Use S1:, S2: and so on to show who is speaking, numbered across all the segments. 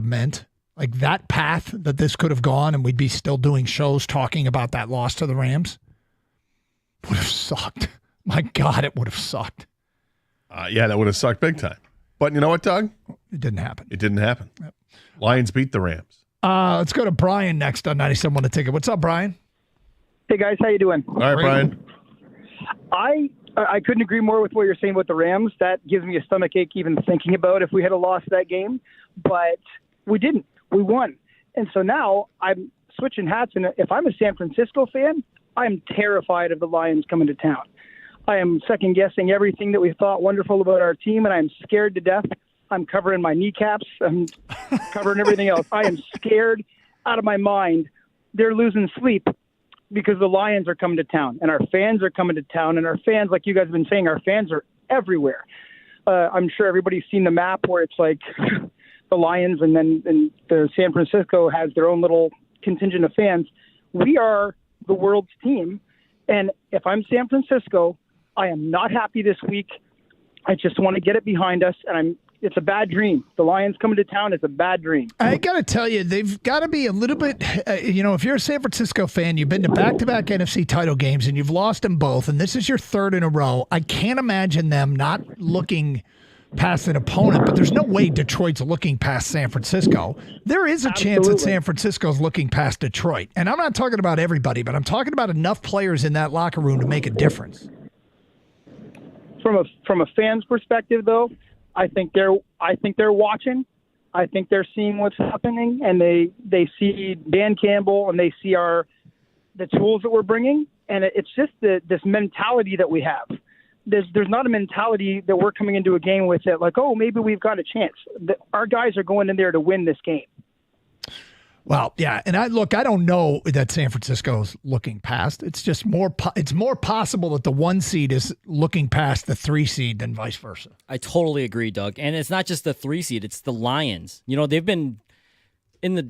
S1: meant. Like that path that this could have gone, and we'd be still doing shows talking about that loss to the Rams, would have sucked. My God, it would have sucked.
S2: Yeah, that would have sucked big time. But you know what, Doug?
S1: It didn't happen.
S2: It didn't happen.
S1: Yep.
S2: Lions beat the Rams.
S1: Let's go to Brian next on 97.1 The Ticket. What's up, Brian?
S3: Hey, guys. How you doing?
S2: All right, Brian.
S3: I couldn't agree more with what you're saying about the Rams. That gives me a stomach ache even thinking about if we had lost that game. But we didn't. We won. And so now I'm switching hats. And if I'm a San Francisco fan, I'm terrified of the Lions coming to town. I am second-guessing everything that we thought wonderful about our team, and I'm scared to death. I'm covering my kneecaps. I'm covering everything else. I am scared out of my mind. They're losing sleep because the Lions are coming to town, and our fans are coming to town, and our fans, like you guys have been saying, our fans are everywhere. I'm sure everybody's seen the map where it's like the Lions and the San Francisco has their own little contingent of fans. We are the world's team, and if I'm San Francisco, I am not happy this week. I just want to get it behind us, and it's a bad dream. The Lions coming to town is a bad dream.
S1: I got to tell you, they've got to be a little bit, if you're a San Francisco fan, you've been to back-to-back NFC title games, and you've lost them both, and this is your third in a row. I can't imagine them not looking past an opponent, but there's no way Detroit's looking past San Francisco. There is a chance that San Francisco's looking past Detroit. And I'm not talking about everybody, but I'm talking about enough players in that locker room to make a difference.
S3: From a fan's perspective, though, I think they're watching. I think they're seeing what's happening, and they see Dan Campbell and they see the tools that we're bringing, and it's just this mentality that we have. There's not a mentality that we're coming into a game with it like, oh, maybe we've got a chance. Our guys are going in there to win this game.
S1: Well, yeah, and I don't know that San Francisco's looking past. It's just it's more possible that the 1 seed is looking past the 3 seed than vice versa.
S4: I totally agree, Doug. And it's not just the 3 seed, it's the Lions. They've been in the,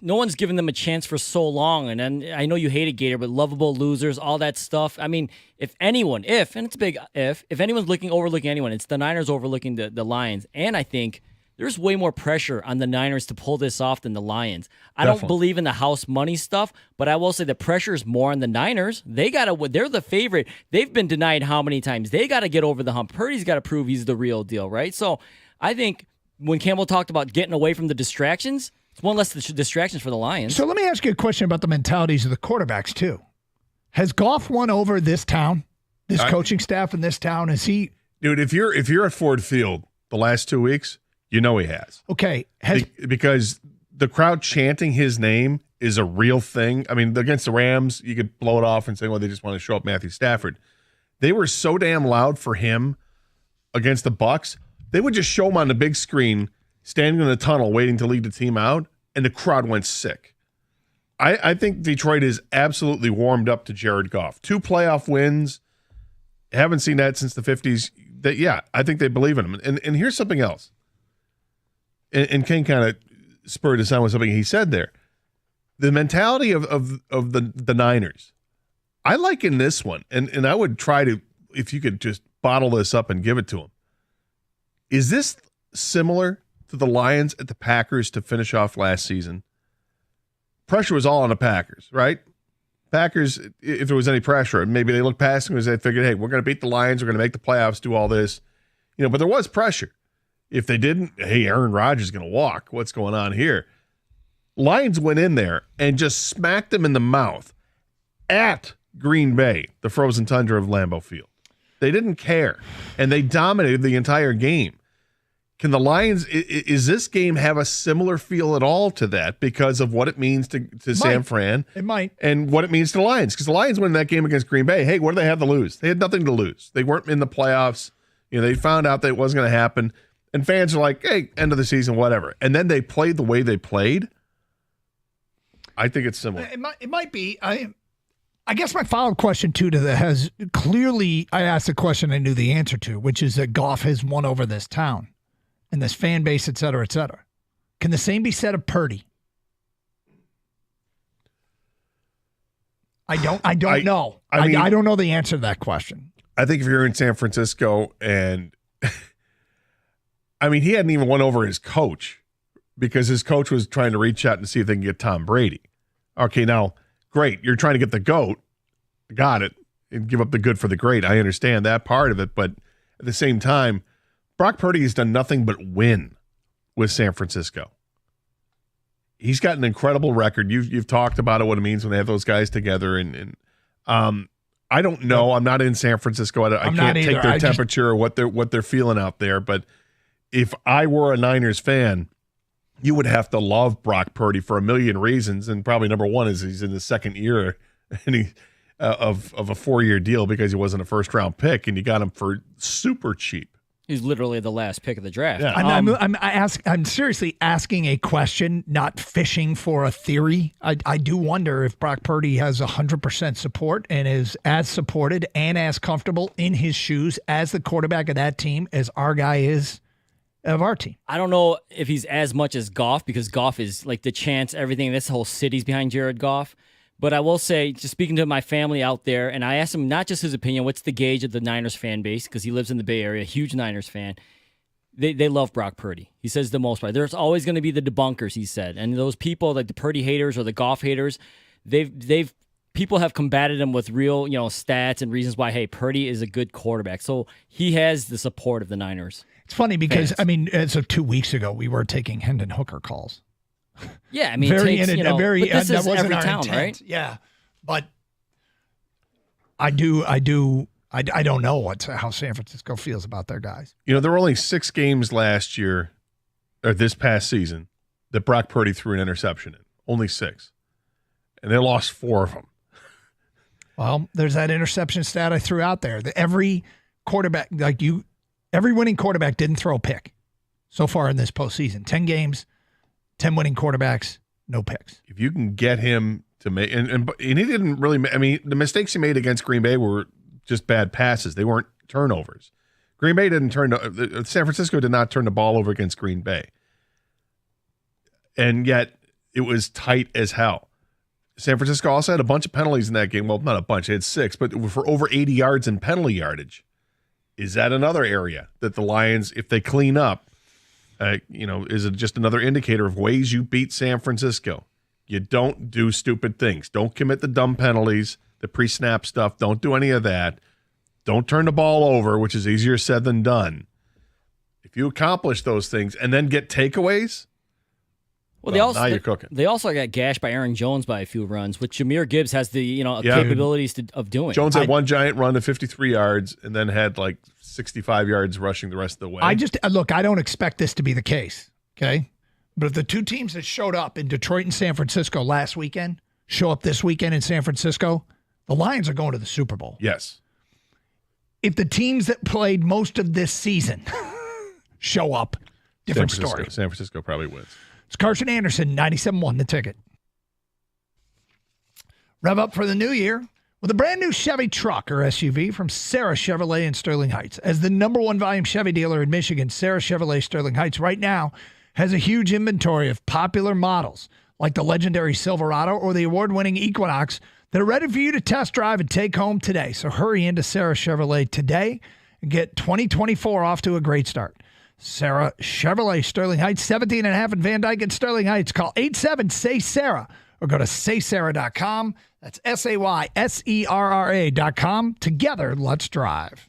S4: no one's given them a chance for so long. And then I know you hate it, Gator, but lovable losers, all that stuff. I mean, and it's a big if anyone's overlooking anyone, it's the Niners overlooking the Lions. And I think there's way more pressure on the Niners to pull this off than the Lions. I don't believe in the house money stuff, but I will say the pressure is more on the Niners. They're the favorite. They've been denied how many times? They got to get over the hump. Purdy's got to prove he's the real deal, right? So I think when Campbell talked about getting away from the distractions, it's one less distractions for the Lions.
S1: So let me ask you a question about the mentalities of the quarterbacks, too. Has Goff won over this town, this coaching staff in this town? Is he? Dude,
S2: if you're at Ford Field the last 2 weeks, you know he has.
S1: Okay.
S2: Because the crowd chanting his name is a real thing. I mean, against the Rams, you could blow it off and say, well, they just want to show up Matthew Stafford. They were so damn loud for him against the Bucs. They would just show him on the big screen, standing in the tunnel, waiting to lead the team out, and the crowd went sick. I think Detroit is absolutely warmed up to Jared Goff. 2 playoff wins. Haven't seen that since the 50s. I think they believe in him. And here's something else. And King kind of spurred us on with something he said there. The mentality of the Niners, I like in this one, and I would try to, if you could just bottle this up and give it to them. Is this similar to the Lions at the Packers to finish off last season? Pressure was all on the Packers, right? Packers, if there was any pressure, maybe they looked past them because they figured, hey, we're going to beat the Lions, we're going to make the playoffs, do all this. But there was pressure. If they didn't, hey, Aaron Rodgers is going to walk. What's going on here? Lions went in there and just smacked them in the mouth at Green Bay, the frozen tundra of Lambeau Field. They didn't care, and they dominated the entire game. Can the Lions, is this game have a similar feel at all to that because of what it means to San Fran?
S1: It might.
S2: And what it means to the Lions? Because the Lions win that game against Green Bay. Hey, what do they have to lose? They had nothing to lose. They weren't in the playoffs. They found out that it wasn't going to happen. And fans are like, hey, end of the season, whatever. And then they played the way they played. I think it's similar.
S1: It might be. I guess my follow-up question, too, to that has clearly, I asked a question I knew the answer to, which is that Goff has won over this town and this fan base, et cetera, et cetera. Can the same be said of Purdy? I don't know. I don't know the answer to that question.
S2: I think if you're in San Francisco and he hadn't even won over his coach because his coach was trying to reach out and see if they can get Tom Brady. Okay, now, great. You're trying to get the GOAT. Got it. And give up the good for the great. I understand that part of it. But at the same time, Brock Purdy has done nothing but win with San Francisco. He's got an incredible record. You've talked about it, what it means when they have those guys together. And I don't know. I'm not in San Francisco. I can't take their temperature or what they're feeling out there. But if I were a Niners fan, you would have to love Brock Purdy for a million reasons. And probably number one is he's in the second year and he of a 4-year deal because he wasn't a first-round pick, and you got him for super cheap.
S4: He's literally the last pick of the draft.
S2: Yeah.
S1: I'm seriously asking a question, not fishing for a theory. I do wonder if Brock Purdy has 100% support and is as supported and as comfortable in his shoes as the quarterback of that team as our guy is of our team.
S4: I don't know if he's as much as Goff, because Goff is like the chance, everything. This whole city's behind Jared Goff. But I will say, just speaking to my family out there, and I asked him not just his opinion, what's the gauge of the Niners fan base, because he lives in the Bay Area, a huge Niners fan. They love Brock Purdy. He says the most part. There's always going to be the debunkers, he said. And those people, like the Purdy haters or the Goff haters, people have combated him with real, stats and reasons why, hey, Purdy is a good quarterback. So he has the support of the Niners.
S1: It's funny because, as of 2 weeks ago, we were taking Hendon Hooker calls.
S4: Yeah, I mean, but this is every town,
S1: intent, right? Yeah, but I don't know how San Francisco feels about their guys.
S2: There were only 6 games last year, or this past season, that Brock Purdy threw an interception in. Only 6. And they lost 4 of them.
S1: Well, there's that interception stat I threw out there. Every quarterback, every winning quarterback didn't throw a pick so far in this postseason. 10 games. 10 winning quarterbacks, no picks.
S2: If you can get him to make, and he didn't really, the mistakes he made against Green Bay were just bad passes. They weren't turnovers. Green Bay San Francisco did not turn the ball over against Green Bay. And yet it was tight as hell. San Francisco also had a bunch of penalties in that game. Well, not a bunch, they had 6, but for over 80 yards in penalty yardage. Is that another area that the Lions, if they clean up, is it just another indicator of ways you beat San Francisco? You don't do stupid things. Don't commit the dumb penalties, the pre-snap stuff. Don't do any of that. Don't turn the ball over, which is easier said than done. If you accomplish those things and then get takeaways, now you're cooking.
S4: They also got gashed by Aaron Jones by a few runs, which Jahmyr Gibbs has the capabilities of doing.
S2: Jones had one giant run of 53 yards and then had 65 yards rushing the rest of the way.
S1: I don't expect this to be the case, okay? But if the 2 teams that showed up in Detroit and San Francisco last weekend show up this weekend in San Francisco, the Lions are going to the Super Bowl.
S2: Yes.
S1: If the teams that played most of this season show up, different story.
S2: San Francisco probably wins.
S1: It's Carson Anderson, 97.1 The Ticket. Rev up for the new year with a brand new Chevy truck or SUV from Sarah Chevrolet in Sterling Heights. As the #1 volume Chevy dealer in Michigan, Sarah Chevrolet Sterling Heights right now has a huge inventory of popular models like the legendary Silverado or the award-winning Equinox that are ready for you to test drive and take home today. So hurry into Sarah Chevrolet today and get 2024 off to a great start. Sarah Chevrolet Sterling Heights, 17.5 in Van Dyke and Sterling Heights. Call 87-SAY-SARAH or go to saysarah.com. That's SAYSERRA.com. Together, let's drive.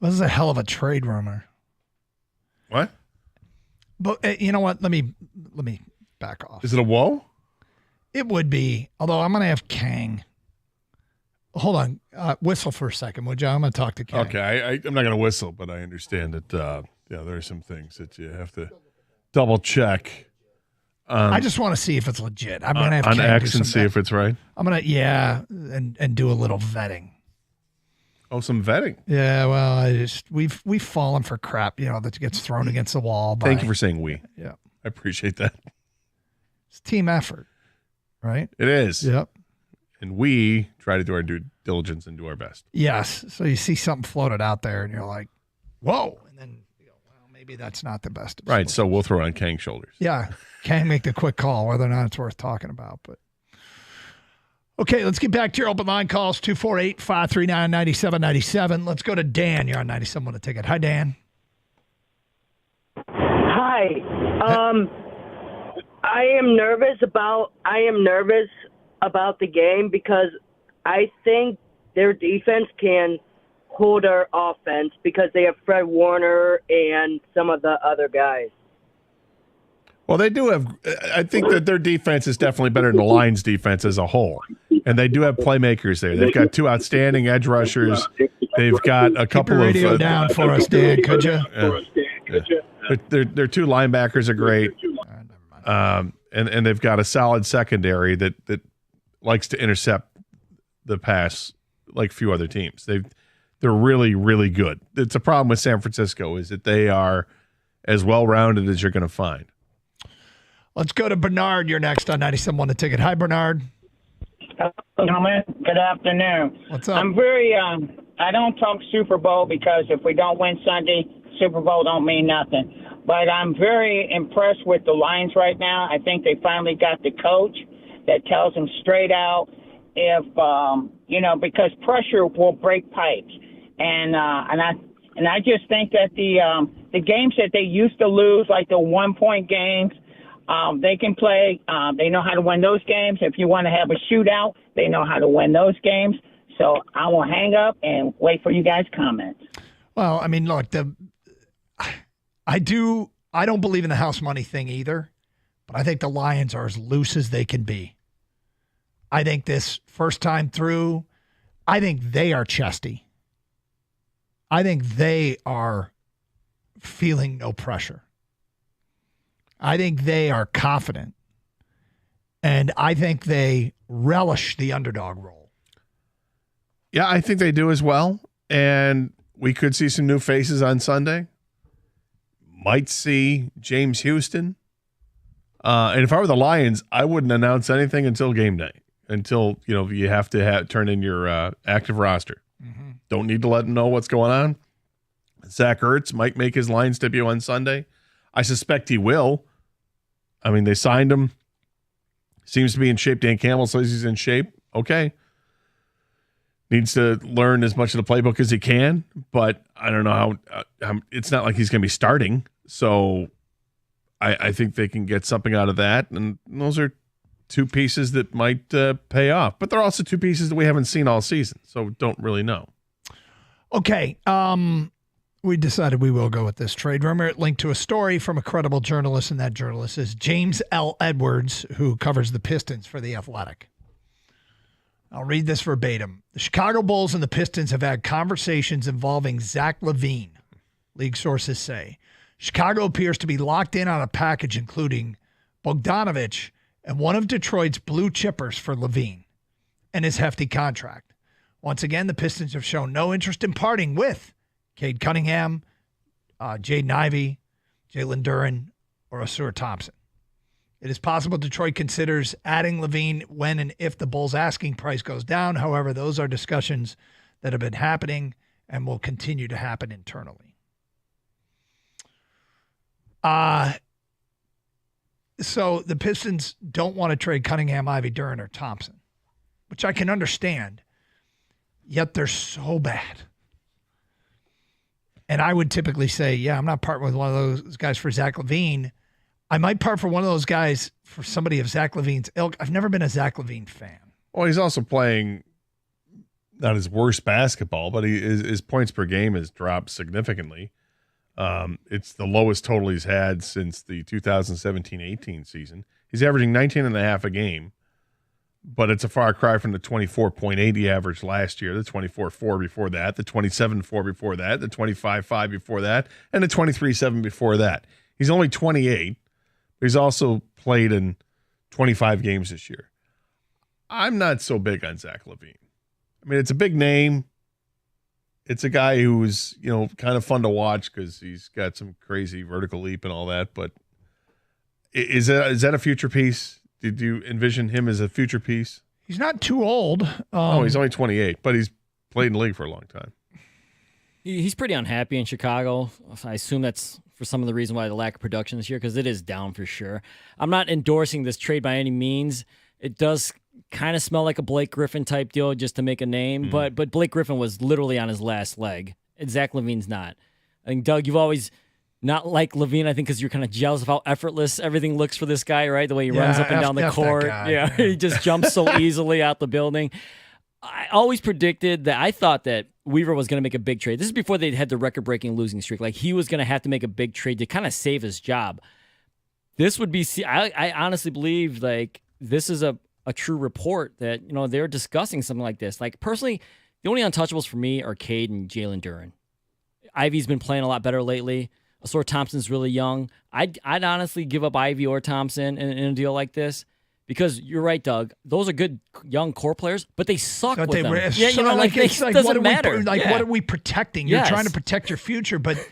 S1: This is a hell of a trade rumor.
S2: What?
S1: But you know what? Let me back off.
S2: Is it a whoa?
S1: It would be, although I'm going to have Kang. Hold on. Whistle for a second, would you? I'm going to talk to Kang.
S2: Okay, I'm not going to whistle, but I understand that, there are some things that you have to double check.
S1: I just want to see if it's legit. I'm going to have
S2: on
S1: Kang
S2: X
S1: do
S2: and
S1: some
S2: see if it's right.
S1: I'm going to, and do a little vetting.
S2: Oh, some vetting.
S1: Yeah, well, we've fallen for crap, that gets thrown against the wall.
S2: Thank you for saying we.
S1: Yeah.
S2: I appreciate that.
S1: It's team effort, right?
S2: It is.
S1: Yep.
S2: And we try to do our due diligence and do our best.
S1: Yes. So you see something floated out there and you're like, whoa. And then you go, well, maybe that's not the best. Of
S2: Right.
S1: solutions.
S2: So we'll throw it on Kang's shoulders.
S1: Yeah. Can't make the quick call whether or not it's worth talking about. But okay, let's get back to your open line calls, 248-539-9797. Let's go to Dan. You're on 97 to Ticket. Hi, Dan.
S5: Hi. I am nervous about the game because I think their defense can hold our offense because they have Fred Warner and some of the other guys.
S2: Well, they do have. I think that their defense is definitely better than the Lions' defense as a whole, and they do have playmakers there. They've got two outstanding edge rushers. They've got a couple
S1: Keep your
S2: of
S1: radio down for us, Dan. Could you?
S2: Their two linebackers are great, and they've got a solid secondary that likes to intercept the pass like few other teams. They're really, really good. It's a problem with San Francisco is that they are as well-rounded as you're going to find.
S1: Let's go to Bernard. You're next on 97 to Ticket. Hi, Bernard.
S6: Gentlemen, good afternoon.
S1: What's up?
S6: I'm very, I don't talk Super Bowl because if we don't win Sunday, Super Bowl don't mean nothing. But I'm very impressed with the Lions right now. I think they finally got the coach that tells them straight out if, because pressure will break pipes. And I just think that the games that they used to lose, like the 1-point games, they can play. They know how to win those games. If you want to have a shootout, they know how to win those games. So I will hang up and wait for you guys' comments.
S1: Well, I mean, look, I don't believe in the house money thing either, but I think the Lions are as loose as they can be. I think this first time through, I think they are chesty. I think they are feeling no pressure. I think they are confident, and I think they relish the underdog role.
S2: Yeah, I think they do as well, and we could see some new faces on Sunday. Might see James Houston. And if I were the Lions, I wouldn't announce anything until game day, until you have to turn in your active roster. Mm-hmm. Don't need to let them know what's going on. Zach Ertz might make his Lions debut on Sunday. I suspect he will. I mean, they signed him. Seems to be in shape. Dan Campbell says he's in shape. Okay. Needs to learn as much of the playbook as he can, but I don't know how it's not like he's going to be starting. So I think they can get something out of that. And those are two pieces that might pay off. But they're also two pieces that we haven't seen all season. So don't really know.
S1: Okay. We decided we will go with this trade rumor. It linked to a story from a credible journalist, and that journalist is James L. Edwards, who covers the Pistons for The Athletic. I'll read this verbatim. The Chicago Bulls and the Pistons have had conversations involving Zach LaVine, league sources say. Chicago appears to be locked in on a package including Bogdanovich and one of Detroit's blue chippers for LaVine and his hefty contract. Once again, the Pistons have shown no interest in parting with Cade Cunningham, Jaden Ivey, Jalen Duren, or Asur Thompson. It is possible Detroit considers adding LaVine when and if the Bulls' asking price goes down. However, those are discussions that have been happening and will continue to happen internally. So the Pistons don't want to trade Cunningham, Ivey, Duren, or Thompson, which I can understand, yet they're so bad. And I would typically say, yeah, I'm not parting with one of those guys for Zach LaVine. I might part for one of those guys for somebody of Zach LaVine's ilk. I've never been a Zach LaVine fan.
S2: Well, he's also playing not his worst basketball, but his points per game has dropped significantly. It's the lowest total he's had since the 2017-18 season. He's averaging 19.5 a game, but it's a far cry from the 24.8 he averaged last year, the 24.4 before that, the 27.4 before that, the 25.5 before that, and the 23.7 before that. He's only 28, but he's also played in 25 games this year. I'm not so big on Zach LaVine. I mean, it's a big name. It's a guy who's, kind of fun to watch because he's got some crazy vertical leap and all that. But is that a future piece? Did you envision him as a future piece?
S1: He's not too old.
S2: He's only 28, but he's played in the league for a long time.
S4: He's pretty unhappy in Chicago. I assume that's for some of the reason why the lack of production this year, because it is down for sure. I'm not endorsing this trade by any means. It does kind of smell like a Blake Griffin type deal just to make a name, but Blake Griffin was literally on his last leg, and Zach LaVine's not. I think, Doug, you've always not liked LaVine, I think, because you're kind of jealous of how effortless everything looks for this guy, right? The way he runs up and down the court. Yeah, he just jumps so easily out the building. I always predicted that. I thought that Weaver was going to make a big trade. This is before they had the record-breaking losing streak. Like, he was going to have to make a big trade to kind of save his job. This would be, I honestly believe, like, this is a true report that, they're discussing something like this. Like, personally, the only untouchables for me are Cade and Jalen Duren. Ivy's been playing a lot better lately. Asor Thompson's really young. I'd honestly give up Ivy or Thompson in a deal like this, because you're right, Doug. Those are good young core players, but they suck with them. It doesn't matter.
S1: What are we protecting? You're trying to protect your future, but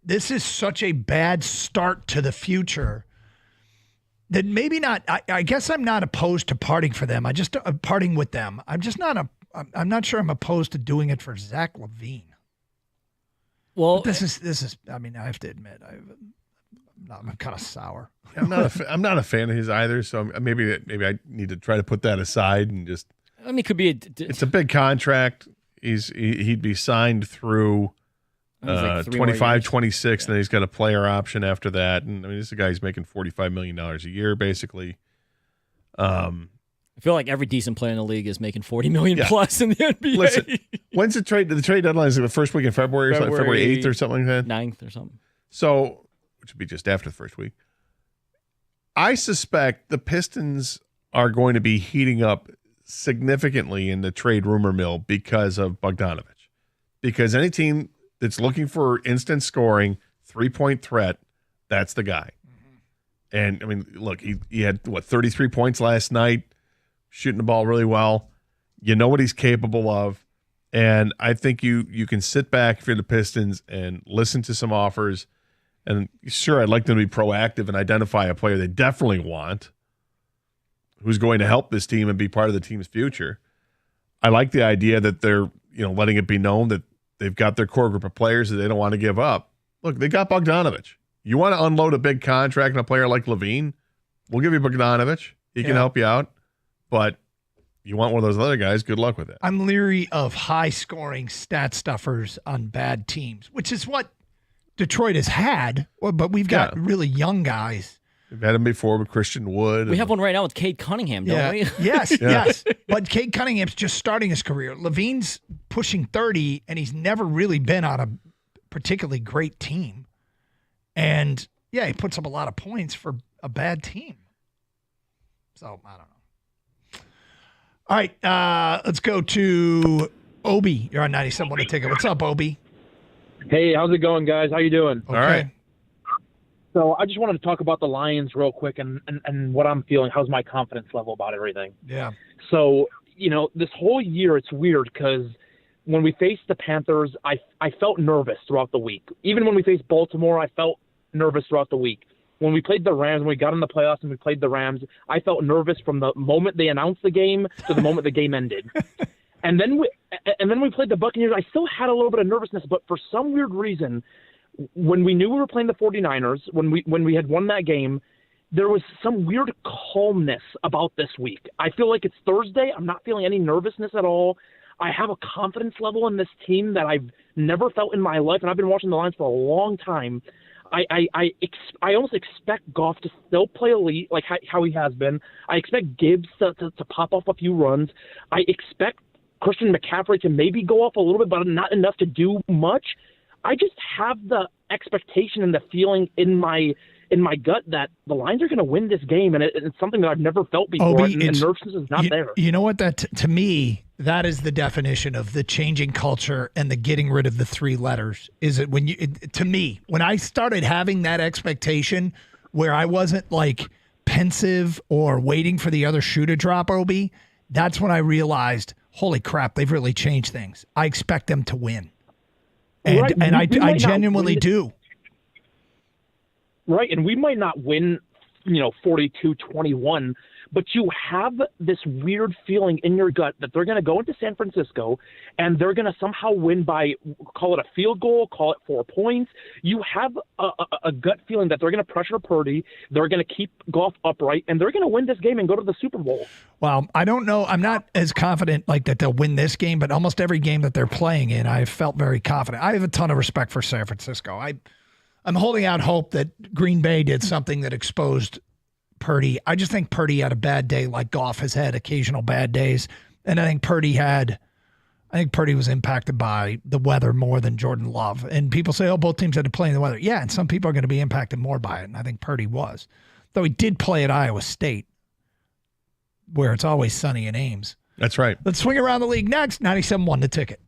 S1: this is such a bad start to the future that maybe not. I guess I'm not opposed to parting for them. Parting with them. I'm not sure I'm opposed to doing it for Zach LaVine.
S4: Well,
S1: but this is. I mean, I have to admit, I'm kind of sour.
S2: I'm not a fan of his either. So maybe I need to try to put that aside and just.
S4: I mean, it could be.
S2: It's a big contract. He'd be signed through 25, 26, and then he's got a player option after that. And I mean, this is a guy who's making $45 million a year, basically.
S4: I feel like every decent player in the league is making $40 million plus in the NBA.
S2: Listen, when's the trade? The trade deadline is the first week in February, like February 8th or something like that?
S4: 9th or something.
S2: So, which would be just after the first week. I suspect the Pistons are going to be heating up significantly in the trade rumor mill because of Bogdanovich. Because any team that's looking for instant scoring, 3-point threat, that's the guy. Mm-hmm. And, I mean, look, he had, 33 points last night, shooting the ball really well. You know what he's capable of. And I think you can sit back if you're the Pistons and listen to some offers. And sure, I'd like them to be proactive and identify a player they definitely want who's going to help this team and be part of the team's future. I like the idea that they're, letting it be known that they've got their core group of players that they don't want to give up. Look, they got Bogdanovich. You want to unload a big contract on a player like LaVine? We'll give you Bogdanovich. He can help you out. But you want one of those other guys, good luck with it.
S1: I'm leery of high-scoring stat stuffers on bad teams, which is what Detroit has had, but we've got really young guys.
S2: We've had him before with Christian Wood.
S4: We have one right now with Cade Cunningham, don't we?
S1: Yes. But Cade Cunningham's just starting his career. LaVine's pushing 30, and he's never really been on a particularly great team. And, he puts up a lot of points for a bad team. So, I don't know. All right, let's go to Obi. You're on 97. To take it. What's up, Obi?
S7: Hey, how's it going, guys? How you doing?
S1: Okay. All right.
S7: So I just wanted to talk about the Lions real quick and what I'm feeling. How's my confidence level about everything?
S1: Yeah.
S7: So, this whole year it's weird because when we faced the Panthers, I felt nervous throughout the week. Even when we faced Baltimore, I felt nervous throughout the week. When we played the Rams, when we got in the playoffs and we played the Rams, I felt nervous from the moment they announced the game to the moment the game ended. And then we played the Buccaneers. I still had a little bit of nervousness, but for some weird reason, when we knew we were playing the 49ers, when we had won that game, there was some weird calmness about this week. I feel like it's Thursday. I'm not feeling any nervousness at all. I have a confidence level in this team that I've never felt in my life, and I've been watching the Lions for a long time. I almost expect Goff to still play elite like how he has been. I expect Gibbs to pop off a few runs. I expect Christian McCaffrey can maybe go off a little bit, but not enough to do much. I just have the expectation and the feeling in my gut that the Lions are going to win this game, and it's something that I've never felt before,
S1: Obi,
S7: and nervousness is not there.
S1: You know what? To me, that is the definition of the changing culture and the getting rid of the three letters. Is it to me, when I started having that expectation where I wasn't like pensive or waiting for the other shoe to drop, Obi, that's when I realized, holy crap, they've really changed things. I expect them to win. And
S7: right.
S1: and I genuinely do.
S7: Right, and we might not win, 42-21, but you have this weird feeling in your gut that they're going to go into San Francisco and they're going to somehow win by, call it a field goal, call it 4 points. You have a gut feeling that they're going to pressure Purdy, they're going to keep Goff upright, and they're going to win this game and go to the Super Bowl. Well,
S1: I don't know. I'm not as confident like that they'll win this game, but almost every game that they're playing in, I felt very confident. I have a ton of respect for San Francisco. I'm holding out hope that Green Bay did something that exposed Purdy. I just think Purdy had a bad day like Goff has had occasional bad days. And I think Purdy was impacted by the weather more than Jordan Love. And people say, oh, both teams had to play in the weather. Yeah, and some people are going to be impacted more by it. And I think Purdy was. Though he did play at Iowa State, where it's always sunny in Ames.
S2: That's right.
S1: Let's swing around the league next. 97.1 The Ticket.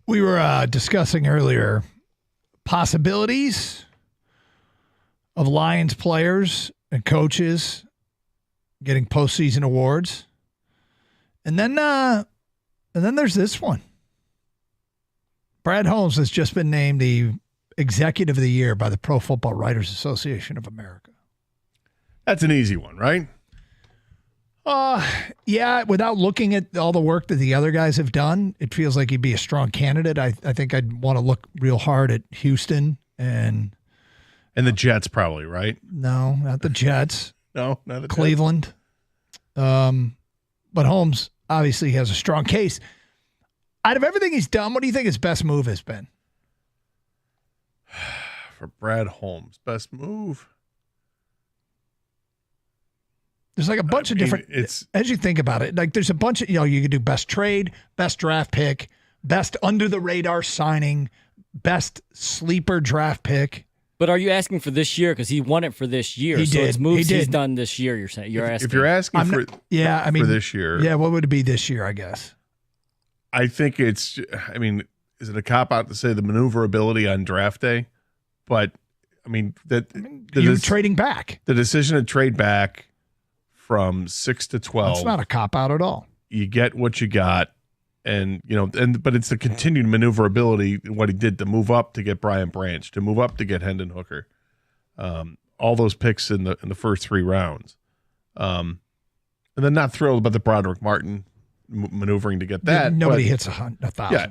S1: We were discussing earlier possibilities of Lions players and coaches getting postseason awards. And then there's this one. Brad Holmes has just been named the Executive of the Year by the Pro Football Writers Association of America.
S2: That's an easy one, right?
S1: Yeah, without looking at all the work that the other guys have done, it feels like he'd be a strong candidate. I think I'd want to look real hard at Houston and
S2: the Jets probably, right?
S1: No, not the Jets.
S2: No, not the
S1: Cleveland. But Holmes obviously has a strong case. Out of everything he's done, what do you think his best move has been?
S2: For Brad Holmes, best move.
S1: There's like a bunch of different, as you think about it, like there's a bunch of, you could do best trade, best draft pick, best under the radar signing, best sleeper draft pick.
S4: But are you asking for this year? Because he won it for this year.
S1: He did.
S4: It's moves
S1: He
S4: he's
S1: did.
S4: done this year, you're saying. You're asking.
S2: If you're asking for this year.
S1: Yeah, what would it be this year, I guess?
S2: I think is it a cop-out to say the maneuverability on draft day? But,
S1: you're trading back.
S2: The decision to trade back from 6 to 12.
S1: That's not a cop-out at all.
S2: You get what you got, but it's the continued maneuverability, what he did to move up to get Brian Branch, to move up to get Hendon Hooker. All those picks in the first 3 rounds. And then not thrilled about the Broderick Martin maneuvering to get that.
S1: Nobody hits 1,000.
S2: Yeah,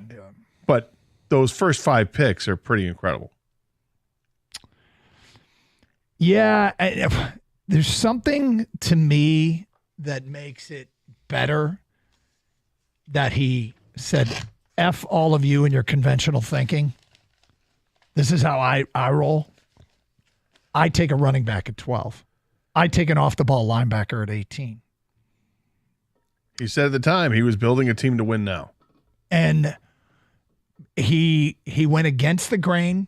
S2: but those first 5 picks are pretty incredible.
S1: Yeah, there's something to me that makes it better that he said, F all of you and your conventional thinking. This is how I roll. I take a running back at 12. I take an off-the-ball linebacker at 18.
S2: He said at the time he was building a team to win now.
S1: And he went against the grain.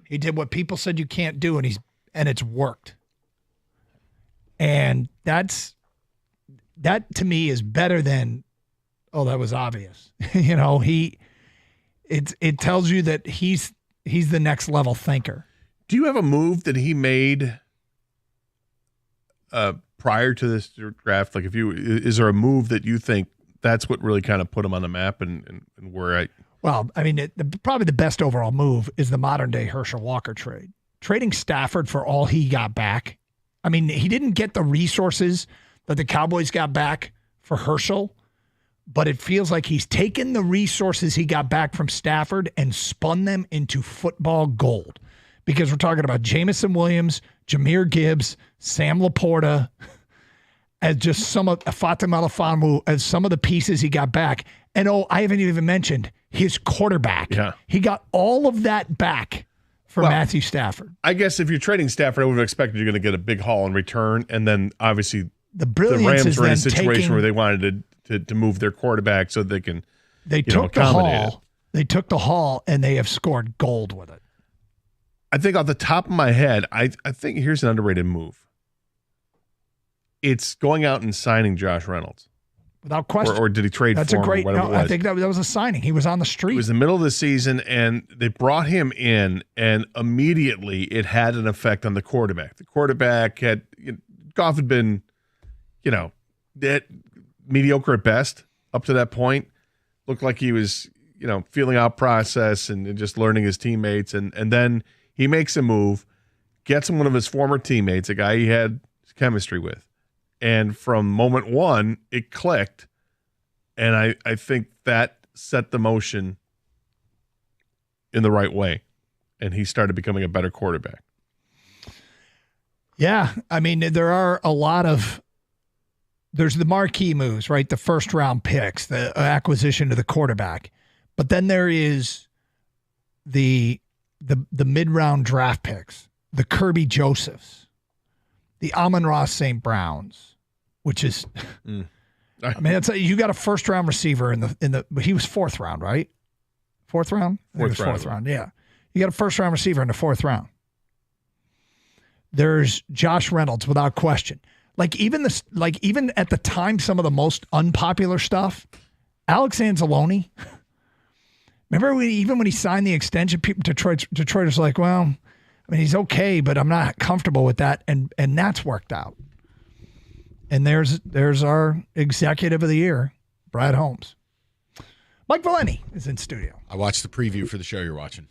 S1: He did what people said you can't do, and it's worked. And that to me is better than, oh, that was obvious. It tells you that he's the next level thinker.
S2: Do you have a move that he made prior to this draft? Like, is there a move that you think that's what really kind of put him on the map and where I?
S1: Well, probably the best overall move is the modern day Herschel Walker trade. Trading Stafford for all he got back. He didn't get the resources that the Cowboys got back for Herschel, but it feels like he's taken the resources he got back from Stafford and spun them into football gold. Because we're talking about Jamison Williams, Jahmyr Gibbs, Sam Laporta, as just some of Fatima Alafamu, as some of the pieces he got back. And I haven't even mentioned his quarterback.
S2: Yeah.
S1: He got all of that back for Matthew Stafford.
S2: I guess if you're trading Stafford, I would have expected you're going to get a big haul in return. And then obviously
S1: the Rams
S2: were in a situation where they wanted to move their quarterback so they can
S1: took the haul. They took the haul and they have scored gold with it.
S2: I think off the top of my head, I think here's an underrated move. It's going out and signing Josh Reynolds.
S1: Without question.
S2: Or did he trade
S1: That's
S2: for
S1: a
S2: him
S1: great,
S2: or whatever it was?
S1: I think that was a signing. He was on the street.
S2: It was the middle of the season, and they brought him in, and immediately it had an effect on the quarterback. The quarterback Goff had been, mediocre at best up to that point. Looked like he was, feeling out process and just learning his teammates. And then he makes a move, gets him one of his former teammates, a guy he had chemistry with. And from moment one, it clicked. And I think that set the motion in the right way. And he started becoming a better quarterback.
S1: Yeah. There are a lot of, there's the marquee moves, right? The first round picks, the acquisition of the quarterback. But then there is the mid-round draft picks, the Kirby Josephs, the Amon-Ra St. Browns, which is, you got a first-round receiver he was 4th round, right? 4th round? Fourth round, yeah. You got a first-round receiver in the 4th round. There's Josh Reynolds, without question. Even at the time, some of the most unpopular stuff, Alex Anzalone, Remember even when he signed the extension, people Detroit was like, well, I mean, he's okay, but I'm not comfortable with that, and that's worked out. And there's our executive of the year, Brad Holmes. Mike Valeni is in studio.
S8: I watched the preview for the show you're watching.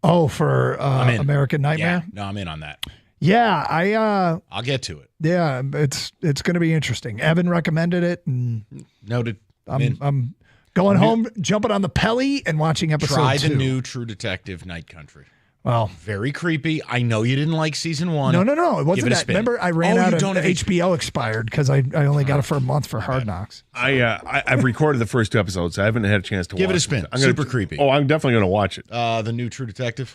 S1: Oh, for American Nightmare?
S8: Yeah, no, I'm in on that.
S1: Yeah,
S8: I'll get to it.
S1: Yeah, it's going to be interesting. Evan recommended it, and
S8: noted.
S1: I'm going home, jumping on the Pelly, and watching episode 2.
S8: Try the new True Detective Night Country.
S1: Well,
S8: very creepy. I know you didn't like season 1.
S1: No. It wasn't that.
S8: Spin.
S1: Remember, I ran out of HBO expired because I only got it for a month for Hard Knocks.
S2: I've recorded the first 2 episodes. So I haven't had a chance to
S8: give
S2: watch
S8: it a spin.
S2: I'm
S8: Super creepy.
S2: Oh, I'm definitely going to watch it.
S8: The new True Detective.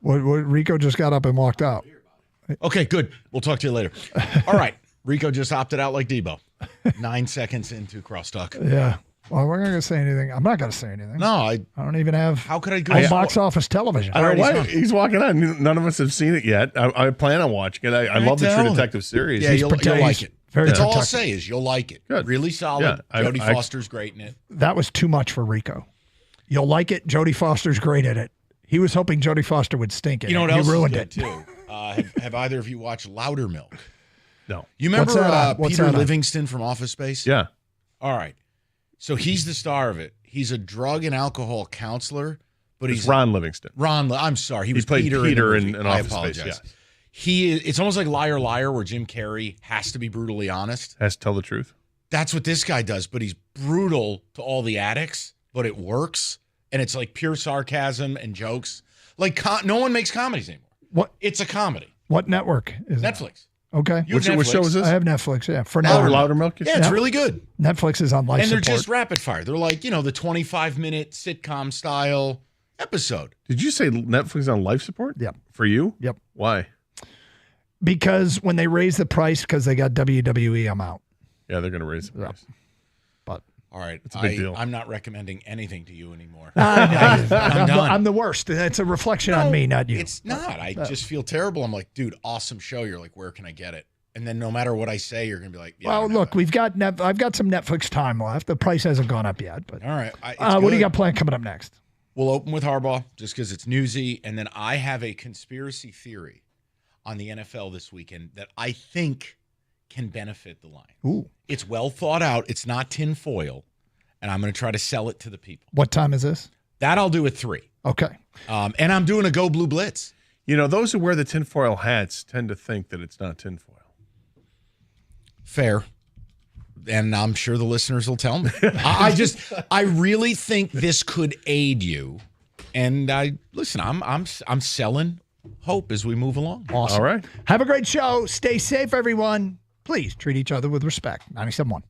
S1: What Rico just got up and walked out.
S8: Okay, good. We'll talk to you later. All right. Rico just opted out like Debo. 9 seconds into crosstalk.
S1: Yeah. Well, we're not going to say anything. I'm not going to say anything.
S8: No, I
S1: don't even have.
S8: How could I go?
S1: Box office television.
S2: I don't know why he's walking on. None of us have seen it yet. I plan on watching it. I love the True Detective series.
S8: Yeah, you'll like it. That's all I'll say is you'll like it.
S2: Good.
S8: Really solid.
S2: Yeah,
S8: Jodie Foster's great in it.
S1: That was too much for Rico. You'll like it. Jodie Foster's great at it. He was hoping Jodie Foster would stink it.
S8: You know what else
S1: he ruined
S8: is good
S1: it
S8: too? Have either of you watched Louder Milk?
S2: No.
S8: You remember Peter Livingston from Office Space?
S2: Yeah.
S8: All right. So he's the star of it. He's a drug and alcohol counselor, but he's
S2: Ron Livingston.
S8: I'm sorry. He was
S2: played Peter in
S8: I
S2: Office
S8: apologize.
S2: Space.
S8: Yeah. It's almost like Liar Liar, where Jim Carrey has to be brutally honest.
S2: Has to tell the truth.
S8: That's what this guy does, but he's brutal to all the addicts, but it works. And it's like pure sarcasm and jokes. Like no one makes comedies anymore.
S1: What?
S8: It's a comedy.
S1: What network is
S8: Netflix.
S1: Okay.
S2: Which show is this?
S1: I have Netflix, yeah. For now.
S2: Louder Milk?
S8: Yeah, it's really good.
S1: Netflix is on life
S8: And they're
S1: support.
S8: just rapid fire. They're like, the 25-minute sitcom style episode.
S2: Did you say Netflix on life support?
S1: Yep.
S2: For you?
S1: Yep.
S2: Why?
S1: Because when they raise the price because they got WWE, I'm out.
S2: Yeah, they're going to raise the price.
S1: But
S8: all right,
S2: it's a big deal.
S8: I'm not recommending anything to you anymore.
S1: I'm
S8: done.
S1: I'm the worst. It's a reflection on me, not you.
S8: It's not. I just feel terrible. I'm like, dude, awesome show. You're like, where can I get it? And then no matter what I say, you're going to be like, yeah.
S1: Well, look, I've got some Netflix time left. The price hasn't gone up yet. But
S8: all right.
S1: What do you got planned coming up next?
S8: We'll open with Harbaugh just because it's newsy. And then I have a conspiracy theory on the NFL this weekend that I think can benefit the Lions.
S1: Ooh.
S8: It's well thought out. It's not tinfoil. And I'm going to try to sell it to the people.
S1: What time is this?
S8: That I'll do at 3.
S1: Okay.
S8: And I'm doing a Go Blue Blitz.
S2: Those who wear the tinfoil hats tend to think that it's not tinfoil.
S8: Fair. And I'm sure the listeners will tell me. I really think this could aid you. And I'm selling hope as we move along.
S1: Awesome.
S2: All right.
S1: Have a great show. Stay safe, everyone. Please treat each other with respect. 97.1.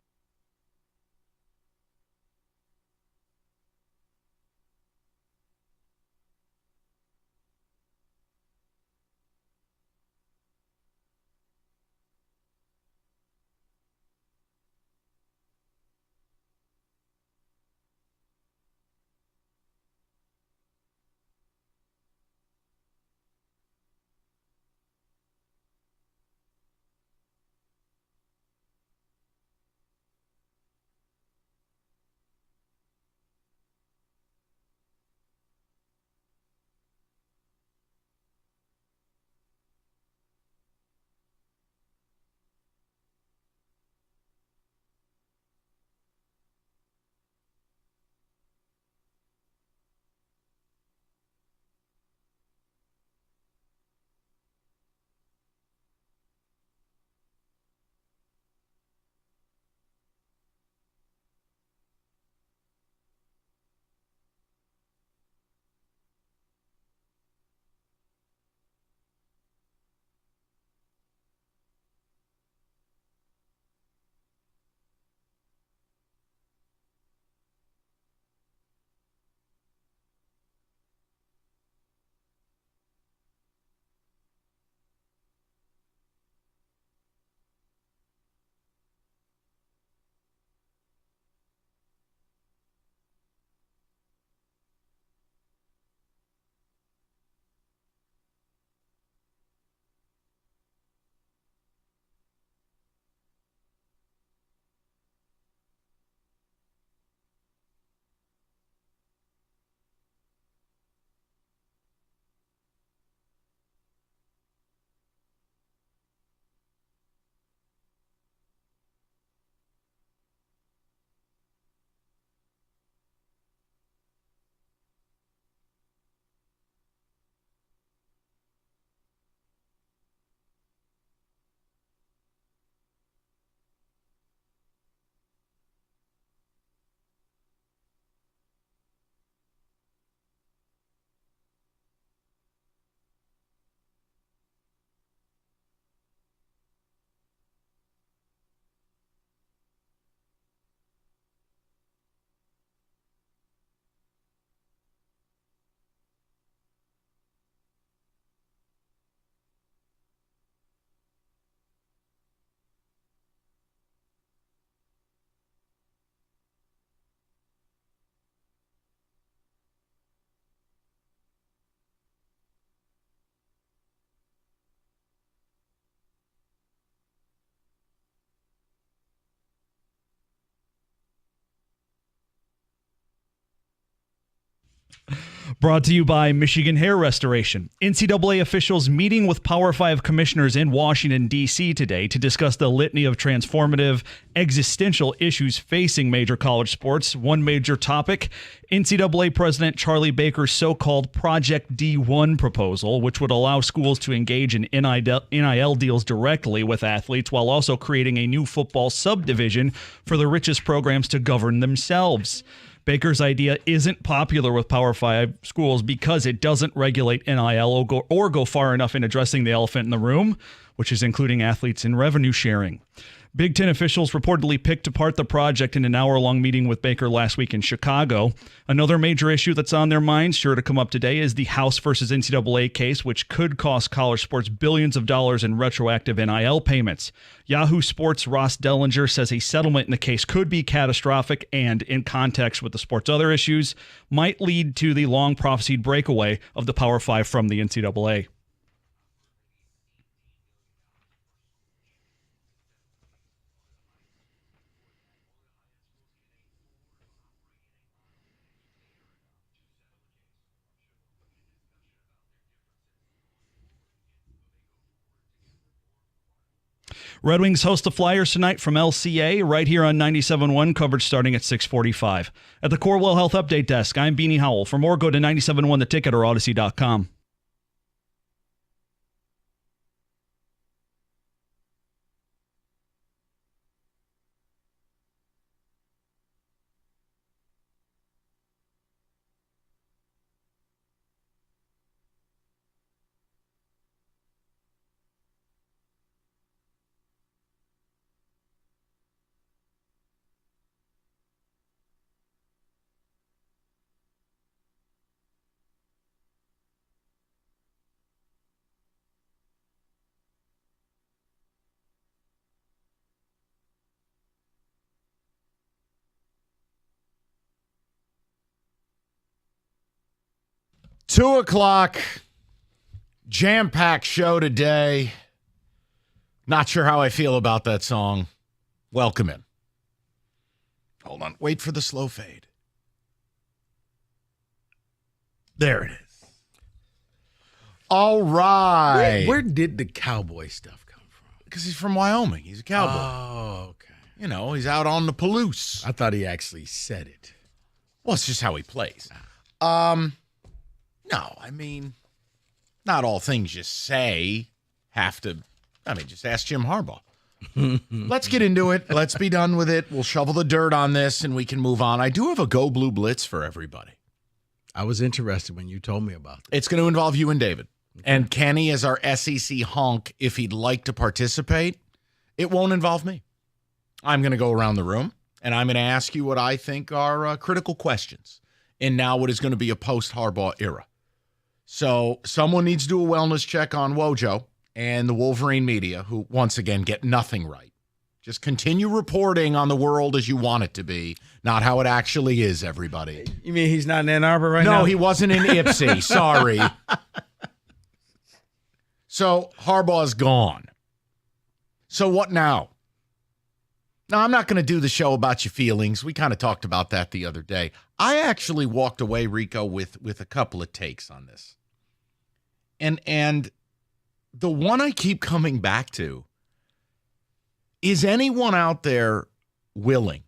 S9: Brought to you by Michigan Hair Restoration. NCAA officials meeting with Power 5 commissioners in Washington, D.C. today to discuss the litany of transformative, existential issues facing major college sports. One major topic, NCAA President Charlie Baker's so-called Project D1 proposal, which would allow schools to engage in NIL deals directly with athletes while also creating a new football subdivision for the richest programs to govern themselves. Baker's idea isn't popular with Power 5 schools because it doesn't regulate NIL or go far enough in addressing the elephant in the room, which is including athletes in revenue sharing. Big Ten officials reportedly picked apart the project in an hour-long meeting with Baker last week in Chicago. Another major issue that's on their minds, sure to come up today, is the House versus NCAA case, which could cost college sports billions of dollars in retroactive NIL payments. Yahoo Sports' Ross Dellinger says a settlement in the case could be catastrophic and, in context with the sport's other issues, might lead to the long-prophesied breakaway of the Power 5 from the NCAA. Red Wings host the Flyers tonight from LCA right here on 97.1, coverage starting at 6:45. At the Corewell Health Update Desk, I'm Beanie Howell. For more, go to 97.1 The Ticket or Odyssey.com.
S8: Two o'clock, jam-packed show today. Not sure how I feel about that song. Welcome in. Hold on. Wait for the slow fade. There it is. All right.
S10: Where did the cowboy stuff come from?
S8: Because he's from Wyoming. He's a cowboy.
S10: Oh, okay.
S8: You know, he's out on the Palouse.
S10: I thought he actually said it.
S8: Well, it's just how he plays. No, I mean, not all things you say have to, just ask Jim Harbaugh. Let's get into it. Let's be done with it. We'll shovel the dirt on this and we can move on. I do have a Go Blue Blitz for everybody.
S10: I was interested when you told me about this.
S8: It's going to involve you and David. Okay. And Kenny is our SEC honk if he'd like to participate. It won't involve me. I'm going to go around the room and I'm going to ask you what I think are critical questions in now what is going to be a post-Harbaugh era. So someone needs to do a wellness check on Wojo and the Wolverine media, who, once again, get nothing right. Just continue reporting on the world as you want it to be, not how it actually is, everybody.
S10: You mean he's not in Ann Arbor right now?
S8: No, he wasn't in Ipsy. Sorry. So Harbaugh's gone. So what now? Now, I'm not going to do the show about your feelings. We kind of talked about that the other day. I actually walked away, Rico, with a couple of takes on this. And the one I keep coming back to is anyone out there willing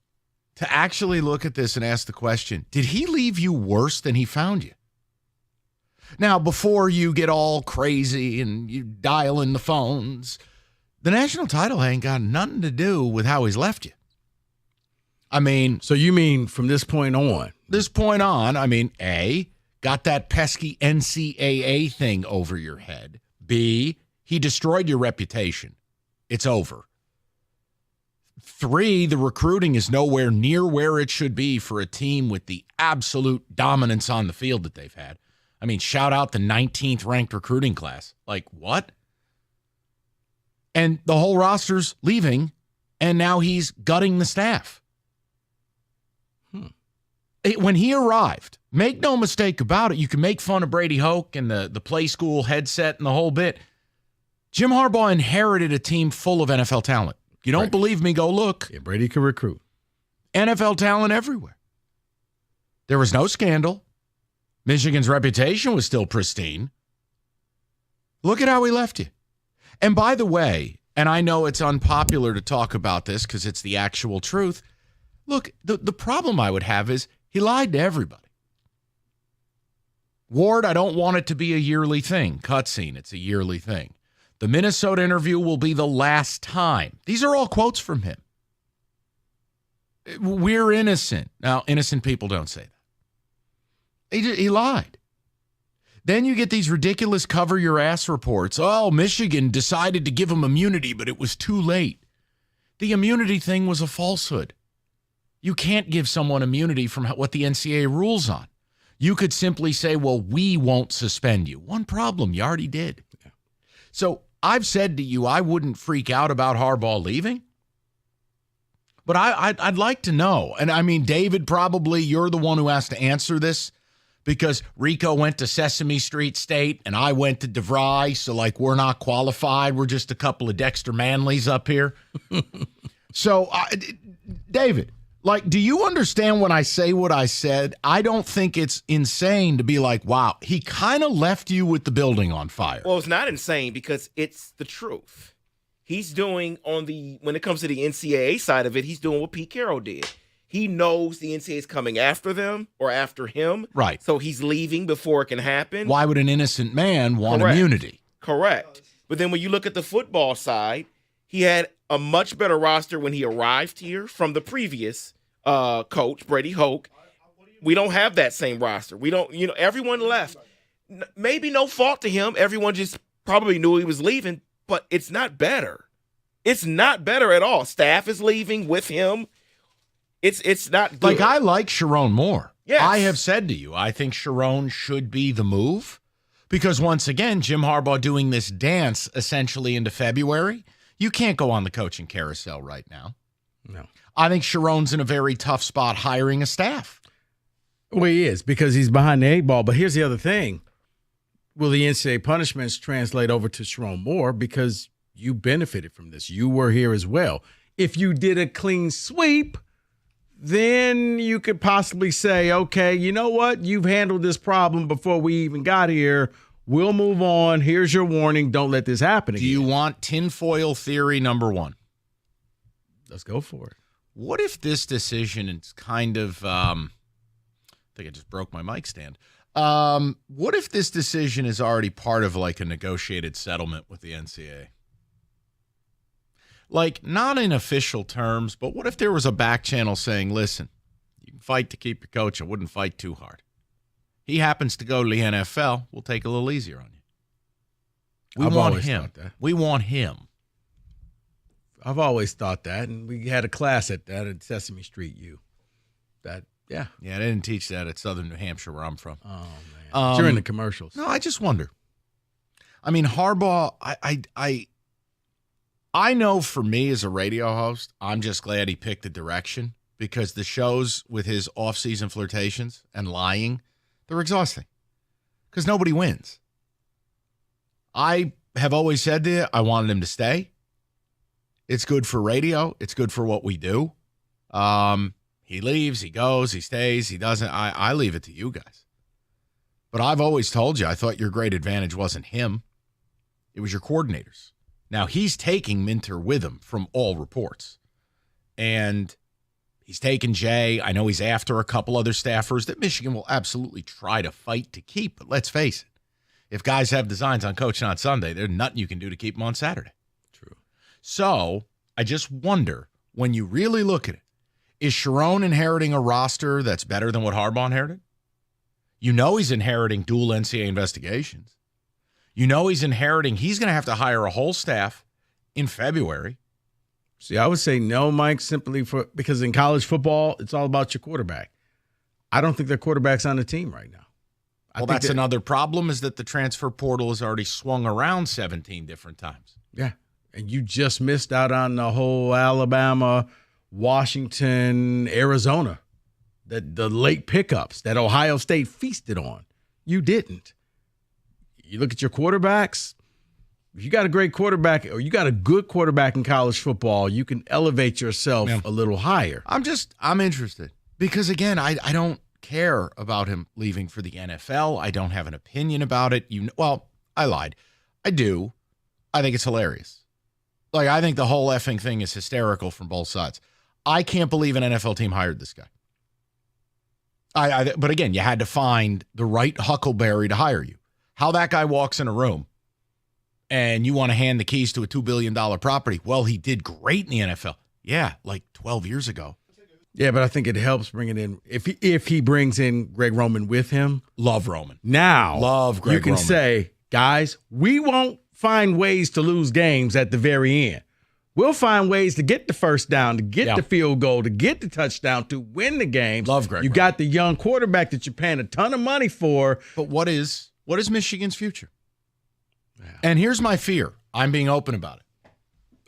S8: to actually look at this and ask the question, did he leave you worse than he found you? Now, before you get all crazy and you dial in the phones, the national title ain't got nothing to do with how he's left you. I mean...
S10: So you mean from this point on?
S8: This point on, A, got that pesky NCAA thing over your head. B, he destroyed your reputation. It's over. 3, the recruiting is nowhere near where it should be for a team with the absolute dominance on the field that they've had. Shout out the 19th ranked recruiting class. Like, what? And the whole roster's leaving, and now he's gutting the staff. When he arrived, make no mistake about it, you can make fun of Brady Hoke and the play school headset and the whole bit. Jim Harbaugh inherited a team full of NFL talent. You don't believe me, go look.
S10: Yeah, Brady could recruit.
S8: NFL talent everywhere. There was no scandal. Michigan's reputation was still pristine. Look at how he left you. And by the way, and I know it's unpopular to talk about this because it's the actual truth. Look, the problem I would have is he lied to everybody. Ward, I don't want it to be a yearly thing. Cutscene, it's a yearly thing. The Minnesota interview will be the last time. These are all quotes from him. We're innocent. Now, innocent people don't say that. He lied. Then you get these ridiculous cover your ass reports. Oh, Michigan decided to give him immunity, but it was too late. The immunity thing was a falsehood. You can't give someone immunity from what the NCAA rules on. You could simply say, well, we won't suspend you. One problem, you already did. Yeah. So I've said to you, I wouldn't freak out about Harbaugh leaving. But I'd like to know. And I mean, David, probably you're the one who has to answer this because Rico went to Sesame Street State and I went to DeVry. So, like, we're not qualified. We're just a couple of Dexter Manleys up here. So, David, like, do you understand when I say what I said? I don't think it's insane to be like, wow, he kind of left you with the building on fire.
S11: Well, it's not insane because it's the truth. He's doing when it comes to the NCAA side of it, he's doing what Pete Carroll did. He knows the NCAA is coming after them or after him.
S8: Right.
S11: So he's leaving before it can happen.
S8: Why would an innocent man want immunity?
S11: Correct. But then when you look at the football side, he had a much better roster when he arrived here from the previous coach, Brady Hoke. We don't have that same roster. We don't, everyone left. Maybe no fault to him. Everyone just probably knew he was leaving. But it's not better. It's not better at all. Staff is leaving with him. It's not good.
S8: Like, I like Sharon more.
S11: Yes.
S8: I have said to you, I think Sharon should be the move because, once again, Jim Harbaugh doing this dance essentially into February, you can't go on the coaching carousel right now.
S10: No.
S8: I think Sharon's in a very tough spot hiring a staff.
S10: Well, he is because he's behind the 8 ball. But here's the other thing. Will the NCAA punishments translate over to Sharon Moore because you benefited from this? You were here as well. If you did a clean sweep, then you could possibly say, okay, you know what? You've handled this problem before we even got here. We'll move on. Here's your warning. Don't let this happen again.
S8: Do you want tinfoil theory number 1?
S10: Let's go for it.
S8: What if this decision is kind of I think I just broke my mic stand. What if this decision is already part of like a negotiated settlement with the NCAA? Like, not in official terms, but what if there was a back channel saying, listen, you can fight to keep your coach. I wouldn't fight too hard. He happens to go to the NFL. We'll take a little easier on you. We want him. We want him.
S10: I've always thought that, and we had a class at that at Sesame Street U. Yeah,
S8: they didn't teach that at Southern New Hampshire, where I'm from.
S10: Oh man, during the commercials.
S8: No, I just wonder. I mean, Harbaugh. I know for me as a radio host, I'm just glad he picked a direction because the shows with his off-season flirtations and lying, they're exhausting because nobody wins. I have always said to you, I wanted him to stay. It's good for radio. It's good for what we do. He leaves, he goes, he stays, he doesn't. I leave it to you guys. But I've always told you, I thought your great advantage wasn't him. It was your coordinators. Now, he's taking Minter with him from all reports. And he's taken Jay. I know he's after a couple other staffers that Michigan will absolutely try to fight to keep. But let's face it, if guys have designs on coaching on Sunday, there's nothing you can do to keep them on Saturday.
S10: True.
S8: So I just wonder, when you really look at it, is Sharon inheriting a roster that's better than what Harbaugh inherited? You know he's inheriting dual NCAA investigations. You know he's going to have to hire a whole staff in February.
S10: See, I would say no, Mike, simply because in college football, it's all about your quarterback. I don't think their quarterback's on the team right now.
S8: Well, that's another problem, is that the transfer portal has already swung around 17 different times.
S10: Yeah, and you just missed out on the whole Alabama, Washington, Arizona, the late pickups that Ohio State feasted on. You didn't. You look at your quarterbacks. If you got a great quarterback or you got a good quarterback in college football, you can elevate yourself a little higher.
S8: I'm interested because, again, I don't care about him leaving for the NFL. I don't have an opinion about it. Well, I lied. I do. I think it's hilarious. Like, I think the whole effing thing is hysterical from both sides. I can't believe an NFL team hired this guy. But again, you had to find the right huckleberry to hire you. How that guy walks in a room and you want to hand the keys to a $2 billion property. Well, he did great in the NFL. Yeah, like 12 years ago.
S10: Yeah, but I think it helps bringing in if he brings in Greg Roman with him.
S8: Love Roman.
S10: Now,
S8: love Greg
S10: you can
S8: Roman.
S10: say, guys, we won't find ways to lose games at the very end. We'll find ways to get the first down, to get the field goal, to get the touchdown, to win the game.
S8: Love Greg
S10: You
S8: Roman.
S10: got the young quarterback that you're paying a ton of money for.
S8: But what is Michigan's future? Yeah. And here's my fear. I'm being open about it.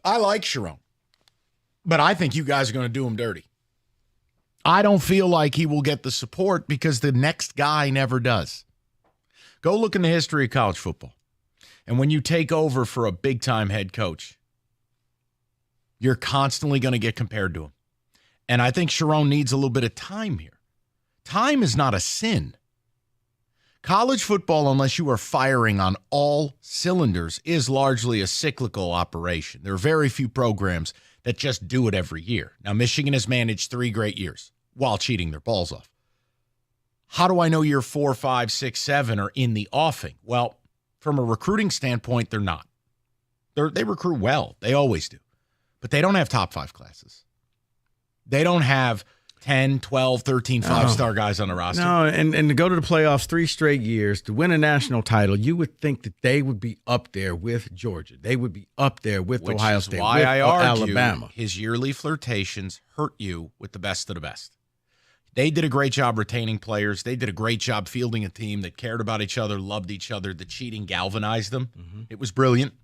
S8: I like Sharon, but I think you guys are going to do him dirty. I don't feel like he will get the support because the next guy never does. Go look in the history of college football. And when you take over for a big-time head coach, you're constantly going to get compared to him. And I think Sharon needs a little bit of time here. Time is not a sin. College football, unless you are firing on all cylinders, is largely a cyclical operation. There are very few programs that just do it every year. Now, Michigan has managed 3 great years while cheating their balls off. How do I know year 4, 5, 6, 7 are in the offing? Well, from a recruiting standpoint, they're not. They recruit well. They always do. But they don't have top 5 classes. They don't have 10, 12, 13 5-star guys on the roster.
S10: No, and to go to the playoffs 3 straight years, to win a national title, you would think that they would be up there with Georgia. They would be up there with Ohio State,
S8: why
S10: with
S8: I argue
S10: Alabama.
S8: His yearly flirtations hurt you with the best of the best. They did a great job retaining players. They did a great job fielding a team that cared about each other, loved each other. The cheating galvanized them. Mm-hmm. It was brilliant.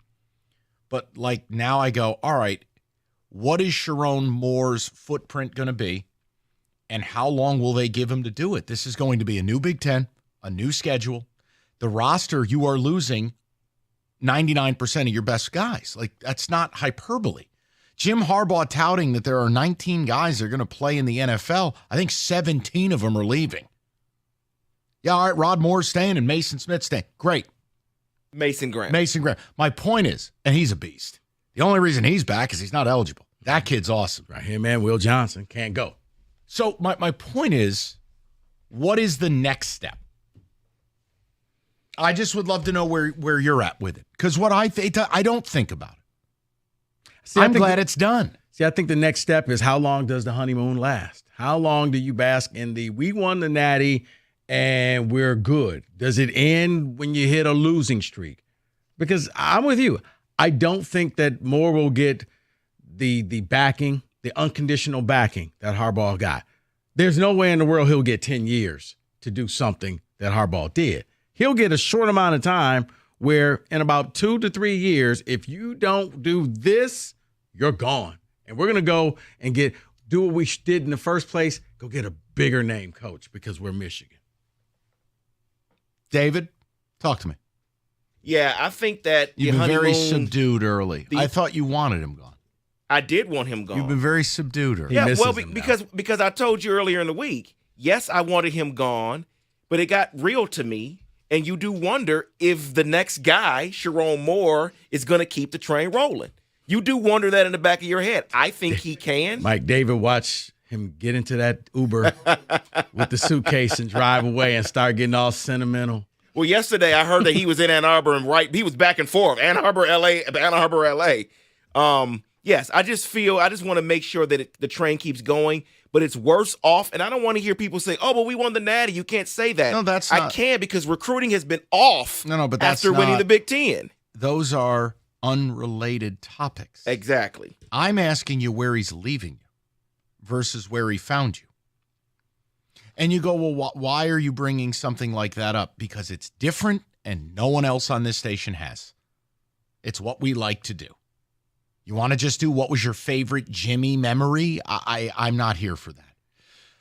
S8: But, like, now I go, all right, what is Sharon Moore's footprint going to be? And how long will they give him to do it? This is going to be a new Big Ten, a new schedule. The roster, you are losing 99% of your best guys. Like, that's not hyperbole. Jim Harbaugh touting that there are 19 guys that are going to play in the NFL. I think 17 of them are leaving. Yeah, all right, Rod Moore's staying and Mason Smith's staying. Great.
S11: Mason Graham.
S8: My point is, and he's a beast. The only reason he's back is he's not eligible. That kid's awesome.
S10: Right here, man, Will Johnson can't go.
S8: So my point is, what is the next step? I just would love to know where you're at with it. Because what I don't think about it.
S10: See,
S8: I'm glad it's done.
S10: See, I think the next step is how long does the honeymoon last? How long do you bask in we won the Natty and we're good? Does it end when you hit a losing streak? Because I'm with you. I don't think that Moore will get the backing, the unconditional backing that Harbaugh got. There's no way in the world he'll get 10 years to do something that Harbaugh did. He'll get a short amount of time where in about 2 to 3 years, if you don't do this, you're gone. And we're going to go and do what we did in the first place, go get a bigger name coach because we're Michigan.
S8: David, talk to me.
S11: Yeah, I think that
S8: you've been very subdued early. I thought you wanted him gone.
S11: I did want him gone.
S8: You've been very subdued early.
S11: Yeah, well, because I told you earlier in the week, yes, I wanted him gone, but it got real to me. And you do wonder if the next guy, Sharon Moore, is going to keep the train rolling. You do wonder that in the back of your head. I think he can.
S10: Mike, David, watch him get into that Uber with the suitcase and drive away and start getting all sentimental.
S11: Well, yesterday I heard that he was in Ann Arbor and he was back and forth. Ann Arbor, LA. Yes, I just want to make sure that the train keeps going. But it's worse off, and I don't want to hear people say, "Oh, but we won the Natty." You can't say that.
S8: No, that's not.
S11: I can because recruiting has been off.
S8: But that's
S11: after winning the Big Ten.
S8: Those are unrelated topics.
S11: Exactly.
S8: I'm asking you where he's leaving you versus where he found you. And you go, well, why are you bringing something like that up? Because it's different, and no one else on this station has. It's what we like to do. You want to just do what was your favorite Jimmy memory? I'm not here for that.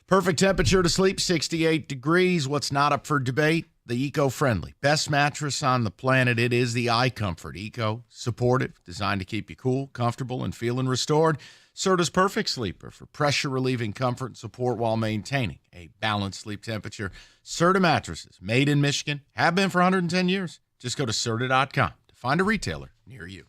S8: Perfect temperature to sleep, 68 degrees. What's not up for debate? the eco-friendly, best mattress on the planet. It is the iComfort. Eco, supportive, designed to keep you cool, comfortable, and feeling restored. Serta's Perfect Sleeper for pressure-relieving comfort and support while maintaining a balanced sleep temperature. Serta mattresses, made in Michigan, have been for 110 years. Just go to Serta.com to find a retailer near you.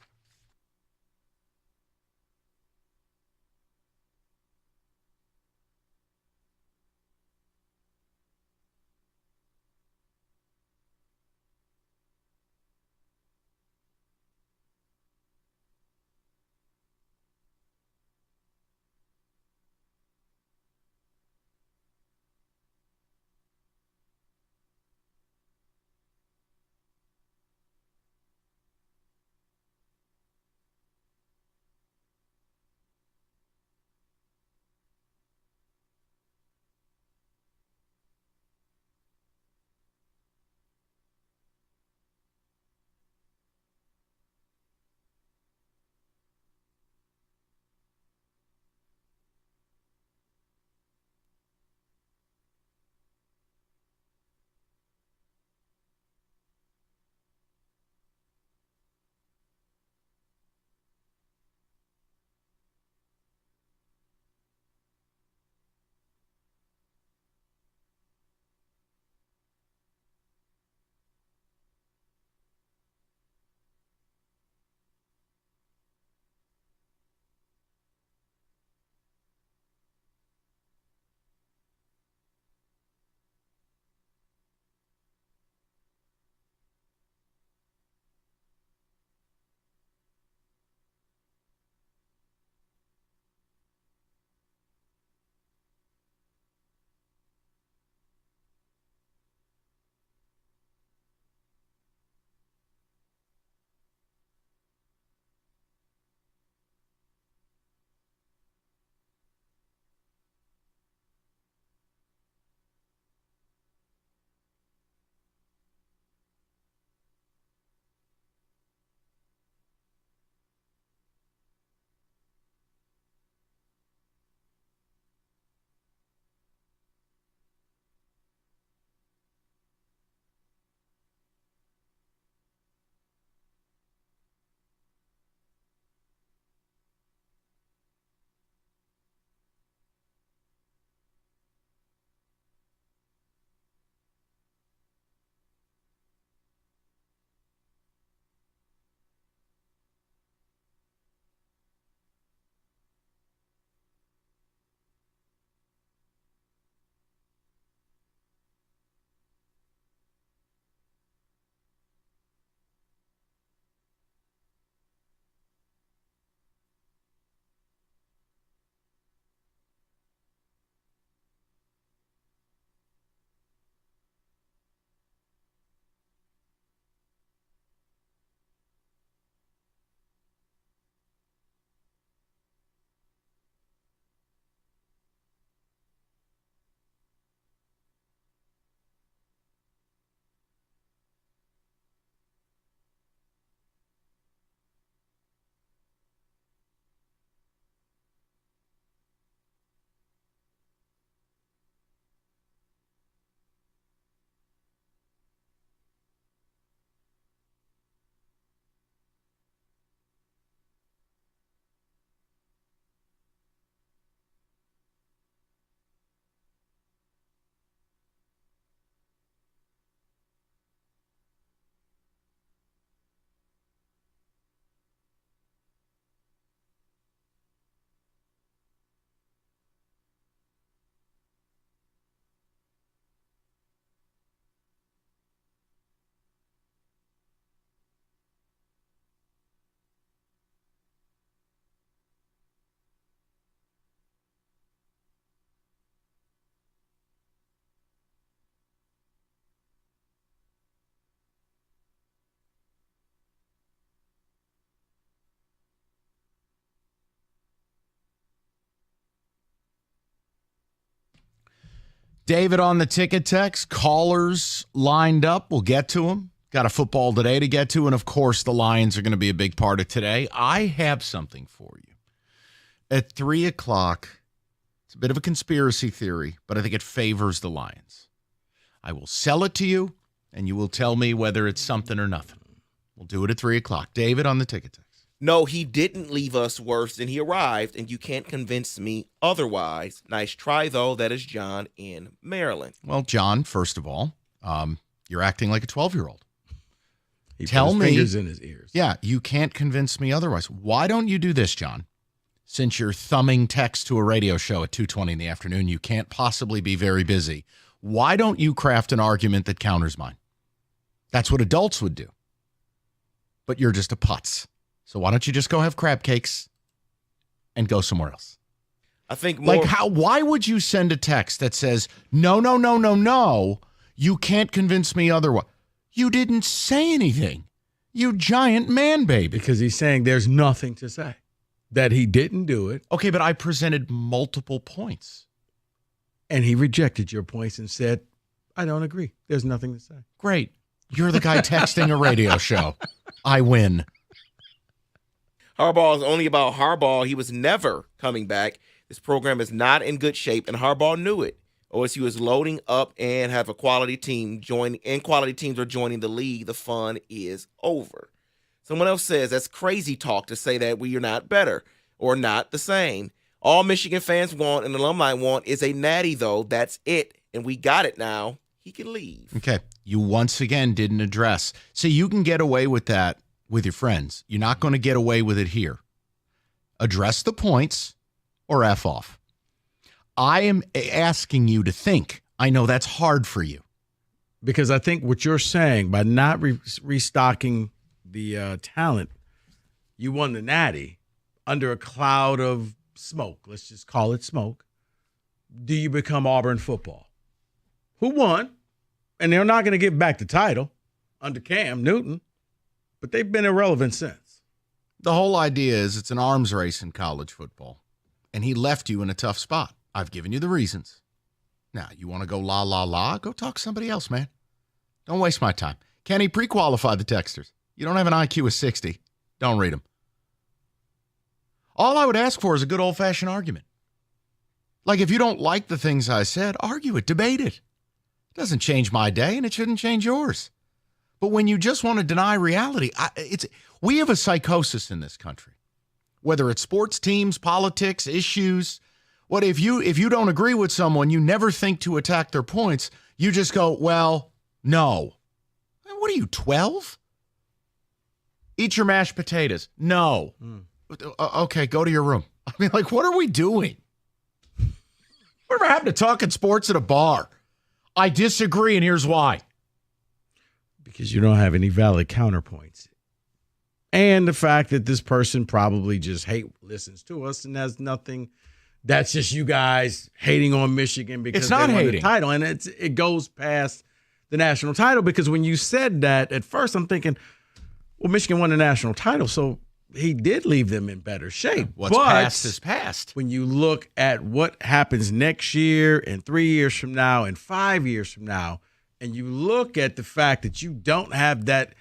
S8: David on the ticket text. Callers lined up. We'll get to them. Got a football today to get to. And, of course, the Lions are going to be a big part of today. I have something for you. At 3 o'clock, it's a bit of a conspiracy theory, but I think it favors the Lions. I will sell it to you. and you will tell me whether it's something or nothing. We'll do it at 3 o'clock. David on the ticket text.
S11: No, he didn't leave us worse than he arrived, and you can't convince me otherwise. Nice try, though. That is John in Maryland.
S8: Well, John, first of all, you're acting like a 12-year-old.
S10: He
S8: Tell
S10: put his
S8: me,
S10: fingers in his ears.
S8: Yeah, you can't convince me otherwise. Why don't you do this, John? Since you're thumbing text to a radio show at 2:20 in the afternoon, you can't possibly be very busy. Why don't you craft an argument that counters mine? That's what adults would do. But you're just a putz. So why don't you just go have crab cakes and go somewhere else?
S11: I think more.
S8: Why would you send a text that says, no, you can't convince me otherwise? You didn't say anything. You giant man baby.
S10: Because he's saying there's nothing to say. That he didn't do it.
S8: Okay, but I presented multiple points.
S10: And he rejected your points and said, I don't agree. There's nothing to say.
S8: Great. You're the guy texting a radio show. I win.
S11: Harbaugh is only about Harbaugh. He was never coming back. This program is not in good shape, and Harbaugh knew it. OSU is loading up and have a quality team quality teams are joining the league. The fun is over. Someone else says that's crazy talk to say that we are not better or not the same. All Michigan fans want and alumni want is a natty, though. That's it, and we got it now. He can leave.
S8: Okay. You once again didn't address. See, you can get away with that with your friends. You're not going to get away with it here. Address the points or F off. I am asking you to think. I know that's hard for you.
S10: Because I think what you're saying, by not restocking the talent, you won the natty under a cloud of smoke. Let's just call it smoke. Do you become Auburn football? Who won? And they're not going to give back the title under Cam Newton, but they've been irrelevant since.
S8: The whole idea is it's an arms race in college football, and he left you in a tough spot. I've given you the reasons. Now, you want to go la, go talk to somebody else, man. Don't waste my time. Kenny, pre-qualify the texters. You don't have an IQ of 60. Don't read them. All I would ask for is a good old-fashioned argument. Like, if you don't like the things I said, argue it, debate it. It doesn't change my day, and it shouldn't change yours. But when you just want to deny reality, we have a psychosis in this country. Whether it's sports teams, politics, issues, what if you don't agree with someone, you never think to attack their points. You just go, well, no. What are you, 12? Eat your mashed potatoes. No. Okay, go to your room. I mean, like, what are we doing? Whatever happened to talking sports at a bar? I disagree, and here's why.
S10: Because you don't have any valid counterpoints. And the fact that this person probably just listens to us and has nothing. That's just you guys hating on Michigan because
S8: it's not
S10: they won
S8: hating
S10: the title. And it goes past the national title, because when you said that at first, I'm thinking, well, Michigan won the national title, so he did leave them in better shape.
S8: What's past is past.
S10: When you look at what happens next year and 3 years from now and 5 years from now, and you look at the fact that you don't have that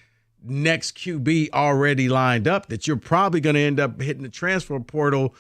S10: next QB already lined up, that you're probably going to end up hitting the transfer portal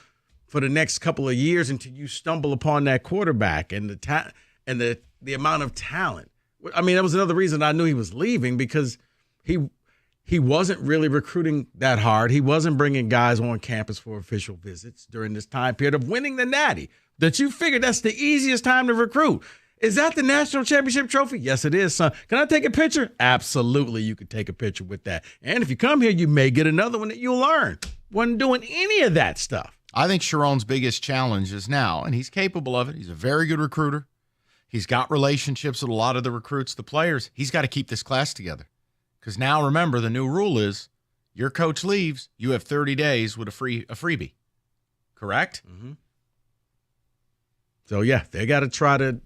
S10: for the next couple of years until you stumble upon that quarterback and the amount of talent. I mean, that was another reason I knew he was leaving, because he wasn't really recruiting that hard. He wasn't bringing guys on campus for official visits during this time period of winning the natty, that you figured that's the easiest time to recruit. Is that the national championship trophy? Yes, it is, son. Can I take a picture? Absolutely, you could take a picture with that. And if you come here, you may get another one that you'll learn. Wasn't doing any of that stuff.
S8: I think Sharon's biggest challenge is now, and he's capable of it. He's a very good recruiter. He's got relationships with a lot of the recruits, the players. He's got to keep this class together. Because now, remember, the new rule is your coach leaves, you have 30 days with a freebie. Correct?
S10: Mm-hmm. So, yeah, they got to try to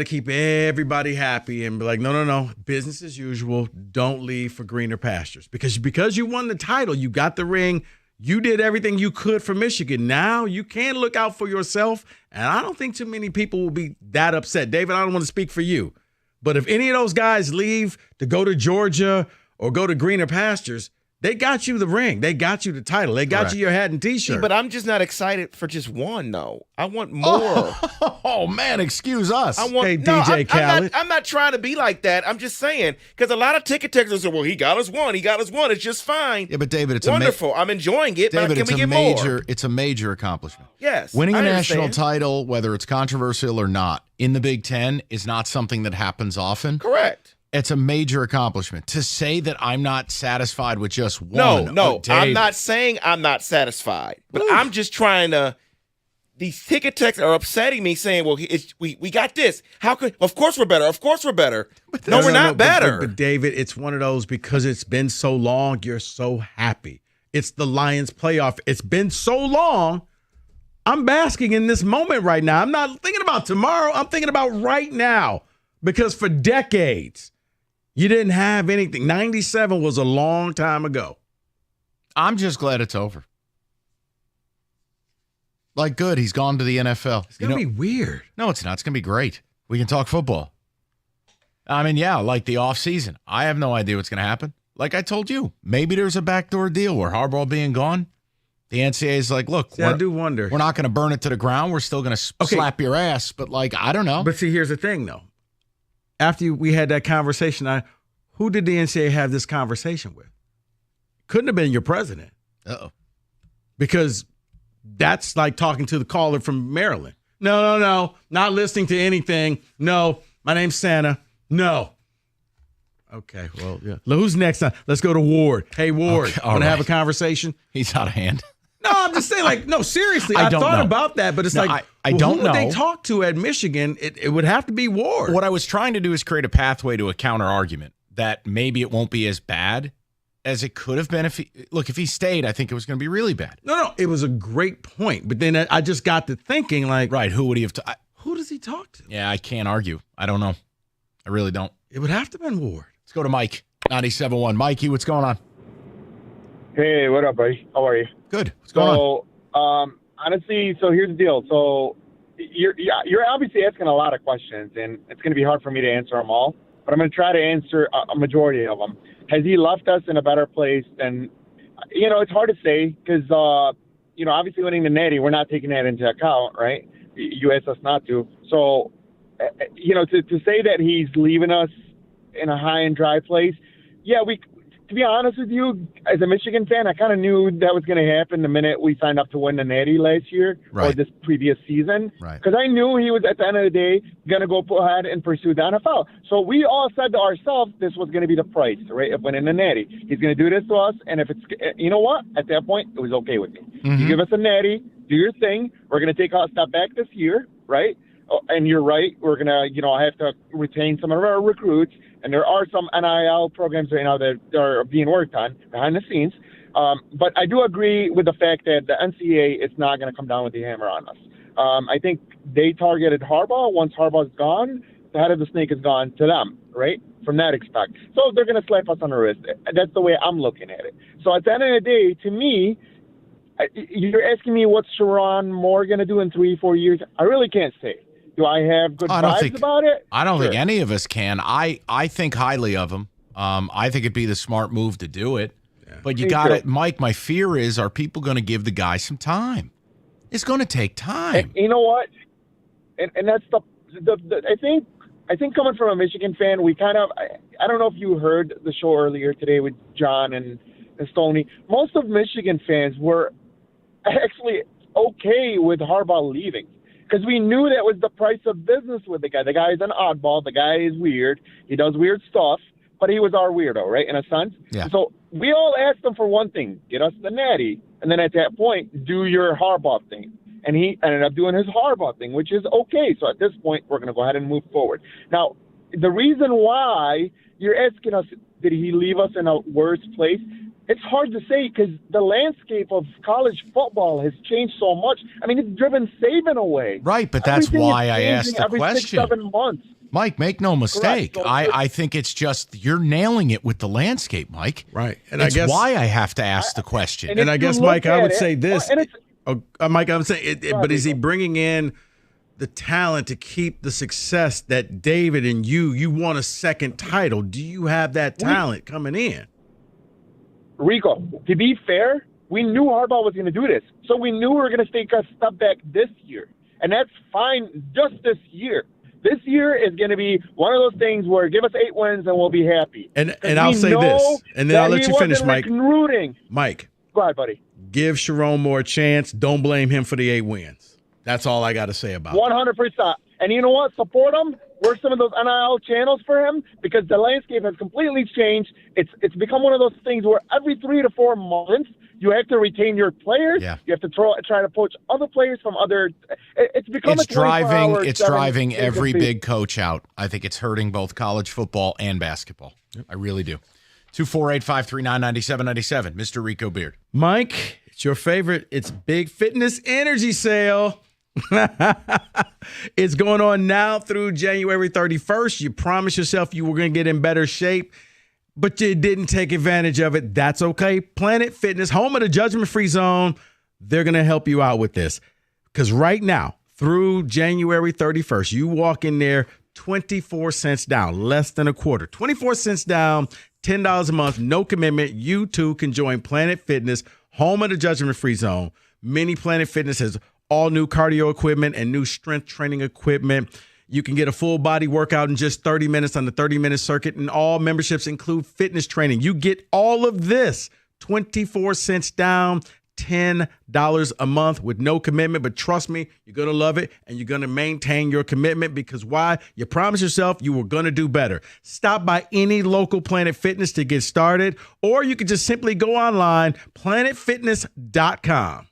S10: keep everybody happy and be like, no, business as usual. Don't leave for greener pastures. Because you won the title, you got the ring, you did everything you could for Michigan. Now you can look out for yourself, and I don't think too many people will be that upset. David, I don't want to speak for you, but if any of those guys leave to go to Georgia or go to greener pastures, They got you the ring. They got you the title. They got
S8: Correct.
S10: you your hat and
S11: See,
S10: T-shirt.
S11: but I'm just not excited for just one, though. I want more.
S8: Oh man, excuse us.
S11: I want
S10: Hey,
S11: no,
S10: DJ Khaled.
S11: I'm not trying to be like that. I'm just saying because a lot of ticket takers say, "Well, he got us one. He got us one. It's just fine."
S8: Yeah, but David, it's
S11: wonderful. I'm enjoying it.
S8: David,
S11: but can
S8: it's
S11: we
S8: a
S11: get
S8: major.
S11: more?
S8: It's a major accomplishment.
S11: Yes,
S8: Winning
S11: I
S8: a national
S11: understand.
S8: title, whether it's controversial or not, in the Big Ten is not something that happens often.
S11: Correct.
S8: It's a major accomplishment. To say that I'm not satisfied with just
S11: No,
S8: one.
S11: no, I'm
S8: Dave,
S11: not saying I'm not satisfied, but I'm just trying to. These ticket techs are upsetting me, saying, "Well, we got this. How could? Of course we're better. Of course we're better. No, we're not better."
S10: But David, it's one of those because it's been so long. You're so happy. It's the Lions playoff. It's been so long. I'm basking in this moment right now. I'm not thinking about tomorrow. I'm thinking about right now because for decades you didn't have anything. 97 was a long time ago.
S8: I'm just glad it's over. Like, good. He's gone to the NFL.
S10: It's gonna be weird.
S8: No, it's not. It's going to be great. We can talk football. I mean, yeah, like the offseason. I have no idea what's going to happen. Like I told you, maybe there's a backdoor deal where Harbaugh being gone, the NCAA is like, look,
S10: See, I do wonder.
S8: we're not going to burn it to the ground. We're still going to
S10: Okay.
S8: slap your ass. But, like, I don't know.
S10: But see, here's the thing, though. After we had that conversation, who did the NCAA have this conversation with? Couldn't have been your president.
S8: Uh-oh.
S10: Because that's like talking to the caller from Maryland. No, not listening to anything. No, my name's Santa. No. Okay, well, yeah. Who's next? Let's go to Ward. Hey, Ward,
S8: Okay, all
S10: want to have a
S8: right.
S10: conversation?
S8: He's out of hand.
S10: No, I'm just saying, like, no, seriously.
S8: I
S10: I
S8: don't
S10: thought
S8: know.
S10: about that, but it's
S8: No,
S10: like,
S8: I don't
S10: who would they
S8: know.
S10: talk to at Michigan? It would have to be Ward.
S8: What I was trying to do is create a pathway to a counter argument that maybe it won't be as bad as it could have been if he stayed. I think it was going to be really bad.
S10: No, it was a great point. But then I just got to thinking, like,
S8: Right? Who would he have?
S10: who does he talk to?
S8: Yeah, I can't argue. I don't know. I really don't.
S10: It would have to have been Ward.
S8: Let's go to Mike, 97.1. Mikey, what's going on?
S12: Hey, what up, buddy? How are you?
S8: Good. What's going on?
S12: Honestly, so here's the deal. So you're obviously asking a lot of questions, and it's going to be hard for me to answer them all. But I'm going to try to answer a majority of them. Has he left us in a better place than? It's hard to say because obviously winning the Natty, we're not taking that into account, right? You asked us not to. So, to say that he's leaving us in a high and dry place, yeah, to be honest with you, as a Michigan fan, I kind of knew that was going to happen the minute we signed up to win the Natty last year or
S8: Right.
S12: this previous season.
S8: Right.
S12: Because I knew he was, at the end of the day, going to go ahead and pursue the NFL. So we all said to ourselves this was going to be the price, right, of winning the Natty. He's going to do this to us, and if it's, you know what? At that point, it was okay with me. You give us a Natty, do your thing. We're going to take a step back this year, right? And you're right. We're going to, have to retain some of our recruits. And there are some NIL programs right now that are being worked on behind the scenes. But I do agree with the fact that the NCAA is not going to come down with the hammer on us. I think they targeted Harbaugh. Once Harbaugh's gone, the head of the snake is gone to them, right? From that aspect. So they're going to slap us on the wrist. That's the way I'm looking at it. So at the end of the day, to me, you're asking me what's Sharon Moore going to do in 3-4 years? I really can't say. Do I have good vibes about it?
S8: I don't think
S12: Sure.
S8: any of us can. I think highly of him. I think it'd be the smart move to do it. But you
S12: Me
S8: got
S12: too.
S8: it, Mike. My fear is, are people going to give the guy some time? It's going to take time.
S12: And you know what? And that's the I think coming from a Michigan fan, we kind of I don't know if you heard the show earlier today with John and Stoney. Most of Michigan fans were actually okay with Harbaugh leaving because we knew that was the price of business with the guy. The guy is an oddball. The guy is weird. He does weird stuff, but he was our weirdo, right? In a sense.
S8: Yeah.
S12: So we all asked him for one thing: get us the Natty, and then at that point, do your Harbaugh thing. And he ended up doing his Harbaugh thing, which is okay. So at this point, we're going to go ahead and move forward. Now, the reason why you're asking us, did he leave us in a worse place? It's hard to say because the landscape of college football has changed so much. I mean, it's driven Saban away.
S8: Right, but that's
S12: Everything
S8: why
S12: is
S8: I
S12: changing
S8: asked the
S12: every
S8: question.
S12: 6-7 months.
S8: Mike, make no mistake.
S12: Correct. So-
S8: I think it's just you're nailing it with the landscape, Mike.
S10: Right. And
S8: That's
S10: I guess
S8: why I have to ask the question.
S12: and
S10: And
S12: if
S10: I
S12: you
S10: guess,
S12: look
S10: Mike, I
S12: at
S10: would
S12: it-
S10: say this.
S12: and it's-
S10: Mike, I would say, but is he
S12: Rico.
S10: bringing in the talent to keep the success that David and you won a second title? Do you have that talent coming in?
S12: Rico, to be fair, we knew Harbaugh was going to do this. So we knew we were going to take a step back this year. And that's fine just this year. This year is going to be one of those things where give us 8 wins and we'll be happy.
S10: And I'll say this, and then I'll let you finish, Mike.
S12: Recruiting.
S10: Mike.
S12: Go ahead, buddy.
S10: Give Sharon Moore a chance. Don't blame him for the 8 wins. That's all I got to say about it.
S12: 100%. And you know what? Support him. Work some of those NIL channels for him because the landscape has completely changed. It's become one of those things where every 3 to 4 months you have to retain your players.
S8: Yeah.
S12: You have to try to poach other players from other. It's become
S8: It's
S12: a 24-hour,
S8: driving every big coach out. I think it's hurting both college football and basketball. I really do. 248-539-9797. Mr. Rico Beard.
S10: Mike, it's your favorite. It's Big Fitness Energy Sale. It's going on now through January 31st. You promised yourself you were going to get in better shape, but you didn't take advantage of it. That's okay. Planet Fitness, home of the judgment-free zone, they're going to help you out with this. Because right now, through January 31st, you walk in there 24 cents down, less than a quarter. 24 cents down, $10 a month, no commitment. You too can join Planet Fitness, home of the judgment-free zone. Mini Planet Fitness has all new cardio equipment and new strength training equipment. You can get a full body workout in just 30 minutes on the 30-minute circuit, and all memberships include fitness training. You get all of this, 24 cents down, $10 a month with no commitment. But trust me, you're going to love it, and you're going to maintain your commitment because why? You promised yourself you were going to do better. Stop by any local Planet Fitness to get started, or you can just simply go online, planetfitness.com.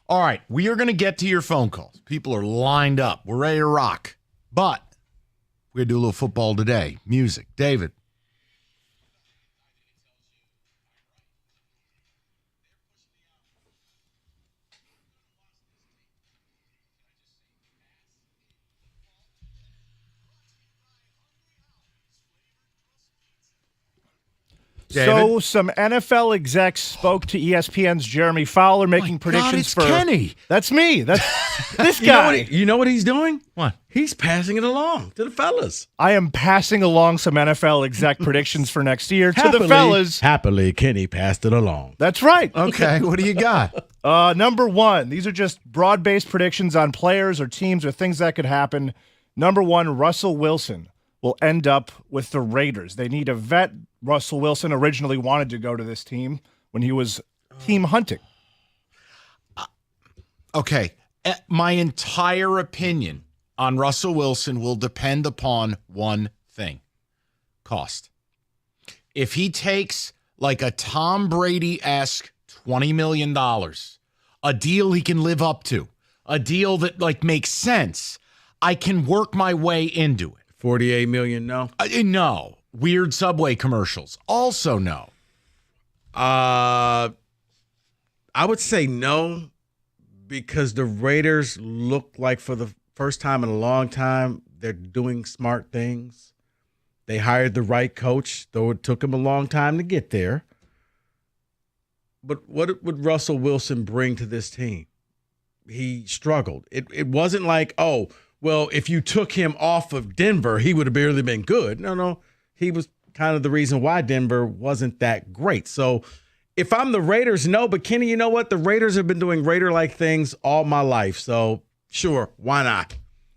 S8: All right, we are going to get to your phone calls. People are lined up. We're ready to rock. But we're going to do a little football today. Music. David.
S13: So some NFL execs spoke to ESPN's Jeremy Fowler making predictions for
S10: Kenny.
S13: That's me. That's this guy.
S10: You know what he's doing?
S8: What?
S10: He's passing it along to the fellas.
S13: I am passing along some NFL exec predictions for next year to the fellas.
S10: Happily, Kenny passed it along.
S13: That's right.
S8: Okay, what do you got?
S13: Number one, these are just broad-based predictions on players or teams or things that could happen. Number one, Russell Wilson will end up with the Raiders. They need a vet. Russell Wilson originally wanted to go to this team when he was team hunting.
S8: Okay, my entire opinion on Russell Wilson will depend upon one thing: cost. If he takes like a Tom Brady-esque $20 million, a deal he can live up to, a deal that like makes sense, I can work my way into it.
S10: 48 million, no?
S8: No. Weird Subway commercials, also no.
S10: I would say no, because the Raiders look like for the first time in a long time, they're doing smart things. They hired the right coach, though it took him a long time to get there. But what would Russell Wilson bring to this team? He struggled. It wasn't like, oh, well, if you took him off of Denver, he would have barely been good. No. He was kind of the reason why Denver wasn't that great. So if I'm the Raiders, no. But, Kenny, you know what? The Raiders have been doing Raider-like things all my life. So, sure, why not?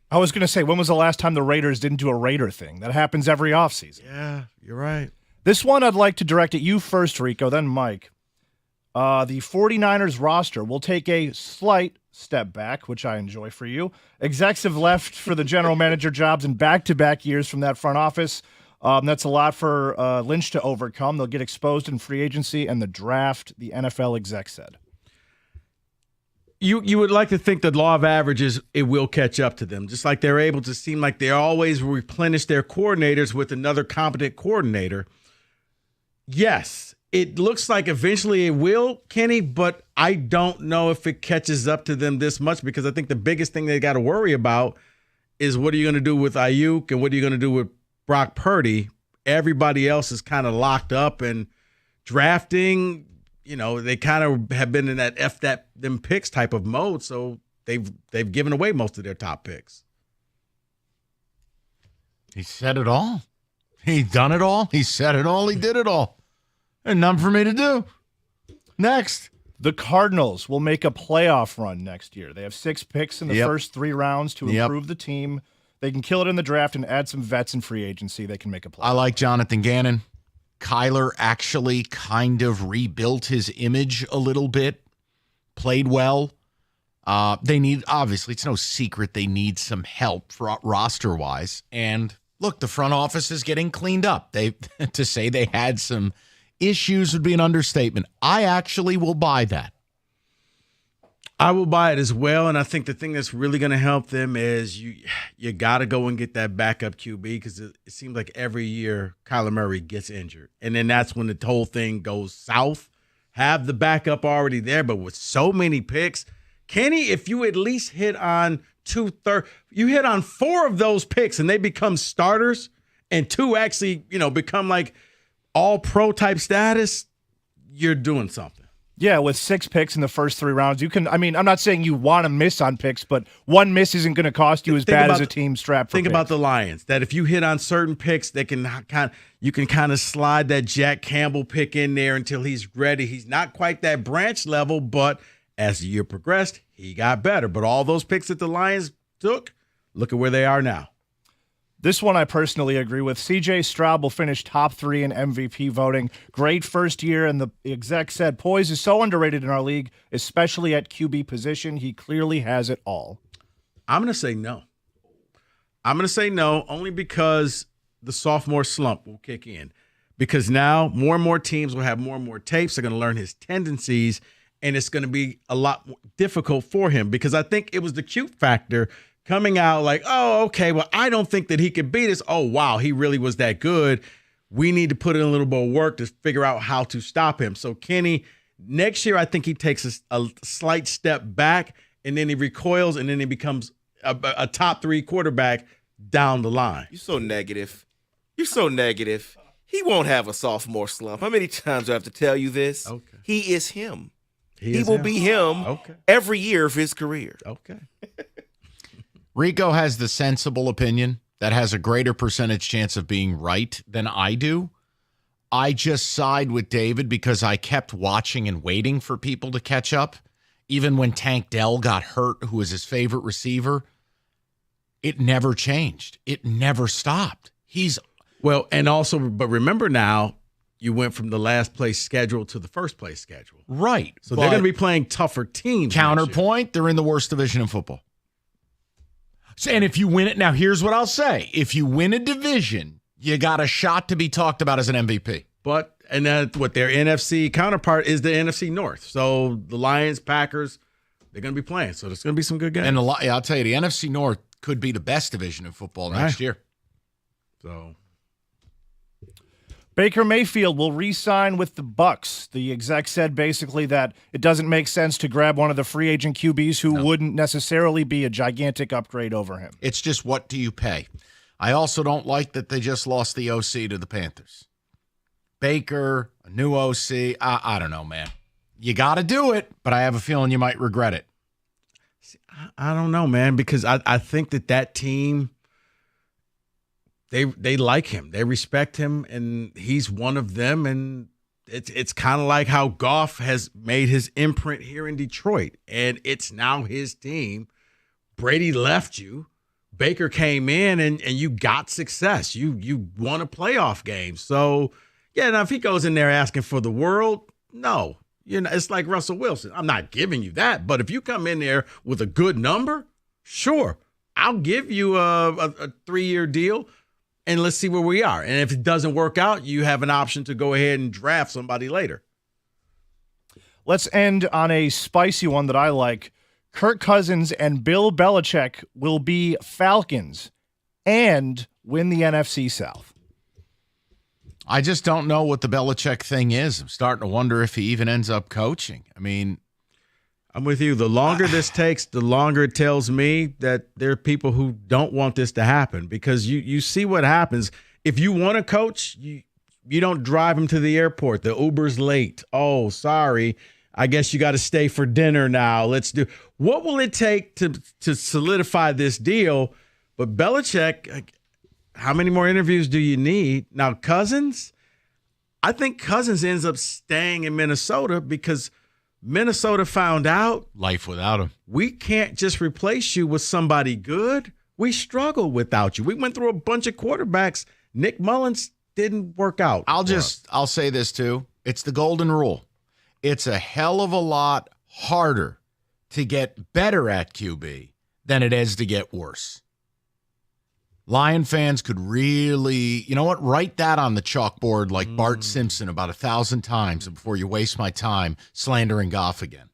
S13: I was going to say, when was the last time the Raiders didn't do a Raider thing? That happens every offseason.
S10: Yeah, you're right.
S13: This one I'd like to direct at you first, Rico, then Mike. The 49ers roster will take a slight step back, which I enjoy for you. Execs have left for the general manager jobs in back-to-back years from that front office. That's a lot for Lynch to overcome. They'll get exposed in free agency and the draft, the NFL exec said.
S10: You would like to think the law of averages, it will catch up to them. Just like they're able to seem like they always replenish their coordinators with another competent coordinator. Yes, it looks like eventually it will, Kenny, but I don't know if it catches up to them this much, because I think the biggest thing they got to worry about is what are you going to do with Ayuk and what are you going to do with Brock Purdy. Everybody else is kind of locked up, and drafting, they kind of have been in that them picks type of mode. So they've given away most of their top picks.
S8: He said it all. He done it all. He said it all. He did it all. And none for me to do. Next.
S13: The Cardinals will make a playoff run next year. They have 6 picks in the first 3 rounds to improve the team. They can kill it in the draft and add some vets in free agency. They can make a play.
S8: I like Jonathan Gannon. Kyler actually kind of rebuilt his image a little bit, played well. They need, obviously, it's no secret they need some help roster-wise. And look, the front office is getting cleaned up. To say they had some issues would be an understatement. I actually will buy that.
S10: I will buy it as well, and I think the thing that's really going to help them is you got to go and get that backup QB, because it seems like every year Kyler Murray gets injured, and then that's when the whole thing goes south. Have the backup already there, but with so many picks, Kenny, if you at least hit on 2/3, you hit on 4 of those picks and they become starters, and 2 actually become like all pro type status, you're doing something.
S13: Yeah, with 6 picks in the first 3 rounds, you can. I mean, I'm not saying you want to miss on picks, but one miss isn't going to cost you as bad as a team strapped for
S10: Think
S13: picks.
S10: about the Lions, that if you hit on certain picks, you can kind of slide that Jack Campbell pick in there until he's ready. He's not quite that branch level, but as the year progressed, he got better. But all those picks that the Lions took, look at where they are now.
S13: This one I personally agree with. C.J. Stroud will finish top 3 in MVP voting. Great first year, and the exec said Poise is so underrated in our league, especially at QB position. He clearly has it all.
S10: I'm going to say no. I'm going to say no only because the sophomore slump will kick in. Because now more and more teams will have more and more tapes. They're going to learn his tendencies, and it's going to be a lot more difficult for him because I think it was the cute factor coming out like, oh, okay, well, I don't think that he could beat us. Oh, wow, he really was that good. We need to put in a little more work to figure out how to stop him. So Kenny, next year, I think he takes a slight step back, and then he recoils, and then he becomes a top 3 quarterback down the line.
S11: You're so negative. You're so negative. He won't have a sophomore slump. How many times do I have to tell you this?
S10: Okay.
S11: He is him. He
S10: is
S11: will
S10: him.
S11: be him every year of his career.
S10: Okay.
S8: Rico has the sensible opinion that has a greater percentage chance of being right than I do. I just side with David because I kept watching and waiting for people to catch up. Even when Tank Dell got hurt, who was his favorite receiver, it never changed. It never stopped.
S10: Well, and also, but remember now, you went from the last place schedule to the first place schedule.
S8: Right.
S10: So they're going to be playing tougher teams.
S8: Counterpoint, they're in the worst division in football. And if you win it, now here's what I'll say. If you win a division, you got a shot to be talked about as an MVP.
S10: But, and then what their NFC counterpart is the NFC North. So the Lions, Packers, they're going to be playing. So there's going to be some good games.
S8: And I'll tell you, the NFC North could be the best division in football next year.
S10: So
S13: Baker Mayfield will re-sign with the Bucs. The exec said basically that it doesn't make sense to grab one of the free agent QBs who wouldn't necessarily be a gigantic upgrade over him.
S8: It's just, what do you pay? I also don't like that they just lost the OC to the Panthers. Baker, a new OC, I don't know, man. You got to do it, but I have a feeling you might regret it.
S10: I don't know, man, because I think that team, they like him. They respect him, and he's one of them. And it's kind of like how Goff has made his imprint here in Detroit, and it's now his team. Brady left you. Baker came in, and you got success. You won a playoff game. So, yeah, now if he goes in there asking for the world, no. It's like Russell Wilson. I'm not giving you that. But if you come in there with a good number, sure, I'll give you a 3-year deal. And let's see where we are. And if it doesn't work out, you have an option to go ahead and draft somebody later.
S13: Let's end on a spicy one that I like. Kirk Cousins and Bill Belichick will be Falcons and win the NFC South.
S8: I just don't know what the Belichick thing is. I'm starting to wonder if he even ends up coaching. I mean,
S10: I'm with you. The longer this takes, the longer it tells me that there are people who don't want this to happen, because you see what happens. If you want to coach, you don't drive him to the airport. The Uber's late. Oh, sorry. I guess you got to stay for dinner now. Let's do. What will it take to solidify this deal? But Belichick, how many more interviews do you need? Now, Cousins, I think Cousins ends up staying in Minnesota because Minnesota found out
S8: life without him.
S10: We can't just replace you with somebody good. We struggle without you. We went through a bunch of quarterbacks. Nick Mullins didn't work out.
S8: I'll say this too. It's the golden rule. It's a hell of a lot harder to get better at QB than it is to get worse. Lion fans could really, write that on the chalkboard like Bart Simpson about 1,000 times before you waste my time slandering Goff again.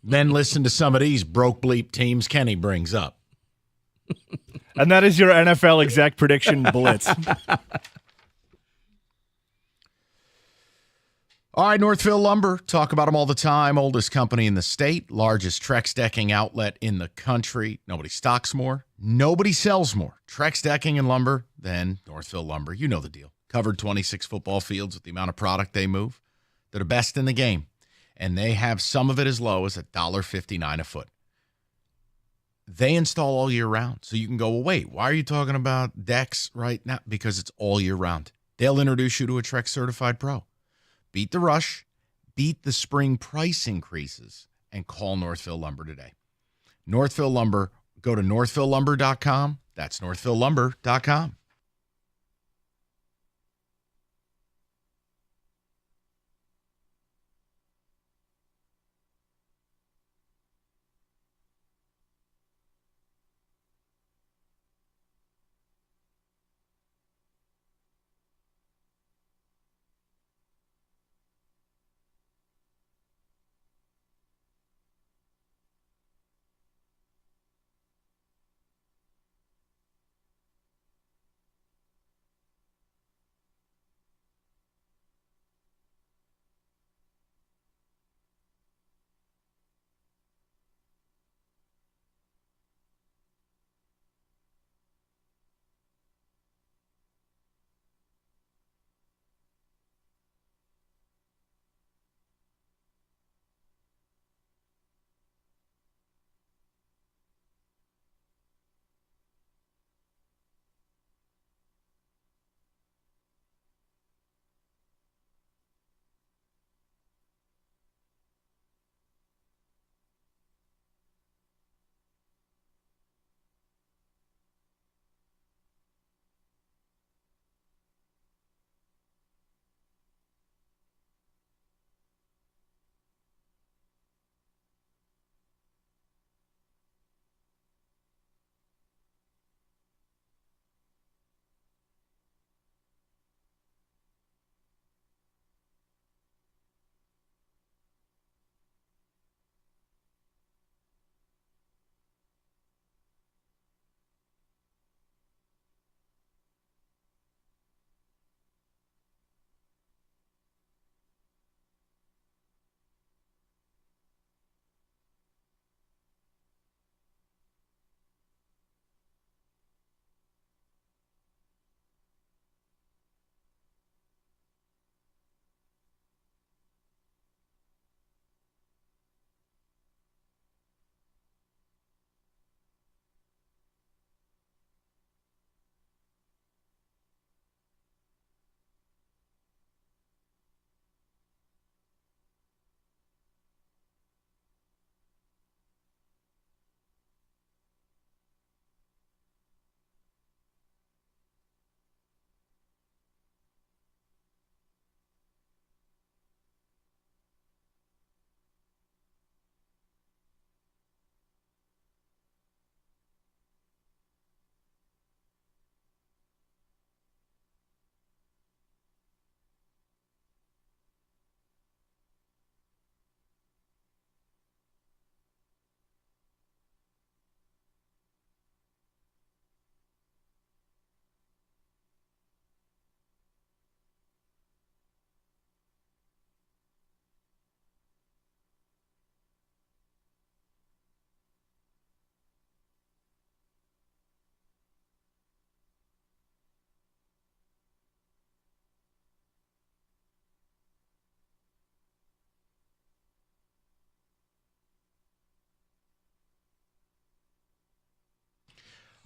S8: Then listen to some of these broke bleep teams Kenny brings up.
S13: And that is your NFL exec prediction blitz.
S8: All right, Northville Lumber, talk about them all the time. Oldest company in the state, largest Trex decking outlet in the country. Nobody stocks more. Nobody sells more Trex decking and lumber than Northville Lumber. You know the deal. Covered 26 football fields with the amount of product they move. They're the best in the game, and they have some of it as low as $1.59 a foot. They install all year round, so you can go, well, wait, why are you talking about decks right now? Because it's all year round. They'll introduce you to a Trex certified pro. Beat the rush, beat the spring price increases, and call Northville Lumber today. Northville Lumber, go to northvillelumber.com. That's northvillelumber.com.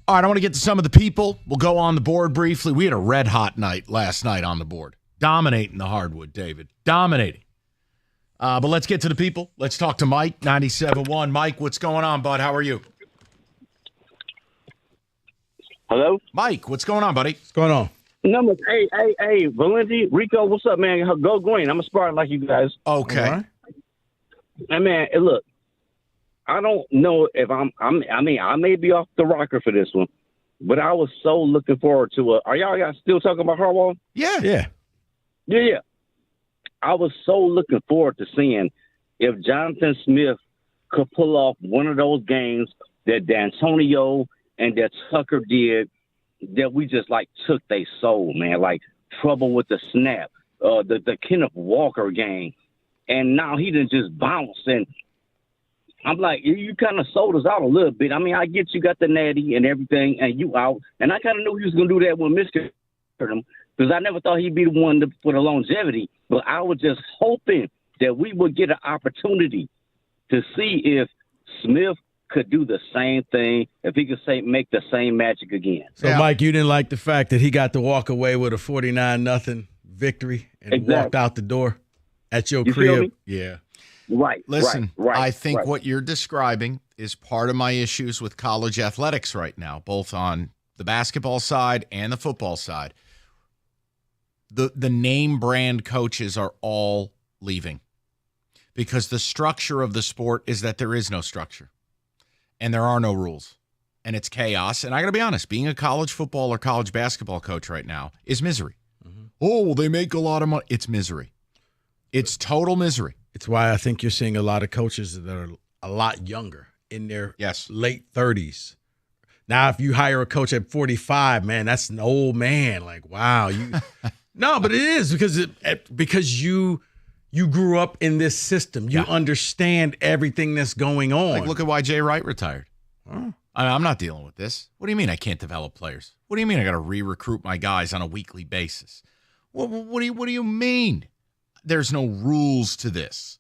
S8: All right, I want to get to some of the people. We'll go on the board briefly. We had a red-hot night last night on the board. Dominating the hardwood, David. Dominating. But let's get to the people. Let's talk to Mike, 97.1. Mike, what's going on, bud? How are you?
S14: Hello?
S8: Mike, what's going on, buddy?
S10: What's going on?
S14: Numbers. Hey, Valenti, Rico, what's up, man? Go green. I'm a Spartan like you guys.
S8: Okay.
S10: Right.
S14: And man, look, I don't know if I may be off the rocker for this one, but I was so looking forward to are y'all guys still talking about Harbaugh?
S8: Yeah.
S14: Yeah. I was so looking forward to seeing if Jonathan Smith could pull off one of those games that D'Antonio and that Tucker did, that we just like took their soul, man. Like trouble with the snap, the Kenneth Walker game, and now he didn't just bounce. And I'm like, you kind of sold us out a little bit. I mean, I get you got the natty and everything, and you out, and I kind of knew he was gonna do that when Michigan hurt him, because I never thought he'd be the one for the longevity. But I was just hoping that we would get an opportunity to see if Smith could do the same thing, if he could make the same magic again.
S10: So, Mike, you didn't like the fact that he got to walk away with a 49-0 victory and walked out the door at your crib? Yeah.
S14: Right.
S8: Listen,
S14: right,
S8: I think
S14: right.
S8: what you're describing is part of my issues with college athletics right now, both on the basketball side and the football side. The name brand coaches are all leaving because the structure of the sport is that there is no structure and there are no rules and it's chaos. And I got to be honest, being a college football or college basketball coach right now is misery. Mm-hmm. Oh, well, they make a lot of money. It's misery. It's total misery.
S10: It's why I think you're seeing a lot of coaches that are a lot younger, in their late 30s. Now, if you hire a coach at 45, man, that's an old man. Like, wow, you. No, but it is because you grew up in this system. You understand everything that's going on.
S8: Like, look at why Jay Wright retired. I'm not dealing with this. What do you mean I can't develop players? What do you mean I got to re-recruit my guys on a weekly basis? What do you mean? There's no rules to this.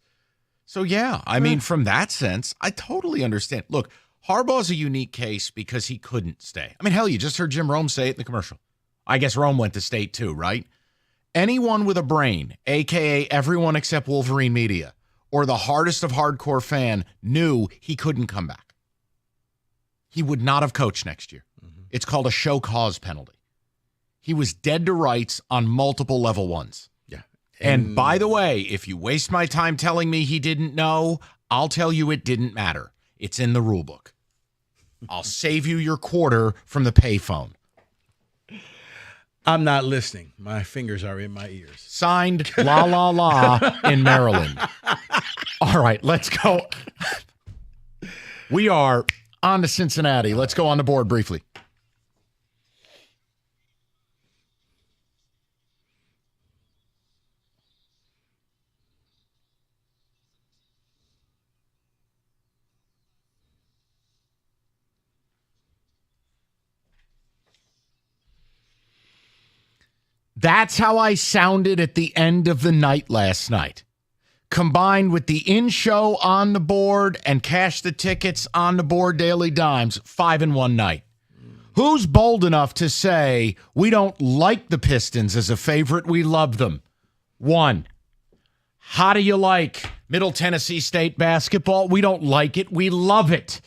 S8: So, I mean, from that sense, I totally understand. Look, Harbaugh's a unique case because he couldn't stay. I mean, hell, you just heard Jim Rome say it in the commercial. I guess Rome went to state too, right? Anyone with a brain, a.k.a. everyone except Wolverine Media, or the hardest of hardcore fan, knew he couldn't come back. He would not have coached next year. Mm-hmm. It's called a show cause penalty. He was dead to rights on multiple level ones. And by the way, if you waste my time telling me he didn't know, I'll tell you it didn't matter. It's in the rule book. I'll save you your quarter from the payphone.
S10: I'm not listening. My fingers are in my ears.
S8: Signed, la, la, la, in Maryland. All right, let's go. We are on to Cincinnati. Let's go on the board briefly. That's how I sounded at the end of the night last night. Combined with the in-show on the board and cash the tickets on the board daily dimes, 5 in one night. Who's bold enough to say we don't like the Pistons as a favorite? We love them. 1. How do you like Middle Tennessee State basketball? We don't like it. We love it.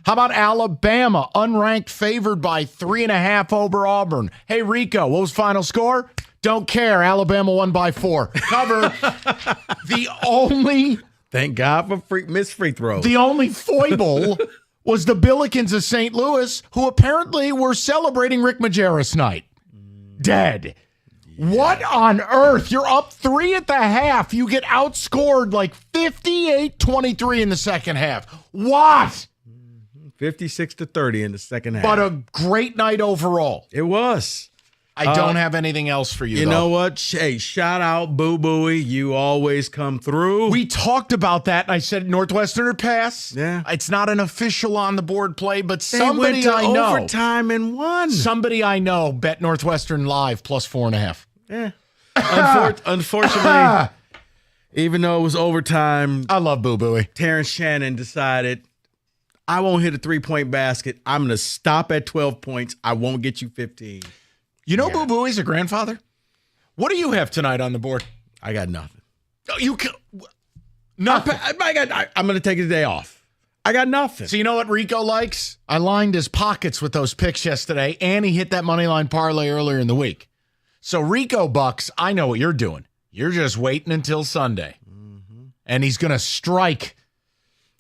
S8: How about Alabama, unranked, favored by 3.5 over Auburn? Hey, Rico, what was final score? Don't care. Alabama won by 4. Cover. The only...
S10: Thank God for missed free throws.
S8: The only foible was the Billikens of St. Louis, who apparently were celebrating Rick Majerus night. Dead. Yeah. What on earth? You're up 3 at the half. You get outscored like 58-23 in the second half. What?
S10: 56-30 in the second half.
S8: But a great night overall.
S10: It was.
S8: I don't have anything else for you,
S10: You
S8: though.
S10: know what? Hey, shout out Boo Booey. You always come through.
S8: We talked about that, and I said Northwesterner pass.
S10: Yeah.
S8: It's not an official on-the-board play, but
S10: They
S8: somebody
S10: went to
S8: I know.
S10: overtime and won.
S8: Somebody I know bet Northwestern live plus 4.5.
S10: Yeah. Unfortunately, even though it was overtime,
S8: I love Boo Booey.
S10: Terrence Shannon decided, I won't hit a 3-point basket. I'm going to stop at 12 points. I won't get you 15.
S8: You know, Boo Booey's a grandfather. What do you have tonight on the board?
S10: I got nothing.
S8: Oh, you can nothing.
S10: I'm going to take a day off. I got nothing.
S8: So you know what Rico likes? I lined his pockets with those picks yesterday, and he hit that money line parlay earlier in the week. So Rico Bucks, I know what you're doing. You're just waiting until Sunday, and he's going to strike.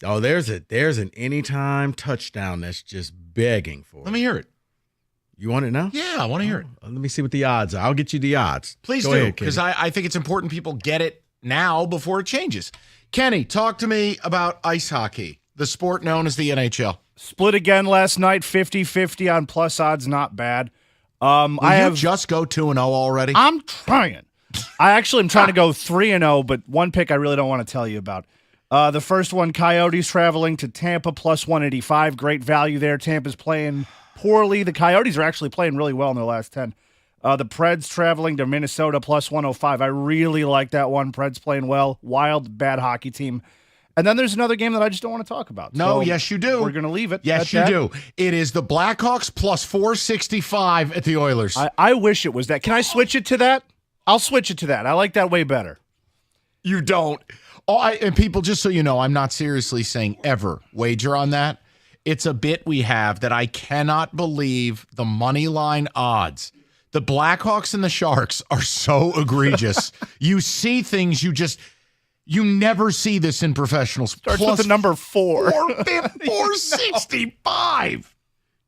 S10: Oh, there's an anytime touchdown that's just begging for it.
S8: Let me hear it.
S10: You want it now?
S8: Yeah, I want to hear it.
S10: Let me see what the odds are. I'll get you the odds.
S8: Please
S10: Go
S8: do,
S10: ahead,
S8: because
S10: Kenny.
S8: I think it's important people get it now before it changes. Kenny, talk to me about ice hockey, the sport known as the NHL.
S13: Split again last night, 50-50 on plus odds, not bad.
S8: Will you just go 2-0 already?
S13: I'm trying. I actually am trying to go 3-0, but one pick I really don't want to tell you about. The first one, Coyotes traveling to Tampa, plus 185. Great value there. Tampa's playing poorly. The Coyotes are actually playing really well in their last 10. The Preds traveling to Minnesota, plus 105. I really like that one. Preds playing well. Wild, bad hockey team. And then there's another game that I just don't want to talk about.
S8: No, yes, you do.
S13: We're going to leave it.
S8: Yes, you do. It is the Blackhawks plus 465 at the Oilers.
S13: I wish it was that. Can I switch it to that? I'll switch it to that. I like that way better.
S8: You don't. And people, just so you know, I'm not seriously saying ever wager on that. It's a bit we have that I cannot believe the money line odds. The Blackhawks and the Sharks are so egregious. You see things you never see this in professional sports.
S13: Starts with the number 4.
S8: 465.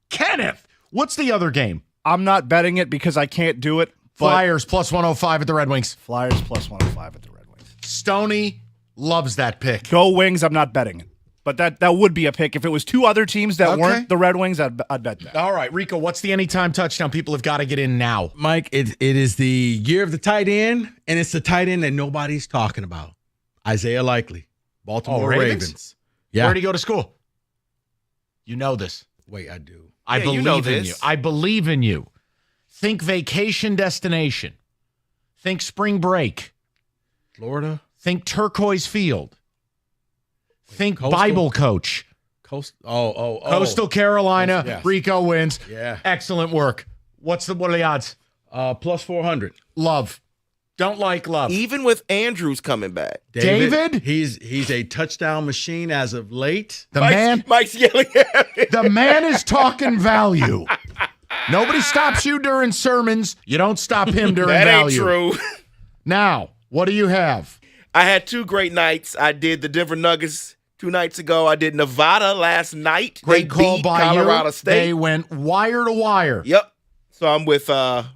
S8: Kenneth, what's the other game?
S13: I'm not betting it because I can't do it.
S8: Flyers plus 105 at the Red Wings.
S13: Flyers plus 105 at the Red Wings.
S8: Stoney loves that pick.
S13: Go Wings. I'm not betting it. But that would be a pick. If it was two other teams that weren't the Red Wings, I'd bet that.
S8: All right, Rico, what's the anytime touchdown people have got to get in now?
S10: Mike, it is the year of the tight end, and it's the tight end that nobody's talking about. Isaiah Likely, Baltimore Ravens. Yeah.
S8: Where'd he go to school? You know this.
S10: Wait, I do.
S8: I believe in you. I believe in you. Think vacation destination. Think spring break.
S10: Florida.
S8: Think turquoise field. Think
S10: Coastal?
S8: Bible coach.
S10: Coastal
S8: Carolina.
S10: Yes.
S8: Rico wins.
S10: Yeah.
S8: Excellent work. What are the odds?
S10: Plus 400.
S8: Love. Don't like love.
S11: Even with Andrews coming back.
S8: David?
S10: He's a touchdown machine as of late.
S11: Mike's yelling at me.
S8: The man is talking value. Nobody stops you during sermons. You don't stop him during
S11: that
S8: value.
S11: That ain't true.
S8: Now, what do you have?
S11: I had 2 great nights. I did the Denver Nuggets 2 nights ago. I did Nevada last night.
S8: Great call by
S11: Colorado
S8: you.
S11: State.
S8: They went wire to wire.
S11: Yep. So I'm with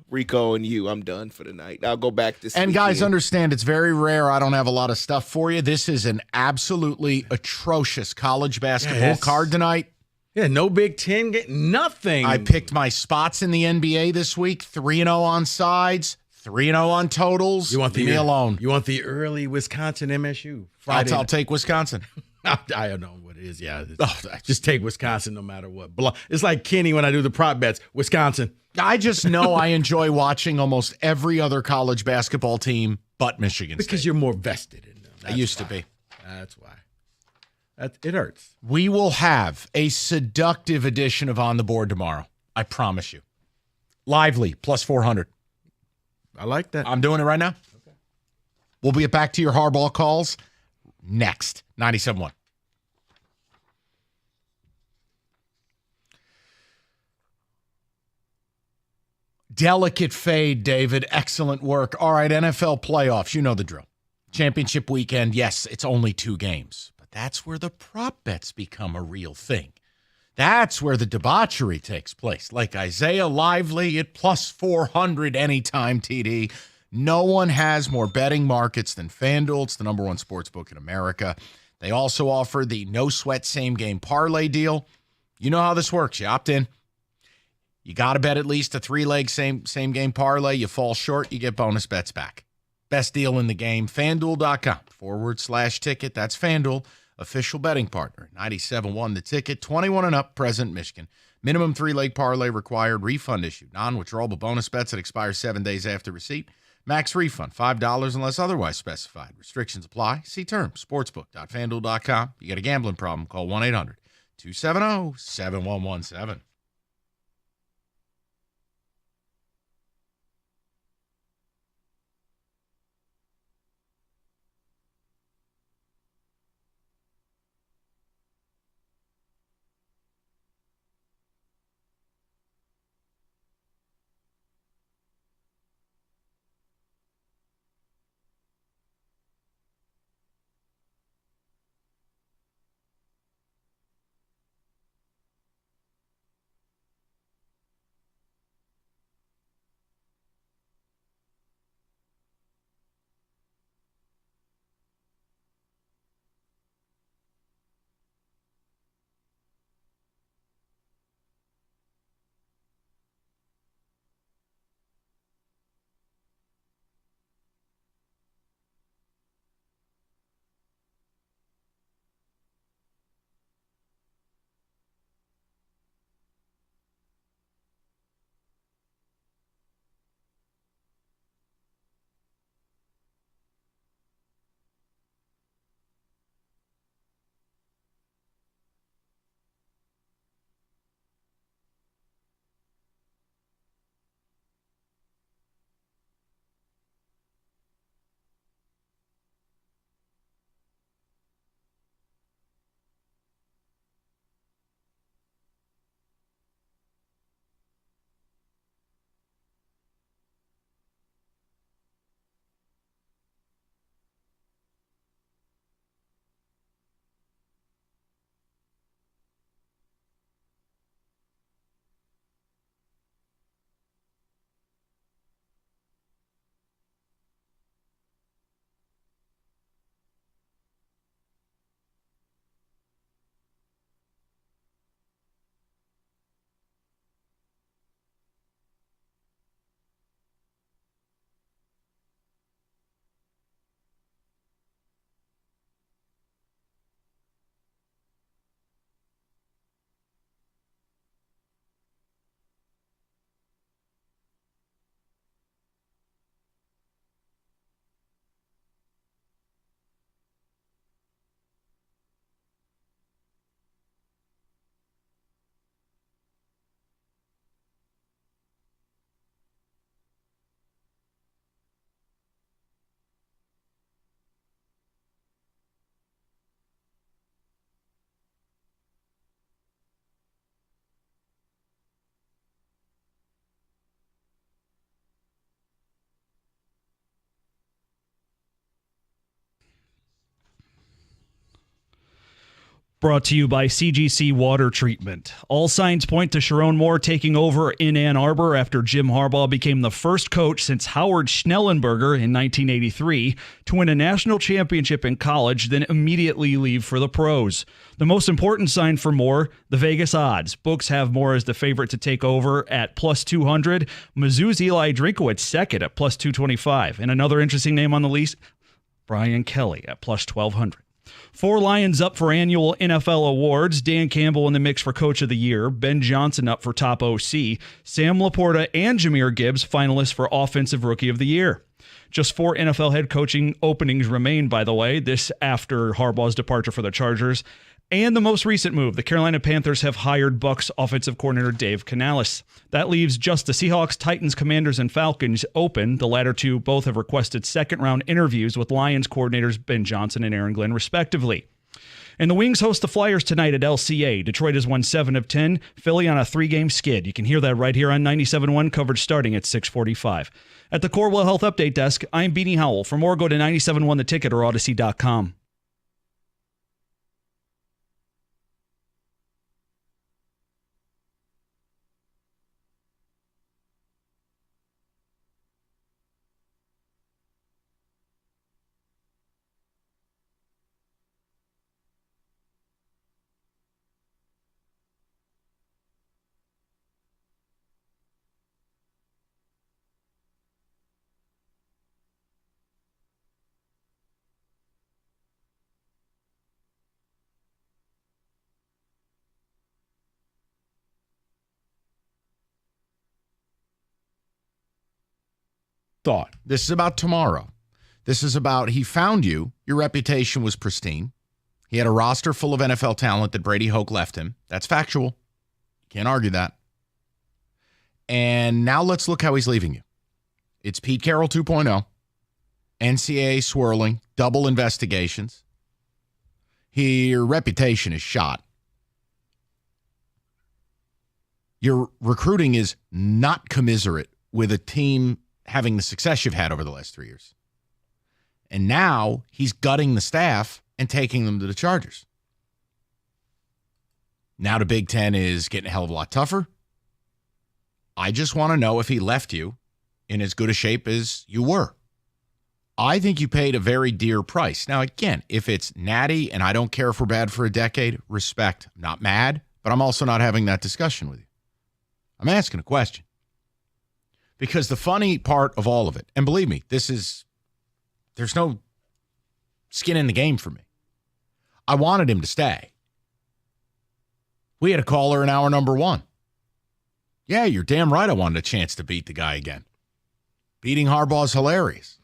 S11: Rico and you. I'm done for the night. I'll go back this
S8: And
S11: weekend.
S8: guys, understand it's very rare. I don't have a lot of stuff for you. This is an absolutely atrocious college basketball card tonight.
S10: Yeah, no Big Ten, nothing.
S8: I picked my spots in the NBA this week. 3-0 on sides, 3-0 on totals.
S10: Leave
S8: me alone.
S10: You want the early Wisconsin MSU?
S8: I'll take Wisconsin.
S10: I don't know what it is. Yeah, just take Wisconsin no matter what. It's like Kenny when I do the prop bets. Wisconsin.
S8: I just know I enjoy watching almost every other college basketball team but Michigan State.
S10: Because you're more vested in them.
S8: I used to be.
S10: That's why. It hurts.
S8: We will have a seductive edition of On the Board tomorrow. I promise you. Lively, plus 400.
S10: I like that.
S8: I'm doing it right now. Okay. We'll be back to your Harbaugh calls next. 97.1. Delicate fade, David. Excellent work. All right, NFL playoffs. You know the drill. Championship weekend, yes, it's only 2 games. But that's where the prop bets become a real thing. That's where the debauchery takes place. Like Isaiah Lively at plus 400 anytime TD. No one has more betting markets than FanDuel. It's the #1 sports book in America. They also offer the no-sweat same-game parlay deal. You know how this works. You opt in. You got to bet at least a 3-leg same-game parlay. You fall short, you get bonus bets back. Best deal in the game. FanDuel.com/ticket. That's FanDuel, official betting partner. 97.1 The Ticket. 21 and up, present Michigan. Minimum 3-leg parlay required. Refund issued. Non-withdrawable bonus bets that expire 7 days after receipt. Max refund, $5 unless otherwise specified. Restrictions apply. See terms. Sportsbook.fanduel.com. You got a gambling problem, call 270-7117.
S9: Brought to you by CGC Water Treatment. All signs point to Sharon Moore taking over in Ann Arbor after Jim Harbaugh became the first coach since Howard Schnellenberger in 1983 to win a national championship in college, then immediately leave for the pros. The most important sign for Moore, the Vegas odds. Books have Moore as the favorite to take over at plus 200. Mizzou's Eli Drinkowitz second at plus 225. And another interesting name on the list, Brian Kelly at plus 1200. 4 Lions up for annual NFL awards. Dan Campbell in the mix for Coach of the Year. Ben Johnson up for Top OC. Sam Laporta and Jahmyr Gibbs finalists for Offensive Rookie of the Year. Just 4 NFL head coaching openings remain, by the way, this after Harbaugh's departure for the Chargers. And the most recent move, the Carolina Panthers have hired Bucs offensive coordinator Dave Canales. That leaves just the Seahawks, Titans, Commanders, and Falcons open. The latter two both have requested second-round interviews with Lions coordinators Ben Johnson and Aaron Glenn, respectively. And the Wings host the Flyers tonight at LCA. Detroit has won 7 of 10. Philly on a 3-game skid. You can hear that right here on 97.1, coverage starting at 6:45. At the Corewell Health Update Desk, I'm Beanie Howell. For more, go to 97.1 The Ticket or Odyssey.com.
S8: Thought. This is about tomorrow. This is about he found you. Your reputation was pristine. He had a roster full of NFL talent that Brady Hoke left him. That's factual. Can't argue that. And now let's look how he's leaving you. It's Pete Carroll 2.0, NCAA swirling, double investigations. Your reputation is shot. Your recruiting is not commiserate with a team having the success you've had over the last 3 years. And now he's gutting the staff and taking them to the Chargers. Now the Big Ten is getting a hell of a lot tougher. I just want to know if he left you in as good a shape as you were. I think you paid a very dear price. Now, again, if it's natty and I don't care if we're bad for a decade, respect. I'm not mad, but I'm also not having that discussion with you. I'm asking a question. Because the funny part of all of it, and believe me, there's no skin in the game for me. I wanted him to stay. We had a caller in hour number 1. Yeah, you're damn right I wanted a chance to beat the guy again. Beating Harbaugh is hilarious.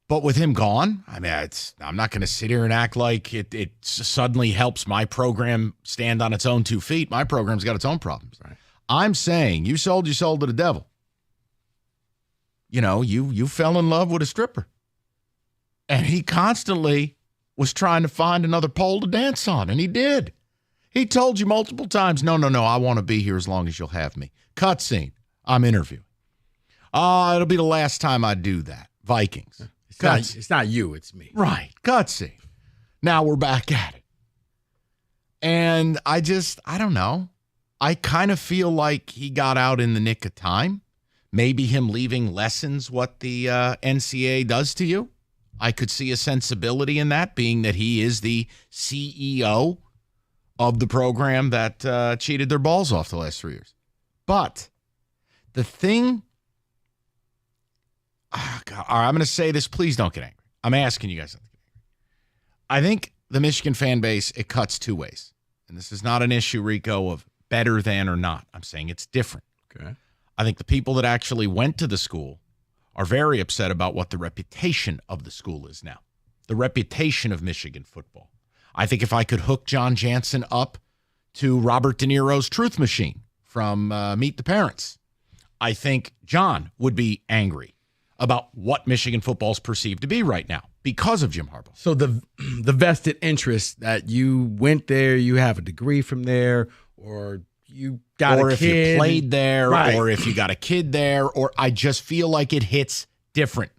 S8: But with him gone, I mean, I'm not going to sit here and act like it suddenly helps my program stand on its own 2 feet. My program's got its own problems. Right. I'm saying you sold your soul to the devil. You know, you fell in love with a stripper. And he constantly was trying to find another pole to dance on, and he did. He told you multiple times, no, I want to be here as long as you'll have me. Cutscene, I'm interviewing. It'll be the last time I do that. Vikings.
S10: It's not you, it's me.
S8: Right, cutscene. Now we're back at it. And I don't know. I kind of feel like he got out in the nick of time. Maybe him leaving lessens what the NCAA does to you. I could see a sensibility in that, being that he is the CEO of the program that cheated their balls off the last 3 years. But the thing, God, all right, I'm going to say this. Please don't get angry. I'm asking you guys not to get angry. I think the Michigan fan base, it cuts 2 ways. And this is not an issue, Rico, of better than or not. I'm saying it's different.
S10: Okay.
S8: I think the people that actually went to the school are very upset about what the reputation of the school is now. The reputation of Michigan football. I think if I could hook John Jansen up to Robert De Niro's Truth Machine from Meet the Parents, I think John would be angry about what Michigan football is perceived to be right now because of Jim Harbaugh.
S10: So the vested interest that you went there, you have a degree from there, or you got
S8: or
S10: a
S8: if
S10: kid.
S8: you played there,
S10: Right.
S8: or if you got a kid there, or I just feel like it hits different.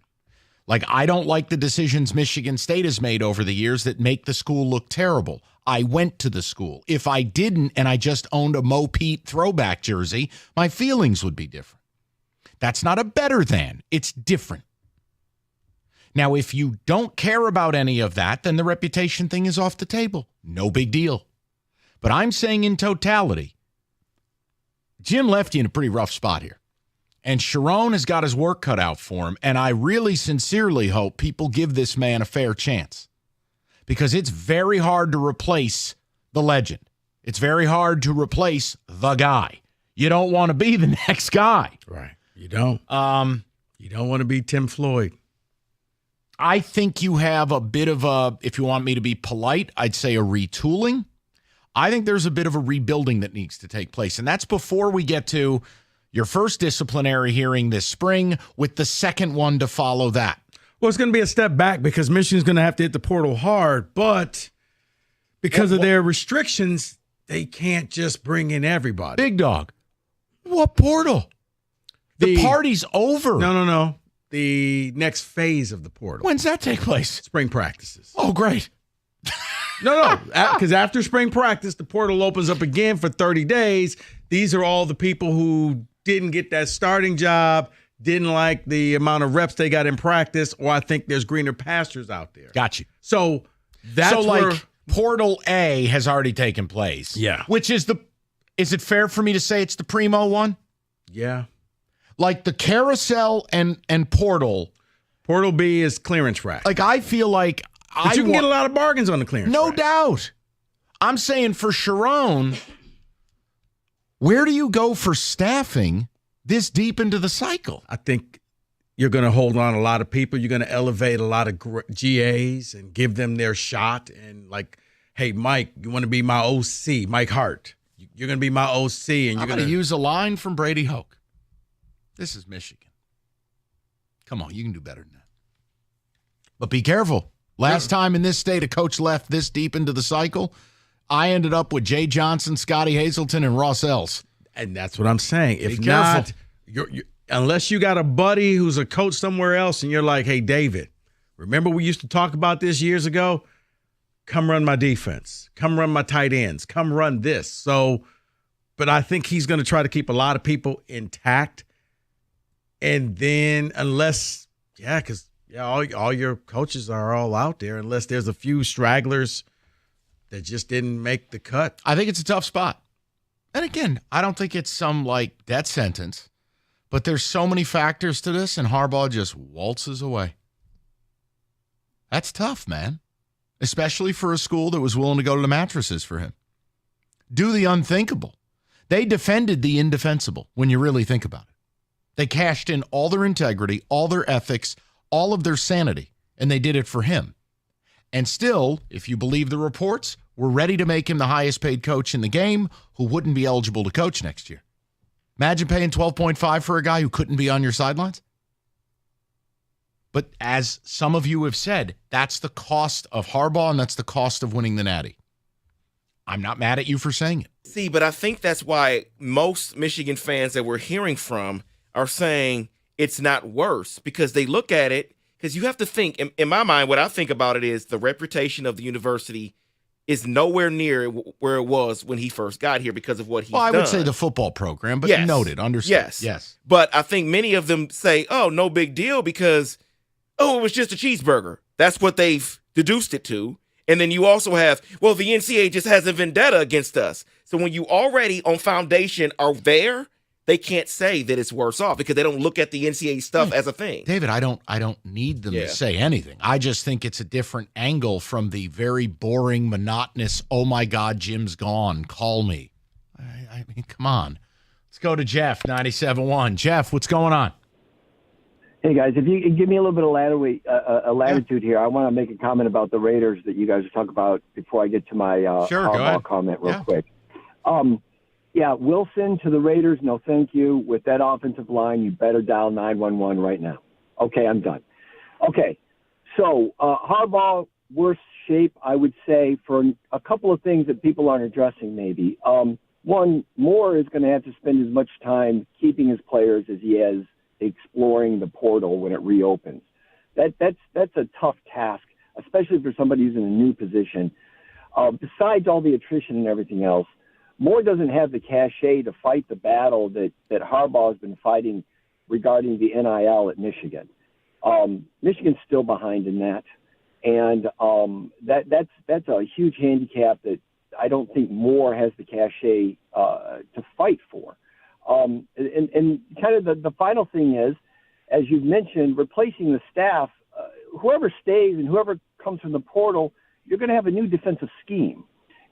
S8: Like, I don't like the decisions Michigan State has made over the years that make the school look terrible. I went to the school. If I didn't and I just owned a Mo Pete throwback jersey, my feelings would be different. That's not a better than. It's different. Now, if you don't care about any of that, then the reputation thing is off the table. No big deal. But I'm saying in totality, Jim left you in a pretty rough spot here. And Sharon has got his work cut out for him. And I really sincerely hope people give this man a fair chance. Because it's very hard to replace the legend. It's very hard to replace the guy. You don't want to be the next guy.
S10: Right. You don't. You don't want to be Tim Floyd.
S8: I think you have a bit of a, if you want me to be polite, I'd say a retooling. I think there's a bit of a rebuilding that needs to take place. And that's before we get to your first disciplinary hearing this spring with the second one to follow that.
S10: Well, it's going to be a step back because Michigan's going to have to hit the portal hard. But because of their restrictions, they can't just bring in everybody.
S8: Big dog. What portal? The party's over.
S10: No. The next phase of the portal.
S8: When's that take place?
S10: Spring practices.
S8: Oh, great.
S10: No, because after spring practice, the portal opens up again for 30 days. These are all the people who didn't get that starting job, didn't like the amount of reps they got in practice, or I think there's greener pastures out there.
S8: Got you.
S10: So that's where
S8: Portal A has already taken place.
S10: Yeah.
S8: Which is is it fair for me to say it's the primo one?
S10: Yeah.
S8: Like the carousel and portal.
S10: Portal B is clearance rack.
S8: Like I feel like
S10: but you can get a lot of bargains on the clearance
S8: No
S10: rack.
S8: doubt. I'm saying for Sharon, where do you go for staffing this deep into the cycle?
S10: I think You're going to hold on a lot of people. You're going to elevate a lot of GAs and give them their shot. And like, hey, Mike, you want to be my OC, Mike Hart. You're going to be my OC. And you're
S8: going to use a line from Brady Hoke. This is Michigan. Come on, you can do better than that. But be careful. Last time in this state a coach left this deep into the cycle, I ended up with Jay Johnson, Scotty Hazelton, and Ross Ells.
S10: And that's what I'm saying. If
S8: be
S10: not,
S8: careful.
S10: unless you got a buddy who's a coach somewhere else and you're like, hey, David, remember we used to talk about this years ago? Come run my defense. Come run my tight ends. Come run this. So, but I think he's going to try to keep a lot of people intact. And then unless, because all your coaches are all out there, unless there's a few stragglers that just didn't make the cut.
S8: I think it's a tough spot. And again, I don't think it's some like death sentence, but there's so many factors to this, and Harbaugh just waltzes away. That's tough, man, especially for a school that was willing to go to the mattresses for him. Do the unthinkable. They defended the indefensible when you really think about it. They cashed in all their integrity, all their ethics, all of their sanity, and they did it for him. And still, if you believe the reports, we're ready to make him the highest paid coach in the game who wouldn't be eligible to coach next year. Imagine paying $12.5 for a guy who couldn't be on your sidelines. But as some of you have said, that's the cost of Harbaugh, and that's the cost of winning the Natty. I'm not mad at you for saying it.
S11: See, but I think that's why most Michigan fans that we're hearing from are saying it's not worse, because they look at it, because you have to think, in my mind, what I think about it is the reputation of the university is nowhere near where it was when he first got here because of what he's done.
S8: Well, I would say the football program, but
S11: yes.
S8: Noted, understood. Yes.
S11: But I think many of them say, oh, no big deal because, it was just a cheeseburger. That's what they've deduced it to. And then you also have, well, the NCAA just has a vendetta against us. So when you already on foundation are there, they can't say that it's worse off because they don't look at the NCAA stuff as a thing.
S8: David, I don't need them to say anything. I just think it's a different angle from the very boring, monotonous, oh my God, Jim's gone, call me. I mean, come on. Let's go to Jeff, 97.1. Jeff, what's going on?
S15: Hey, guys, if you can give me a little bit of latitude here, I want to make a comment about the Raiders that you guys are talking about before I get to my Harbaugh comment real quick. Wilson to the Raiders, no thank you. With that offensive line, you better dial 911 right now. Okay, I'm done. Okay, so Harbaugh, worst shape, I would say, for a couple of things that people aren't addressing maybe. One, Moore is going to have to spend as much time keeping his players as he is exploring the portal when it reopens. That's a tough task, especially for somebody who's in a new position. Besides all the attrition and everything else, Moore doesn't have the cachet to fight the battle that Harbaugh has been fighting regarding the NIL at Michigan. Michigan's still behind in that, and that's a huge handicap that I don't think Moore has the cachet to fight for. And kind of the final thing is, as you've mentioned, replacing the staff, whoever stays and whoever comes from the portal, you're going to have a new defensive scheme.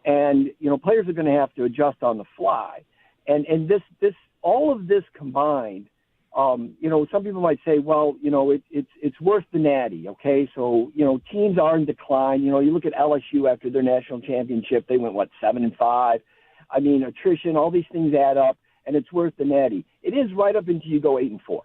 S15: And, players are going to have to adjust on the fly. And this all of this combined, some people might say, well, it's worse than Natty. Okay. So, teams are in decline. You look at LSU after their national championship, they went 7-5. I mean, attrition, all these things add up, and it's worse than Natty. It is right up until you go 8-4,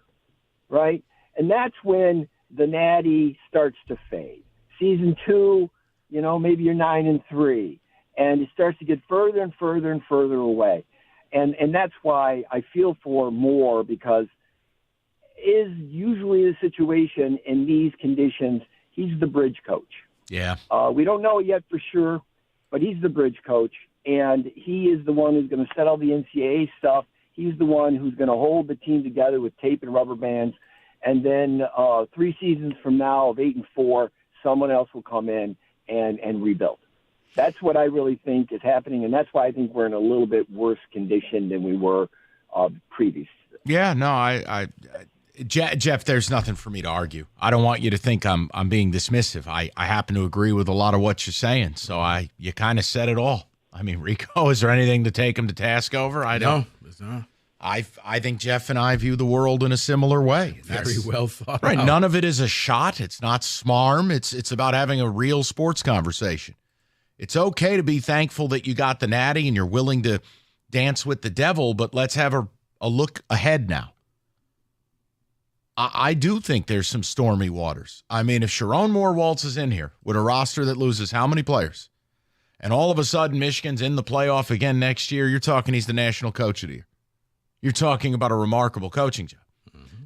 S15: right? And that's when the Natty starts to fade. Season 2, maybe you're 9-3. And it starts to get further and further and further away. And that's why I feel for Moore, because is usually the situation in these conditions, he's the bridge coach.
S8: Yeah.
S15: We don't know it yet for sure, but he's the bridge coach. And he is the one who's going to set all the NCAA stuff. He's the one who's going to hold the team together with tape and rubber bands. And then 3 seasons from now of 8-4, someone else will come in and rebuild. That's what I really think is happening, and that's why I think we're in a little bit worse condition than we were previous.
S8: Yeah, no, Jeff, there's nothing for me to argue. I don't want you to think I'm being dismissive. I happen to agree with a lot of what you're saying, so you kind of said it all. I mean, Rico, is there anything to take him to task over? I don't.
S10: No, there's not.
S8: I think Jeff and I view the world in a similar way.
S10: Very well thought
S8: Right.
S10: out.
S8: None of it is a shot. It's not smarm. It's about having a real sports conversation. It's okay to be thankful that you got the natty and you're willing to dance with the devil, but let's have a look ahead now. I do think there's some stormy waters. I mean, if Sharon Moore waltzes in here with a roster that loses how many players, and all of a sudden Michigan's in the playoff again next year, you're talking he's the national coach of the year. You're talking about a remarkable coaching job.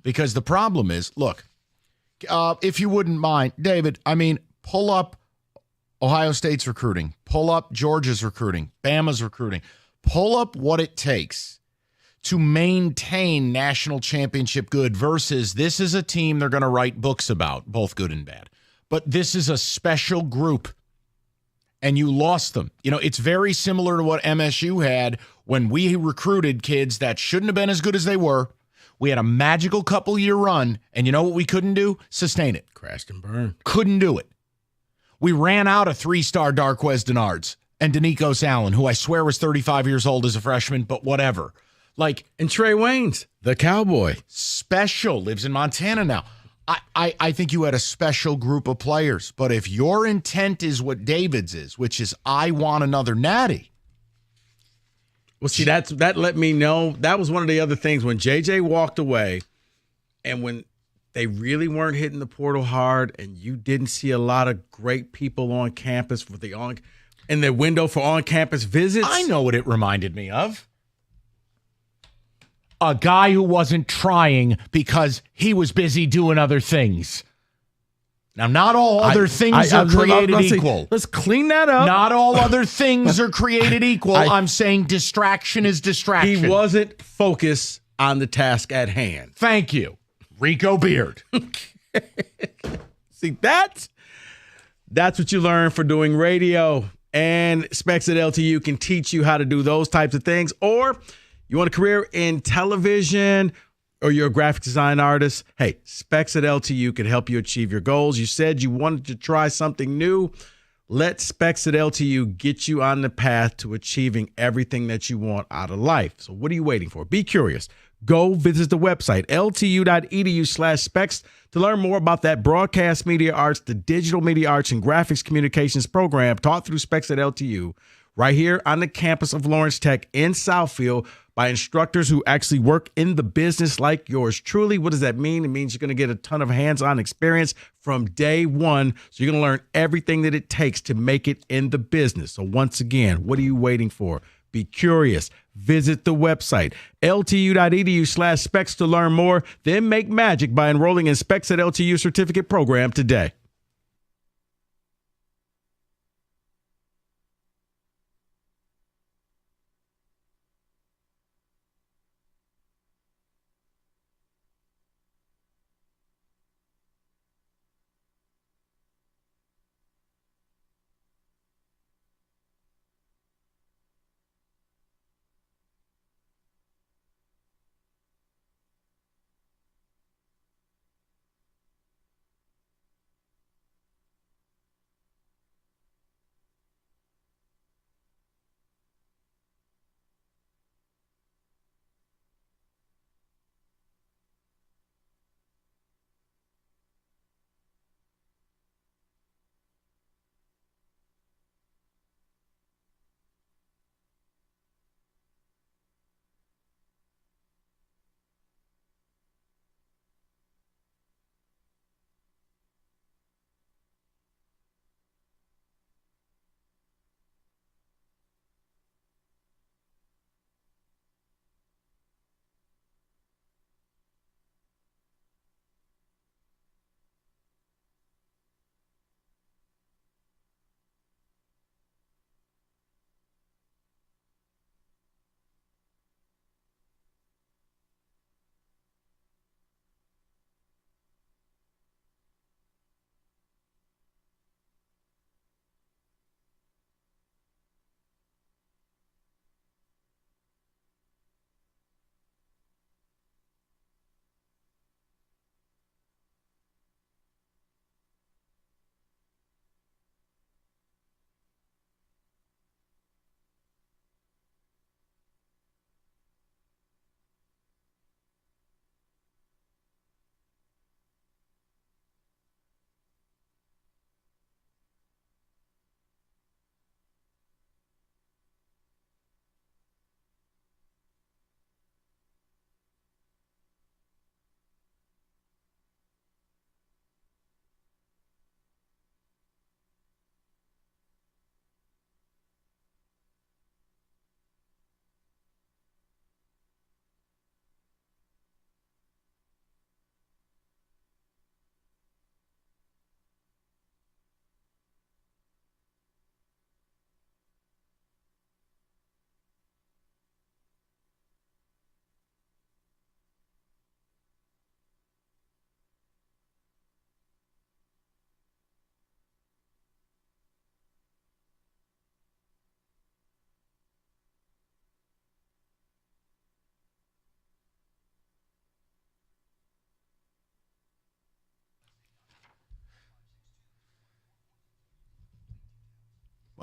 S8: Because the problem is, look, if you wouldn't mind, David, I mean, pull up Ohio State's recruiting, pull up Georgia's recruiting, Bama's recruiting, pull up what it takes to maintain national championship good versus this is a team they're going to write books about, both good and bad. But this is a special group, and you lost them. You know, it's very similar to what MSU had when we recruited kids that shouldn't have been as good as they were. We had a magical couple-year run, and you know what we couldn't do? Sustain it.
S10: Crashed and burned.
S8: Couldn't do it. We ran out of 3-star Darquez Denards and Denikos Allen, who I swear was 35 years old as a freshman, but whatever. Like,
S10: and Trey Waynes, the cowboy.
S8: Special, lives in Montana now. I think you had a special group of players, but if your intent is what David's is, which is I want another natty.
S10: Well, see, that let me know. That was one of the other things when JJ walked away and when they really weren't hitting the portal hard and you didn't see a lot of great people on campus in their window for on-campus visits.
S8: I know what it reminded me of. A guy who wasn't trying because he was busy doing other things. Now, not all other things are created equal.
S10: Let's clean that up.
S8: Not all other things are created equal. I'm saying distraction is distraction.
S10: He wasn't focused on the task at hand.
S8: Thank you, Rico Beard.
S10: See, that's what you learn for doing radio. And Specs at LTU can teach you how to do those types of things. Or you want a career in television, or you're a graphic design artist, hey, Specs at LTU can help you achieve your goals. You said you wanted to try something new. Let Specs at LTU get you on the path to achieving everything that you want out of life. So what are you waiting for? Be curious. Go visit the website, ltu.edu/specs, to learn more about that broadcast media arts, the digital media arts, and graphics communications program taught through Specs at LTU right here on the campus of Lawrence Tech in Southfield, by instructors who actually work in the business like yours truly. What does that mean? It means you're going to get a ton of hands-on experience from day one. So you're going to learn everything that it takes to make it in the business. So once again, what are you waiting for? Be curious. Visit the website, ltu.edu/specs, to learn more. Then make magic by enrolling in Specs at LTU certificate program today.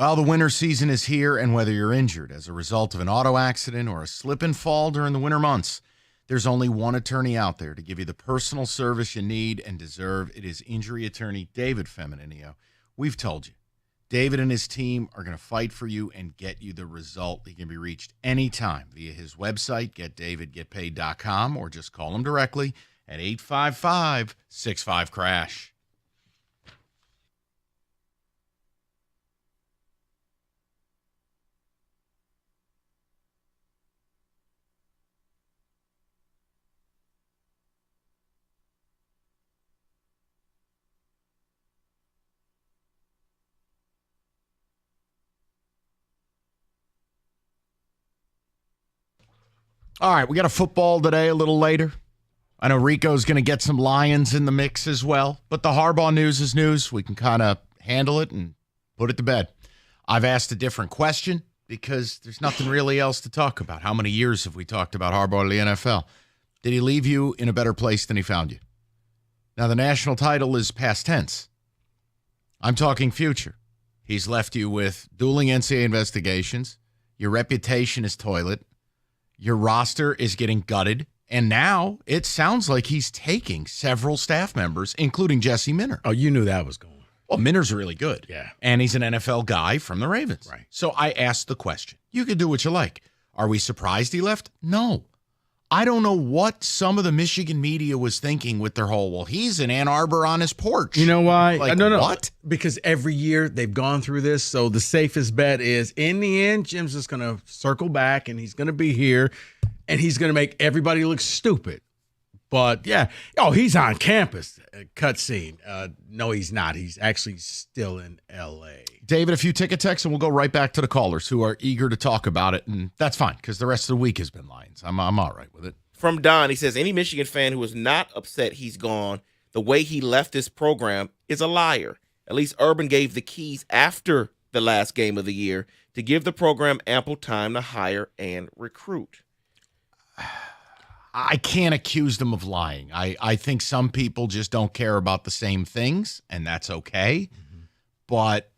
S8: Well, the winter season is here, and whether you're injured as a result of an auto accident or a slip and fall during the winter months, there's only one attorney out there to give you the personal service you need and deserve. It is injury attorney David Femininio. We've told you, David and his team are going to fight for you and get you the result. He can be reached anytime via his website, getdavidgetpaid.com, or just call him directly at 855-65-CRASH. All right, we got a football today a little later. I know Rico's going to get some Lions in the mix as well, but the Harbaugh news is news. We can kind of handle it and put it to bed. I've asked a different question because there's nothing really else to talk about. How many years have we talked about Harbaugh to the NFL? Did he leave you in a better place than he found you? Now, the national title is past tense. I'm talking future. He's left you with dueling NCAA investigations. Your reputation is toilet. Your roster is getting gutted, and now it sounds like he's taking several staff members, including Jesse Minter.
S10: Oh, you knew that was going.
S8: Well, Minter's really good.
S10: Yeah.
S8: And he's an NFL guy from the Ravens.
S10: Right.
S8: So I asked the question. You can do what you like. Are we surprised he left? No. I don't know what some of the Michigan media was thinking with their whole, well, he's in Ann Arbor on his porch.
S10: You know why?
S8: Like,
S10: no.
S8: What?
S10: Because every year they've gone through this. So the safest bet is, in the end, Jim's just going to circle back, and he's going to be here, and he's going to make everybody look stupid. But, yeah. Oh, he's on campus. Cutscene. No, he's not. He's actually still in L.A.
S8: David, a few ticket texts, and we'll go right back to the callers who are eager to talk about it. And that's fine, because the rest of the week has been Lions. I'm all right with it.
S11: From Don, he says, any Michigan fan who is not upset he's gone, the way he left this program is a liar. At least Urban gave the keys after the last game of the year to give the program ample time to hire and recruit.
S8: I can't accuse them of lying. I think some people just don't care about the same things, and that's okay. Mm-hmm. But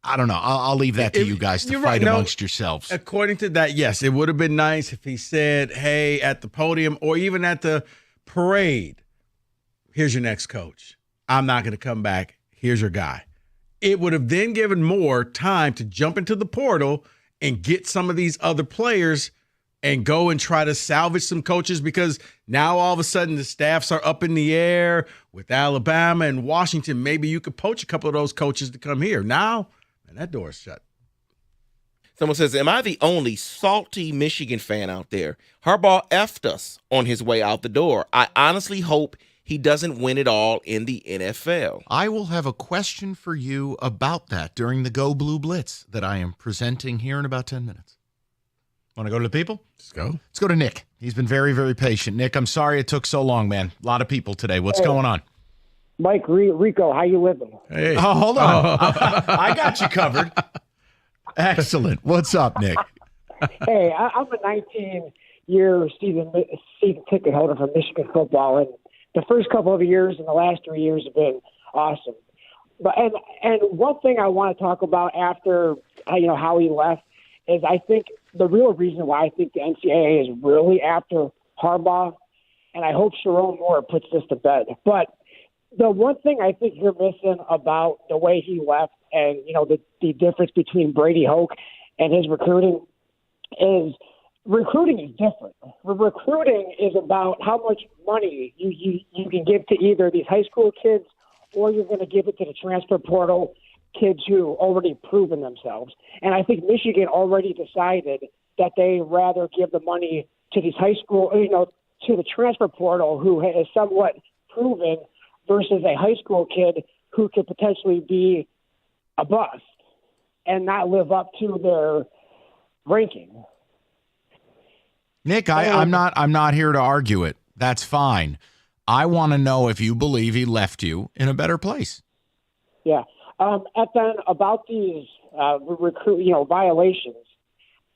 S8: I don't know. I'll leave that to you guys to fight amongst yourselves.
S10: According to that, yes, it would have been nice if he said, hey, at the podium or even at the parade, here's your next coach. I'm not going to come back. Here's your guy. It would have then given more time to jump into the portal and get some of these other players and go and try to salvage some coaches, because now all of a sudden the staffs are up in the air with Alabama and Washington. Maybe you could poach a couple of those coaches to come here. Now, man, that door is shut.
S11: Someone says, am I the only salty Michigan fan out there? Harbaugh effed us on his way out the door. I honestly hope he doesn't win it all in the NFL.
S8: I will have a question for you about that during the Go Blue Blitz that I am presenting here in about 10 minutes. Want to go to the people?
S10: Let's go.
S8: Let's go to Nick. He's been very, very patient. Nick, I'm sorry it took so long, man. A lot of people today. What's going on?
S16: Mike, Rico, how you living?
S8: Hey. Oh, hold on. I got you covered. Excellent. What's up, Nick?
S16: Hey, I'm a 19-year season ticket holder for Michigan football, and the first couple of years and the last 3 years have been awesome. But and one thing I want to talk about after how he left is I think the real reason why I think the NCAA is really after Harbaugh, and I hope Sharon Moore puts this to bed. But the one thing I think you're missing about the way he left and, the difference between Brady Hoke and his recruiting is recruiting is different. Recruiting is about how much money you can give to either these high school kids or you're going to give it to the transfer portal kids who already proven themselves. And I think Michigan already decided that they rather give the money to these high school, to the transfer portal who is somewhat proven versus a high school kid who could potentially be a bust and not live up to their ranking.
S8: Nick, I'm not here to argue it. That's fine. I want to know if you believe he left you in a better place.
S16: Yeah. And then about these violations,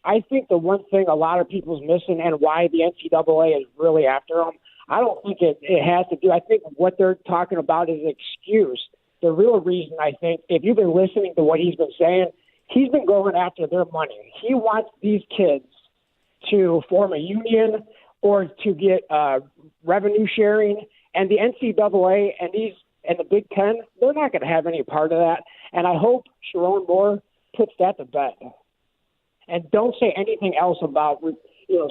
S16: I think the one thing a lot of people's missing and why the NCAA is really after them, I don't think it has to do. I think what they're talking about is an excuse the real reason, I think, if you've been listening to what he's been saying, he's been going after their money. He wants these kids to form a union or to get revenue sharing, and the NCAA and the Big Ten, they're not going to have any part of that. And I hope Sharon Moore puts that to bed. And don't say anything else about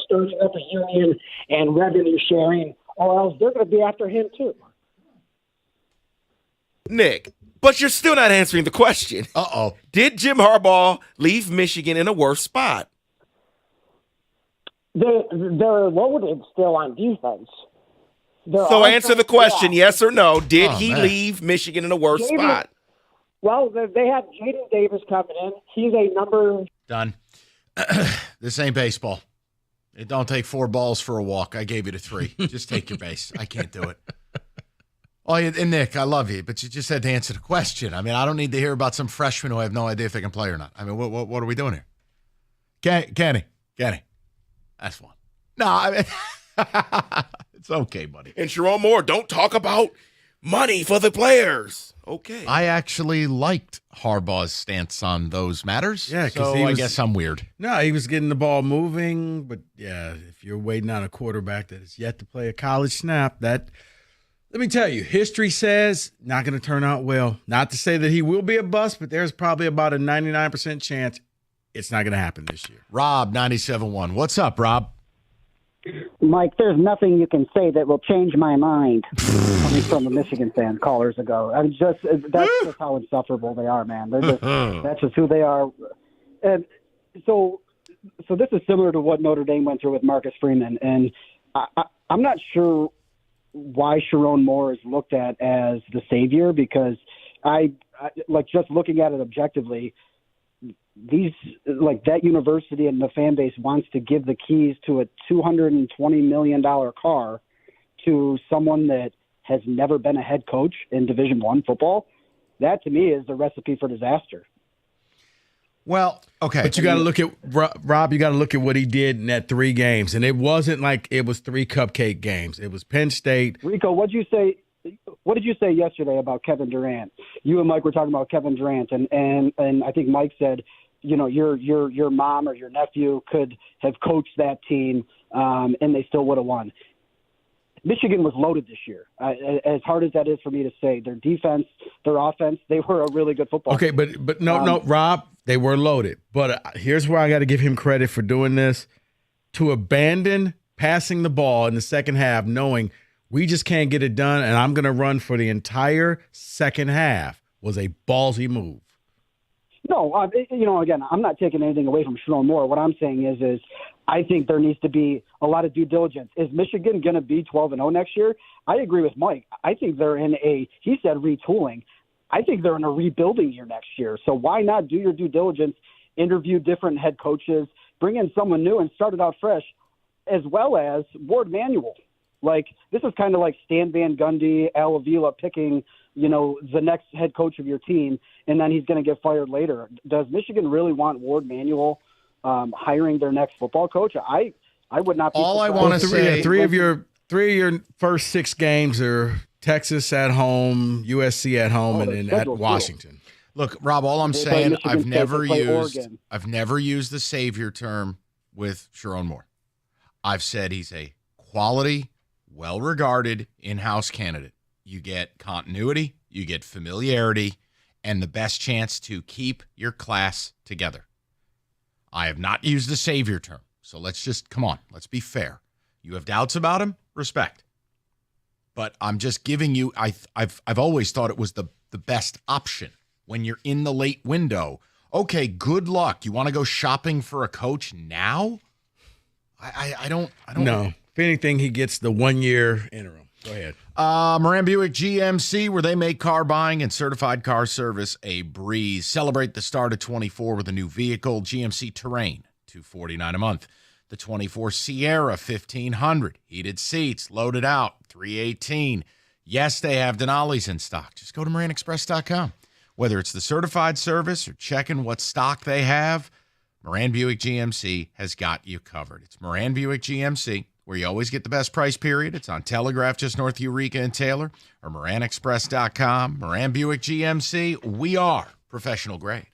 S16: starting up a union and revenue sharing, or else they're going to be after him too.
S11: Nick, but you're still not answering the question.
S8: Uh-oh.
S11: Did Jim Harbaugh leave Michigan in a worse spot?
S16: They're loaded still on defense.
S11: So answer the question, yes or no. Did he leave Michigan in a worse spot?
S16: Well, they have Jaden Davis coming in. He's a number.
S8: Done. This ain't baseball. It don't take 4 balls for a walk. I gave you the 3. Just take your base. I can't do it. Oh, and Nick, I love you, but you just had to answer the question. I mean, I don't need to hear about some freshman who I have no idea if they can play or not. I mean, what are we doing here? Kenny. That's fun. No, I mean, it's okay, buddy.
S11: And Sharon Moore, don't talk about money for the players. Okay.
S8: I actually liked Harbaugh's stance on those matters.
S10: Yeah, because
S8: I guess I'm weird.
S10: No, he was getting the ball moving, but yeah, if you're waiting on a quarterback that is yet to play a college snap, let me tell you, history says not going to turn out well. Not to say that he will be a bust, but there's probably about a 99% chance it's not going to happen this year.
S8: Rob, 97.1. What's up, Rob?
S17: Mike, there's nothing you can say that will change my mind. Coming from a Michigan fan callers ago, I mean, that's just how insufferable they are, man. That's just who they are. And so this is similar to what Notre Dame went through with Marcus Freeman, and I'm not sure why Sharon Moore is looked at as the savior, because I like just looking at it objectively. That university and the fan base wants to give the keys to a $220 million car to someone that has never been a head coach in Division I football. That to me is the recipe for disaster.
S8: Well, okay.
S10: But you got to look at Rob, you got to look at what he did in that 3 games. And it wasn't like it was 3 cupcake games. It was Penn State.
S17: Rico, what did you say yesterday about Kevin Durant? You and Mike were talking about Kevin Durant, and I think Mike said, your mom or your nephew could have coached that team, and they still would have won. Michigan was loaded this year. As hard as that is for me to say, their defense, their offense, they were a really good football team.
S10: Okay, but no, Rob, they were loaded. But here's where I got to give him credit for doing this. To abandon passing the ball in the second half, knowing we just can't get it done, and I'm going to run for the entire second half, was a ballsy move.
S17: No, again, I'm not taking anything away from Sharon Moore. What I'm saying is I think there needs to be a lot of due diligence. Is Michigan going to be 12-0 next year? I agree with Mike. I think they're in he said retooling. I think they're in a rebuilding year next year. So why not do your due diligence, interview different head coaches, bring in someone new and start it out fresh, as well as Ward Manuel. This is kind of like Stan Van Gundy, Al Avila picking, the next head coach of your team, and then he's going to get fired later. Does Michigan really want Ward Manuel hiring their next football coach? I would not be.
S10: All I want to say, three of your first 6 games are Texas at home, USC at home, and then at Washington.
S8: Look, Rob, all I'm saying, I've never used the savior term with Sharon Moore. I've said he's a quality, well-regarded in-house candidate. You get continuity, you get familiarity, and the best chance to keep your class together. I have not used the savior term, so let's be fair. You have doubts about him? Respect. But I'm just giving you, I've always thought it was the best option when you're in the late window. Okay, good luck. You want to go shopping for a coach now? I don't
S10: know. If anything, he gets the 1-year interim. Go ahead.
S8: Moran Buick GMC, where they make car buying and certified car service a breeze. Celebrate the start of 24 with a new vehicle, GMC Terrain, $249 a month. The 24 Sierra, $1,500. Heated seats, loaded out, $318. Yes, they have Denali's in stock. Just go to MoranExpress.com. Whether it's the certified service or checking what stock they have, Moran Buick GMC has got you covered. It's Moran Buick GMC, where you always get the best price period. It's on Telegraph just north of Eureka and Taylor, or MoranExpress.com. Moran Buick GMC, we are professional grade.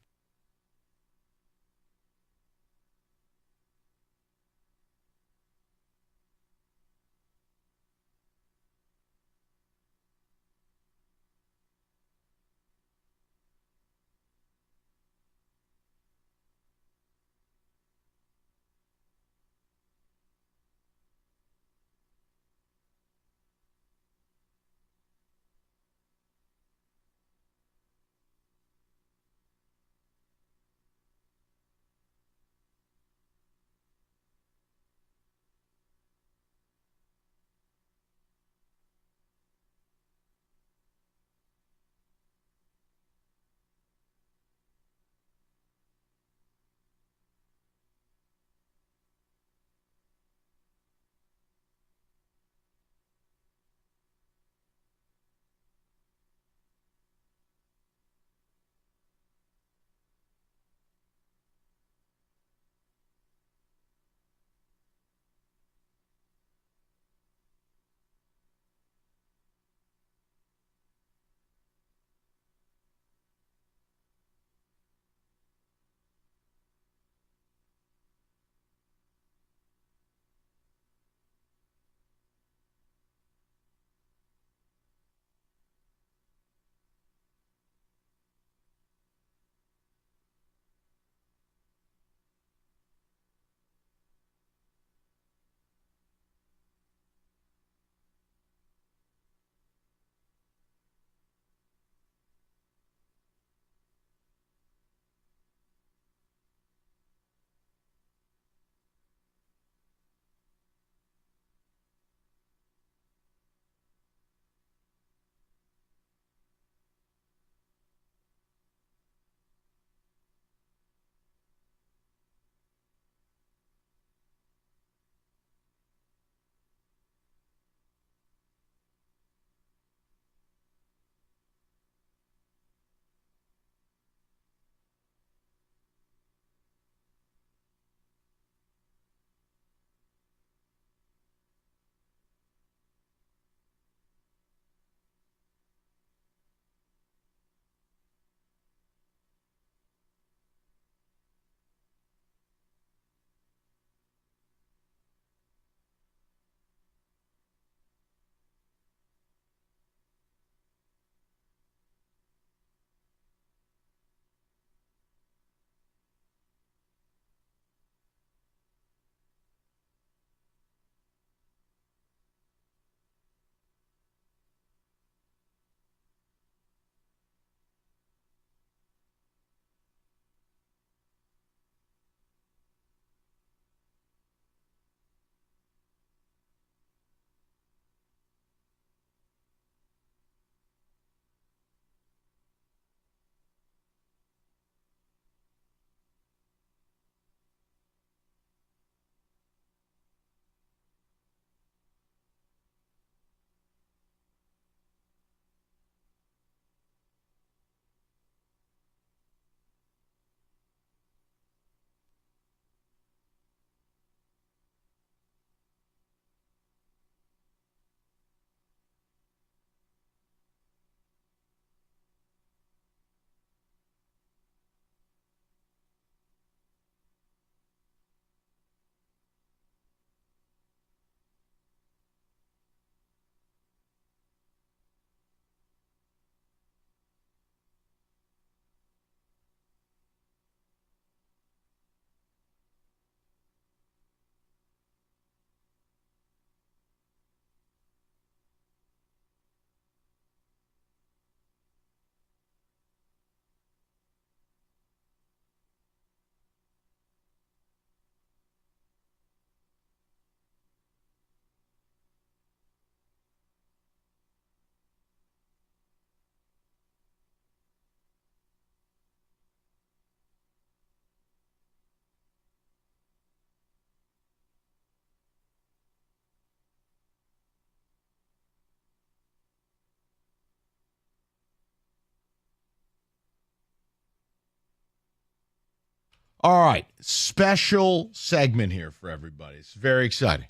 S8: All right, special segment here for everybody. It's very exciting.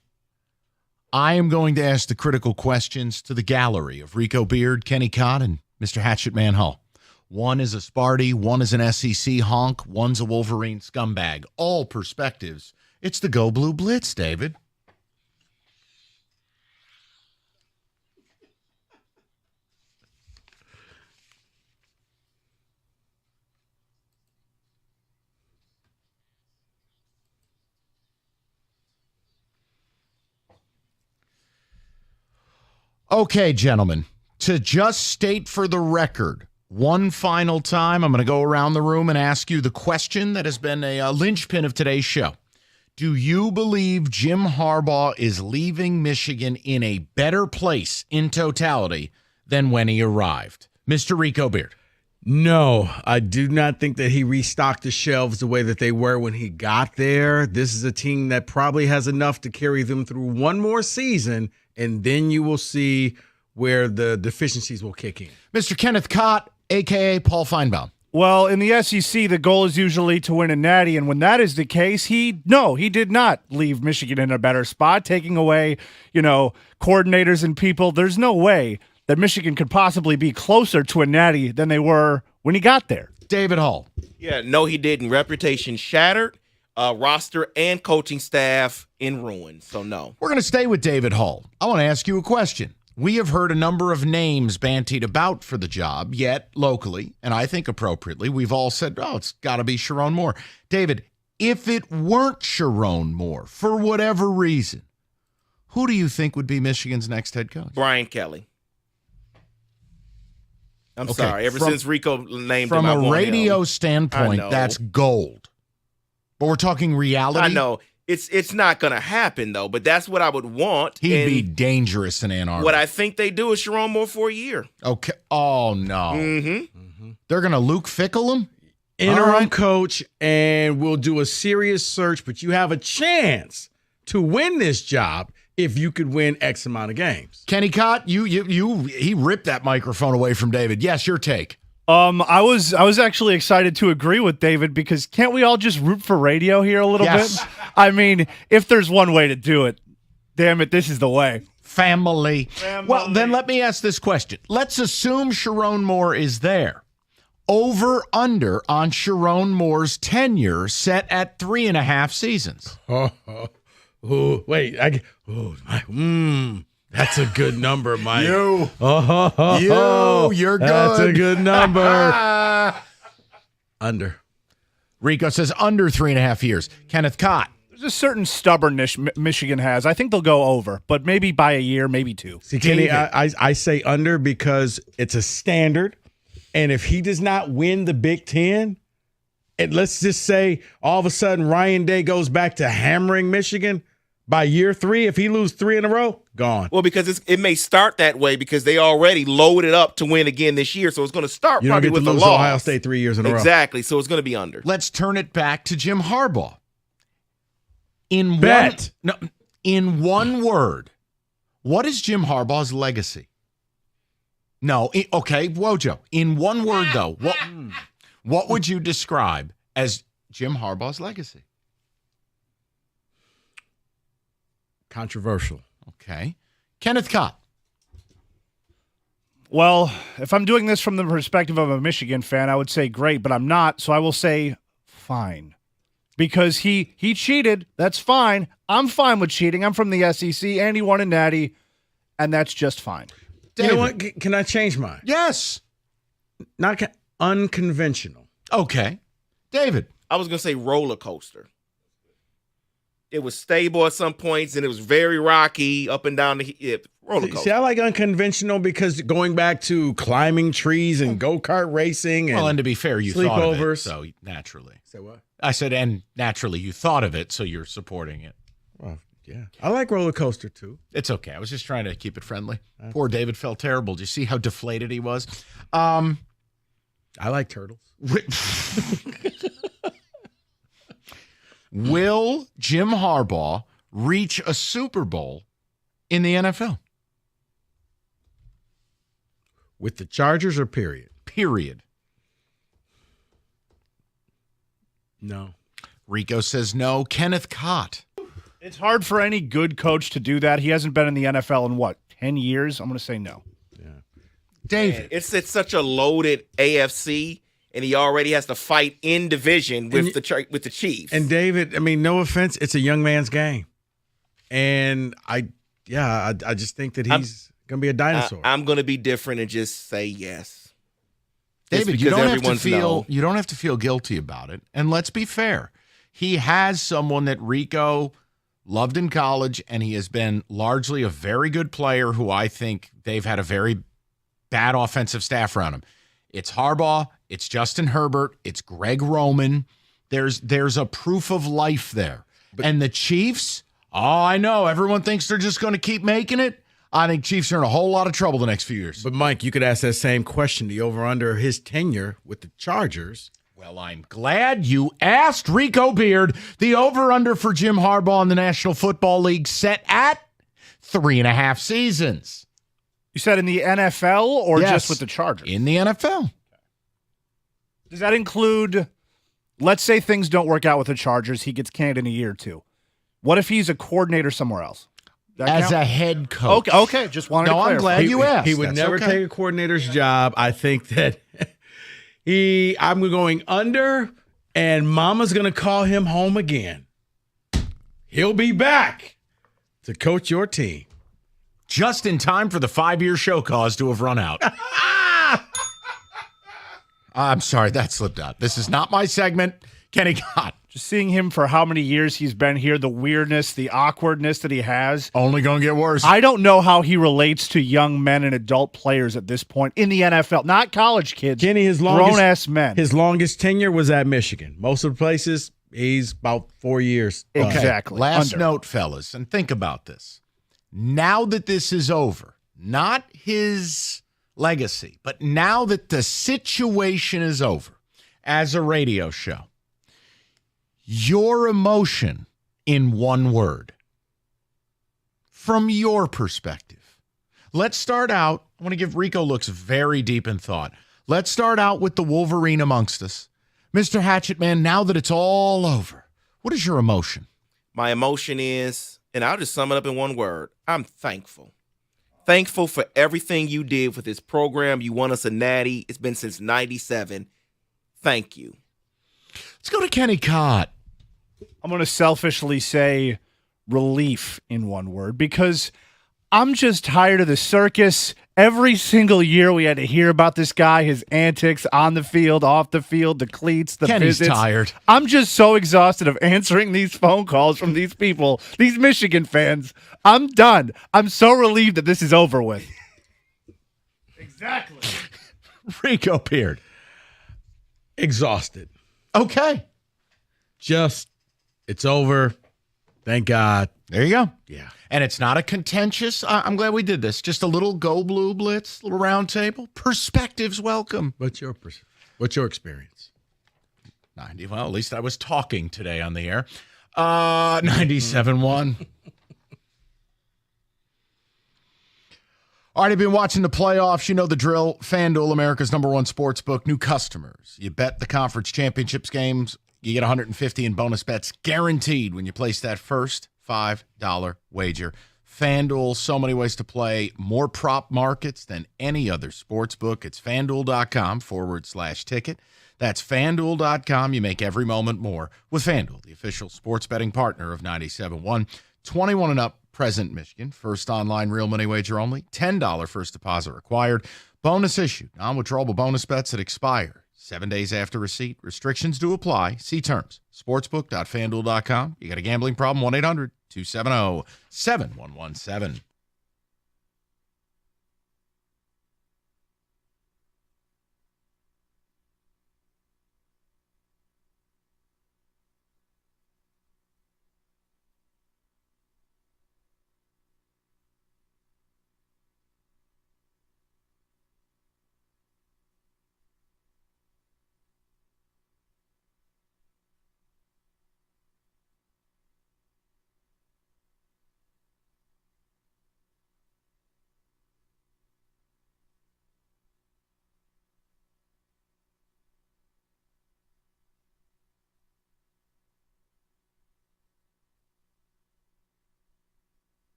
S8: I am going to ask the critical questions to the gallery of Rico Beard, Kenny Cott, and Mr. Hatchet Man Hull. One is a Sparty, one is an SEC honk, one's a Wolverine scumbag. All perspectives. It's the Go Blue Blitz, David. Okay, gentlemen, to just state for the record, one final time, I'm going to go around the room and ask you the question that has been a linchpin of today's show. Do you believe Jim Harbaugh is leaving Michigan in a better place in totality than when he arrived? Mr. Rico Beard.
S10: No, I do not think that he restocked the shelves the way that they were when he got there. This is a team that probably has enough to carry them through one more season, and then you will see where the deficiencies will kick in.
S8: Mr. Kenneth Cott, a.k.a. Paul Feinbaum.
S13: Well, in the SEC, the goal is usually to win a natty, and when that is the case, he did not leave Michigan in a better spot, taking away, coordinators and people. There's no way that Michigan could possibly be closer to a natty than they were when he got there.
S8: David Hall.
S11: Yeah, no, he didn't. Reputation shattered, roster and coaching staff in ruin, so no.
S8: We're going to stay with David Hall. I want to ask you a question. We have heard a number of names bantied about for the job, yet locally, and I think appropriately, we've all said, it's got to be Sharon Moore. David, if it weren't Sharon Moore, for whatever reason, who do you think would be Michigan's next head coach?
S11: Brian Kelly. I'm sorry. Since Rico named
S8: him,
S11: I
S8: from a
S11: want
S8: radio
S11: him.
S8: standpoint, that's gold. But we're talking reality.
S11: I know. It's not going to happen, though, but that's what I would want.
S8: He'd be dangerous in Ann Arbor.
S11: What I think they do is Sharon Moore for a year.
S8: Okay. Oh, no.
S11: Mm-hmm.
S8: They're going to Luke Fickle him?
S10: Interim coach, and we'll do a serious search, but you have a chance to win this job if you could win X amount of games.
S8: Kenny Cott, he ripped that microphone away from David. Yes, your take.
S13: I was actually excited to agree with David because can't we all just root for radio here a little bit? I mean, if there's one way to do it, damn it, this is the way.
S8: Family. Well, then let me ask this question. Let's assume Sharon Moore is there. Over under on Sharon Moore's tenure set at 3.5 seasons.
S10: Wait. That's a good number, Mike.
S8: You're good.
S10: That's a good number. Under.
S8: Rico says under 3.5 years. Kenneth Cott.
S13: There's a certain stubbornness Michigan has. I think they'll go over, but maybe by a year, maybe 2.
S10: See, Kenny, I say under because it's a standard, and if he does not win the Big Ten, and let's just say all of a sudden Ryan Day goes back to hammering Michigan, by year 3, if he loses 3 in a row, gone.
S11: Well, because it may start that way because they already loaded up to win again this year, so it's going to start probably with a loss.
S10: Ohio State 3 years in a row.
S11: Exactly, so it's going to be under.
S8: Let's turn it back to Jim Harbaugh. In one word, what is Jim Harbaugh's legacy? Okay, Wojo. In one word, though, what would you describe as Jim Harbaugh's legacy?
S10: Controversial.
S8: Okay. Kenneth Cott.
S13: Well, if I'm doing this from the perspective of a Michigan fan, I would say great, but I'm not, so I will say fine. Because he cheated, that's fine. I'm fine with cheating. I'm from the SEC, and he won a natty, and that's just fine.
S10: David. You know what? Can I change mine?
S8: Yes.
S10: Not unconventional.
S8: Okay. David.
S11: I was going to say roller coaster. It was stable at some points, and it was very rocky up and down the roller coaster.
S10: See, I like unconventional because going back to climbing trees and go-kart racing and
S8: and to be fair, you thought of it, so naturally.
S10: Say what?
S8: I said, and naturally you thought of it, so you're supporting it.
S10: Well, yeah. I like roller coaster, too.
S8: It's okay. I was just trying to keep it friendly. Poor David felt terrible. Did you see how deflated he was? I
S10: like turtles.
S8: Will Jim Harbaugh reach a Super Bowl in the NFL?
S10: With the Chargers or period?
S8: Period.
S10: No.
S8: Rico says no. Kenneth Cott.
S13: It's hard for any good coach to do that. He hasn't been in the NFL in, 10 years? I'm going to say no.
S8: David.
S11: Man, it's such a loaded AFC, and he already has to fight in division with the Chiefs.
S10: And David, I mean, no offense, it's a young man's game. And I just think that he's going to be a dinosaur.
S11: I'm going to be different and just say yes.
S8: David, you don't have to feel guilty about it. And let's be fair. He has someone that Rico loved in college, and he has been largely a very good player who I think they've had a very bad offensive staff around him. It's Harbaugh, it's Justin Herbert, it's Greg Roman. There's a proof of life there. And the Chiefs, I know, everyone thinks they're just going to keep making it. I think Chiefs are in a whole lot of trouble the next few years.
S10: But, Mike, you could ask that same question, the over-under his tenure with the Chargers.
S8: Well, I'm glad you asked, Rico Beard. The over-under for Jim Harbaugh in the National Football League set at 3.5 seasons.
S13: You said in the NFL or
S8: Yes,
S13: just with the Chargers?
S8: In the NFL.
S13: Does that include, let's say things don't work out with the Chargers, he gets canned in a year or two. What if he's a coordinator somewhere else?
S8: As a head coach.
S13: Okay, just wanted to clarify.
S8: I'm glad you asked.
S10: He would never take a coordinator's job. I think that I'm going under, and Mama's going to call him home again. He'll be back to coach your team.
S8: Just in time for the 5-year show cause to have run out. I'm sorry, that slipped out. This is not my segment. Kenny Gott.
S13: Just seeing him for how many years he's been here, the weirdness, the awkwardness that he has.
S8: Only going to get worse.
S13: I don't know how he relates to young men and adult players at this point in the NFL. Not college kids.
S10: Kenny,
S13: grown-ass men.
S10: His longest tenure was at Michigan. Most of the places, he's about 4 years.
S8: Okay,
S13: Exactly.
S8: last note, fellas, and think about this. Now that this is over, not his legacy, but now that the situation is over as a radio show, your emotion in one word from your perspective. Let's start out. I want to give Rico looks very deep in thought. Let's start out with the Wolverine amongst us. Mr. Hatchet Man, now that it's all over, what is your emotion?
S11: My emotion is, and I'll just sum it up in one word, I'm thankful. Thankful for everything you did with this program. You won us a natty. It's been since 97. Thank you.
S8: Let's go to Kenny Cott.
S13: I'm going to selfishly say relief in one word because I'm just tired of the circus. Every single year we had to hear about this guy, his antics on the field, off the field, the cleats, the
S8: Kenny's
S13: visits.
S8: tired.
S13: I'm just so exhausted of answering these phone calls from these people, these Michigan fans. I'm done. I'm so relieved that this is over with. Exactly.
S8: Rico Beard.
S10: Exhausted.
S8: Okay.
S10: It's over. Thank God.
S8: There you go.
S10: Yeah.
S8: And it's not a contentious, I'm glad we did this, just a little go Blue Blitz, little round table. Perspectives welcome.
S10: What's your experience?
S8: 90. Well, at least I was talking today on the air. 97.1. Already been watching the playoffs. You know the drill. FanDuel, America's #1 sports book. New customers. You bet the conference championships games. You get $150 in bonus bets guaranteed when you place that first $5 wager. FanDuel, so many ways to play. More prop markets than any other sports book. It's FanDuel.com/ticket. That's FanDuel.com. You make every moment more with FanDuel, the official sports betting partner of 97.1. 21 and up, present Michigan. First online real money wager only. $10 first deposit required. Bonus issued. Non-withdrawable bonus bets that expire 7 days after receipt. Restrictions do apply. See terms. Sportsbook.fanduel.com. You got a gambling problem? 1-800-270-7117.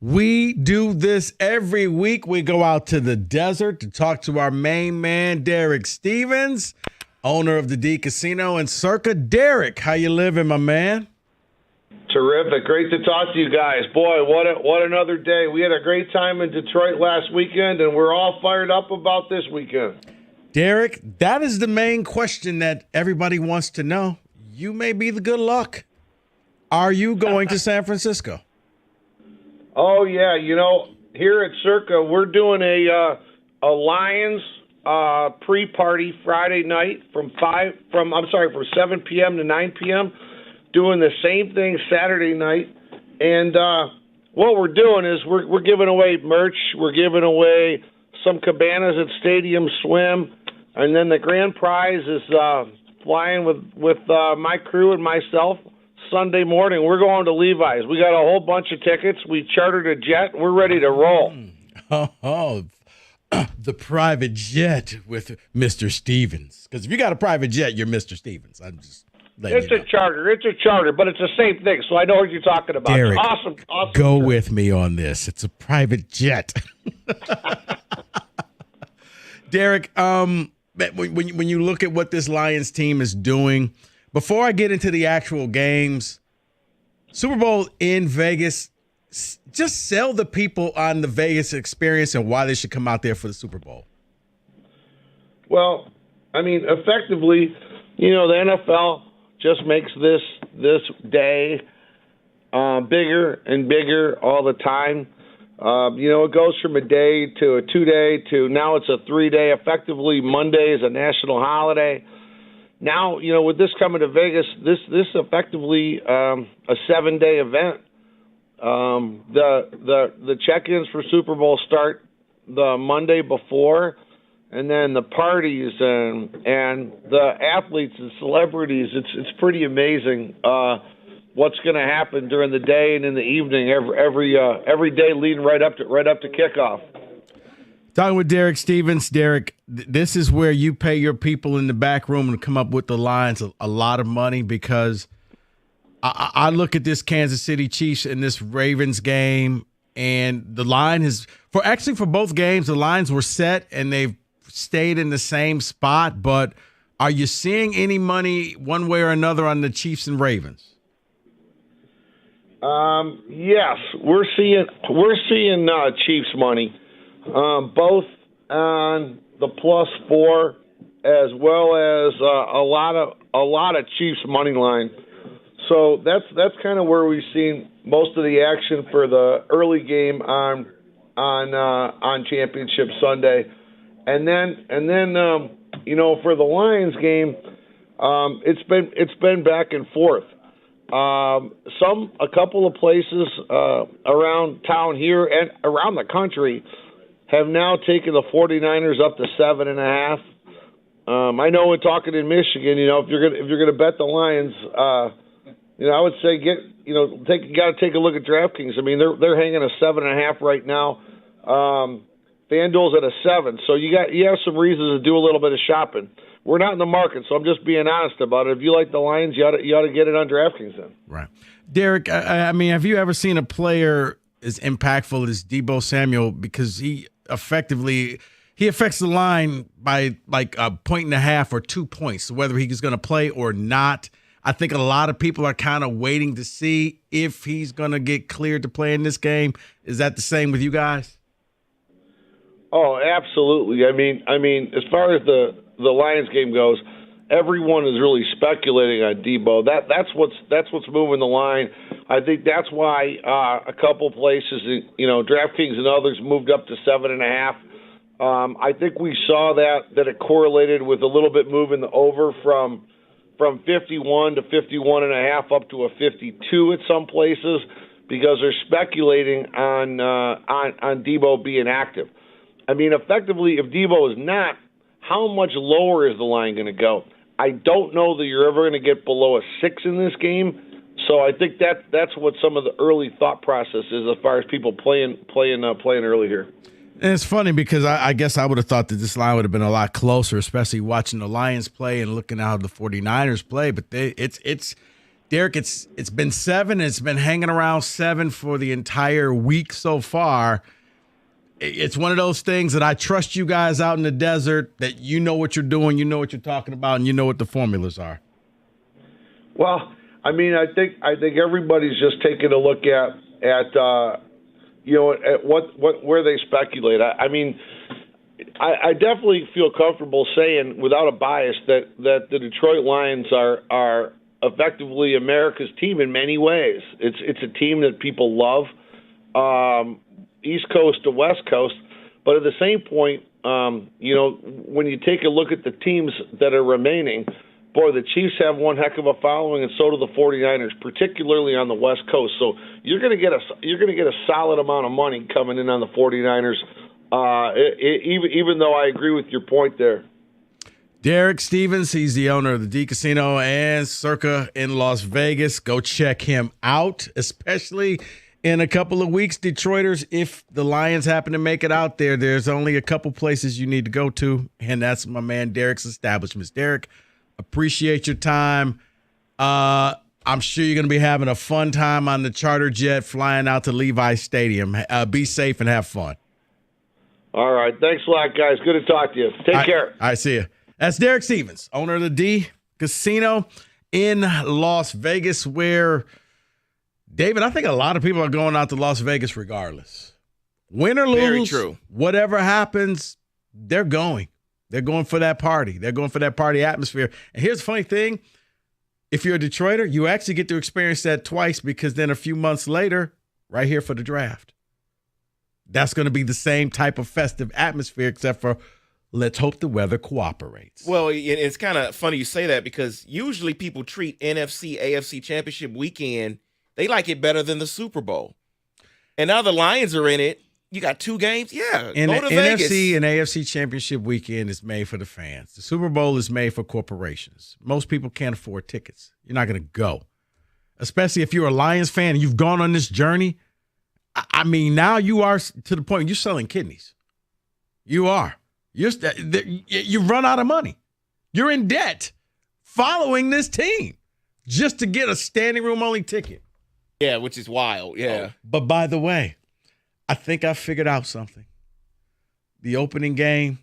S10: We do this every week. We go out to the desert to talk to our main man, Derek Stevens, owner of the D Casino and Circa. Derek, how you living, my man?
S18: Terrific. Great to talk to you guys. Boy, what another day. We had a great time in Detroit last weekend, and we're all fired up about this weekend.
S10: Derek, that is the main question that everybody wants to know. You may be the good luck. Are you going to San Francisco?
S18: Oh, yeah. Here at Circa, we're doing a Lions pre-party Friday night from 7 p.m. to 9 p.m., doing the same thing Saturday night. And what we're doing is we're giving away merch. We're giving away some cabanas at Stadium Swim. And then the grand prize is flying with my crew and myself Sunday morning. We're going to Levi's. We got a whole bunch of tickets. We chartered a jet. We're ready to roll.
S10: The private jet with Mr. Stevens. Because if you got a private jet, you're Mr. Stevens. I'm just letting
S18: It's a charter, but it's the same thing, so I know what you're talking about.
S10: Derek,
S18: Awesome.
S10: Go with me on this. It's a private jet. Derek, when you look at what this Lions team is doing, before I get into the actual games, Super Bowl in Vegas, just sell the people on the Vegas experience and why they should come out there for the Super Bowl.
S18: Well, effectively, the NFL just makes this day bigger and bigger all the time. It goes from a day to a 2-day to now it's a 3-day. Effectively, Monday is a national holiday. Now, with this coming to Vegas, this effectively a 7-day event. The check-ins for Super Bowl start the Monday before, and then the parties and the athletes and celebrities. It's pretty amazing what's going to happen during the day and in the evening every day leading right up to kickoff.
S10: Talking with Derek Stevens. Derek, this is where you pay your people in the back room to come up with the lines a lot of money, because I look at this Kansas City Chiefs and this Ravens game, and the line is for both games, the lines were set and they've stayed in the same spot. But are you seeing any money one way or another on the Chiefs and Ravens?
S18: Yes, we're seeing Chiefs money. Both on the +4 as well as a lot of Chiefs money line. So that's kind of where we've seen most of the action for the early game on Championship Sunday, and then for the Lions game, it's been back and forth. A couple of places around town here and around the country have now taken the 49ers up to 7.5. I know when talking in Michigan, if you're gonna bet the Lions, I would say you got to take a look at DraftKings. They're hanging a 7.5 right now. FanDuel's at a 7, so you have some reasons to do a little bit of shopping. We're not in the market, so I'm just being honest about it. If you like the Lions, you ought to get it on DraftKings then.
S10: Right, Derek. Have you ever seen a player as impactful as Deebo Samuel? Because he affects the line by like 1.5 or 2 points, whether he's going to play or not. I think a lot of people are kind of waiting to see if he's going to get cleared to play in this game. Is that the same with you guys?
S18: Oh, absolutely. As far as the Lions game goes, everyone is really speculating on Deebo. That's what's moving the line. I think that's why a couple places, DraftKings and others moved up to 7.5. I think we saw that it correlated with a little bit moving the over from 51 to 51.5 up to a 52 at some places, because they're speculating on Deebo being active. Effectively, if Deebo is not, how much lower is the line going to go? I don't know that you're ever going to get below a 6 in this game. So I think that's what some of the early thought process is as far as people playing early here.
S10: And it's funny because I guess I would have thought that this line would have been a lot closer, especially watching the Lions play and looking at how the 49ers play. But Derek, it's been 7. It's been hanging around 7 for the entire week so far. It's one of those things that I trust you guys out in the desert that you know what you're doing, you know what you're talking about, and you know what the formulas are.
S18: Well, I mean, I think everybody's just taking a look at what where they speculate. I mean, I definitely feel comfortable saying, without a bias, that the Detroit Lions are effectively America's team in many ways. It's a team that people love, East Coast to West Coast. But at the same point, when you take a look at the teams that are remaining, boy, the Chiefs have one heck of a following, and so do the 49ers, particularly on the West Coast. So you're going to get a solid amount of money coming in on the 49ers, even though I agree with your point there.
S10: Derek Stevens, he's the owner of the D Casino and Circa in Las Vegas. Go check him out, especially in a couple of weeks, Detroiters. If the Lions happen to make it out there, there's only a couple places you need to go to, and that's my man Derek's establishments. Derek, appreciate your time. I'm sure you're going to be having a fun time on the charter jet flying out to Levi Stadium. Be safe and have fun.
S18: All right. Thanks a lot, guys. Good to talk to you. Take care.
S10: I see you. That's Derek Stevens, owner of the D Casino in Las Vegas, where, David, I think a lot of people are going out to Las Vegas regardless. Win or lose,
S11: Very true.
S10: Whatever happens, they're going. They're going for that party. They're going for that party atmosphere. And here's the funny thing. If you're a Detroiter, you actually get to experience that twice, because then a few months later, right here for the draft, that's going to be the same type of festive atmosphere, except for let's hope the weather cooperates.
S11: Well, it's kind of funny you say that, because usually people treat NFC, AFC Championship weekend, they like it better than the Super Bowl. And now the Lions are in it. You got 2 games? Yeah,
S10: And
S11: go to Vegas.
S10: NFC and AFC Championship weekend is made for the fans. The Super Bowl is made for corporations. Most people can't afford tickets. You're not going to go, especially if you're a Lions fan and you've gone on this journey. I mean, now you are to the point where you're selling kidneys. You are. You've run out of money. You're in debt following this team just to get a standing room only ticket.
S11: Yeah, which is wild. Yeah.
S10: But by the way, I think I figured out something. The opening game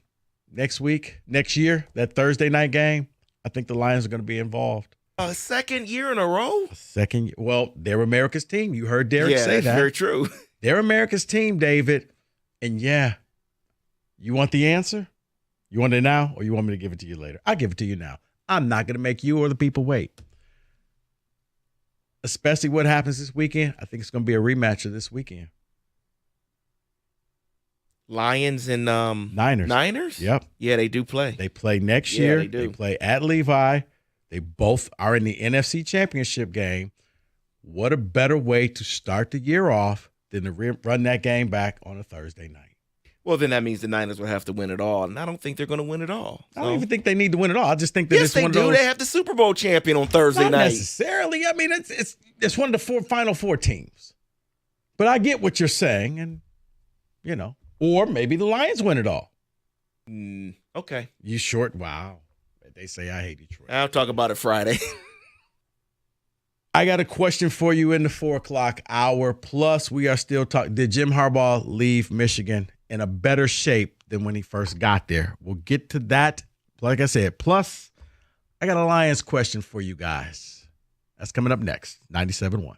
S10: next year, that Thursday night game, I think the Lions are going to be involved.
S11: A second year in a row?
S10: Well, they're America's team. You heard Derek say that.
S11: Yeah, very true.
S10: They're America's team, David. And yeah, you want the answer? You want it now, or you want me to give it to you later? I'll give it to you now. I'm not going to make you or the people wait. Especially what happens this weekend. I think it's going to be a rematch of this weekend.
S11: Lions and
S10: Niners.
S11: Niners?
S10: Yep.
S11: Yeah, they do play.
S10: They play next
S11: Yeah,
S10: year.
S11: they do.
S10: They play at Levi. They both are in the NFC Championship game. What a better way to start the year off than to run that game back on a Thursday night.
S11: Well, then that means the Niners will have to win it all, and I don't think they're going to win it all.
S10: I don't even think they need to win it all. I just think that
S11: Yes,
S10: it's
S11: they
S10: one
S11: do.
S10: of those.
S11: They have the Super Bowl champion on Thursday
S10: Not
S11: night.
S10: necessarily. I mean, it's one of the final 4 teams. But I get what you're saying, and or maybe the Lions win it all.
S11: Okay.
S10: You short? Wow. They say I hate Detroit.
S11: I'll talk about it Friday.
S10: I got a question for you in the 4:00 hour. Plus, we are still talking. Did Jim Harbaugh leave Michigan in a better shape than when he first got there? We'll get to that. Like I said, plus, I got a Lions question for you guys. That's coming up next. 97.1.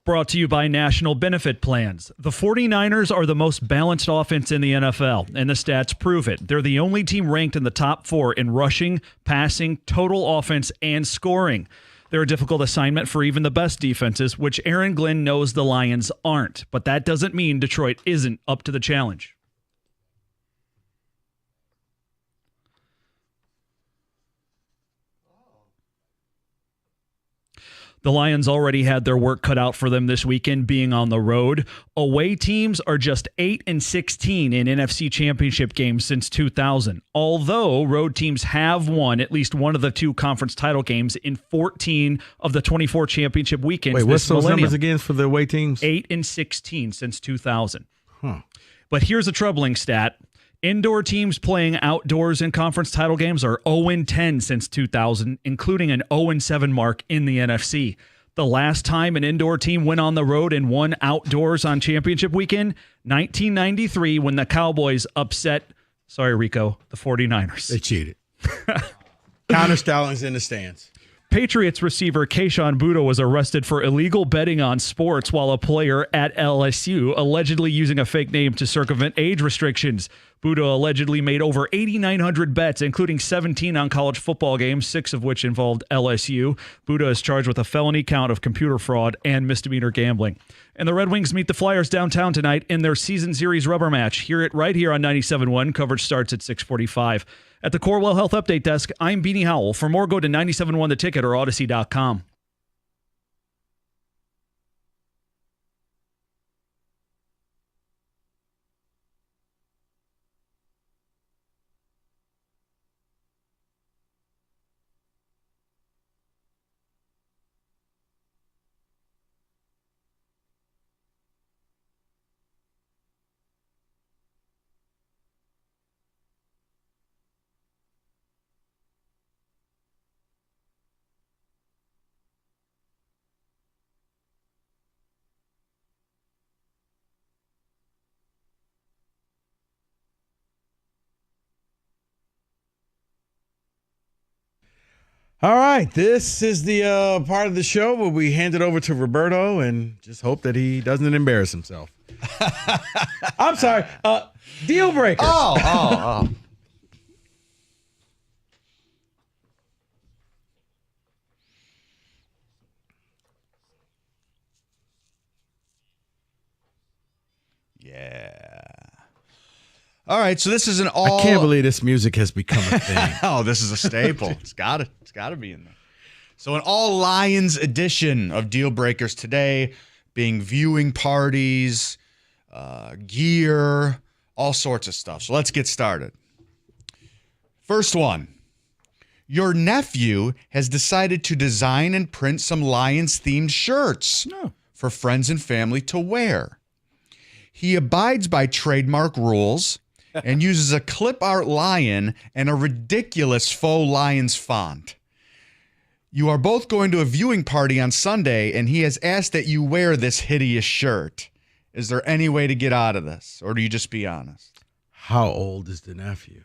S9: Brought to you by National Benefit Plans. The 49ers are the most balanced offense in the NFL, and the stats prove it. They're the only team ranked in the top 4 in rushing, passing, total offense, and scoring. They're a difficult assignment for even the best defenses, which Aaron Glenn knows the Lions aren't. But that doesn't mean Detroit isn't up to the challenge. The Lions already had their work cut out for them this weekend being on the road. Away teams are just 8-16 in NFC Championship games since 2000, although road teams have won at least one of the 2 conference title games in 14 of the 24 championship weekends.
S10: Wait, what's those
S9: millennium.
S10: numbers again for the away teams?
S9: 8-16 since 2000.
S10: Huh.
S9: But here's a troubling stat. Indoor teams playing outdoors in conference title games are 0-10 since 2000, including an 0-7 mark in the NFC. The last time an indoor team went on the road and won outdoors on championship weekend, 1993, when the Cowboys upset, sorry, Rico, the 49ers.
S10: They cheated. Counter Stallings in the stands.
S9: Patriots receiver Kayshon Boutte was arrested for illegal betting on sports while a player at LSU allegedly using a fake name to circumvent age restrictions. Boutte allegedly made over 8,900 bets, including 17 on college football games, 6 of which involved LSU. Boutte is charged with a felony count of computer fraud and misdemeanor gambling. And the Red Wings meet the Flyers downtown tonight in their season series rubber match. Hear it right here on 97.1. Coverage starts at 6:45. At the Corewell Health Update Desk, I'm Beanie Howell. For more, go to 97.1 The Ticket or Odyssey.com.
S10: All right, this is the part of the show where we hand it over to Roberto and just hope that he doesn't embarrass himself. I'm sorry. Deal breaker.
S19: Oh. Yeah. All right, so this is an all.
S10: I can't believe this music has become a thing.
S19: Oh, this is a staple. It's got to be in there. So an all Lions edition of Deal Breakers today, being viewing parties, gear, all sorts of stuff. So let's get started. First one. Your nephew has decided to design and print some Lions-themed shirts for friends and family to wear. He abides by trademark rules and uses a clip art lion and a ridiculous faux Lions font. You are both going to a viewing party on Sunday, and he has asked that you wear this hideous shirt. Is there any way to get out of this, or do you just be honest?
S10: How old is the nephew?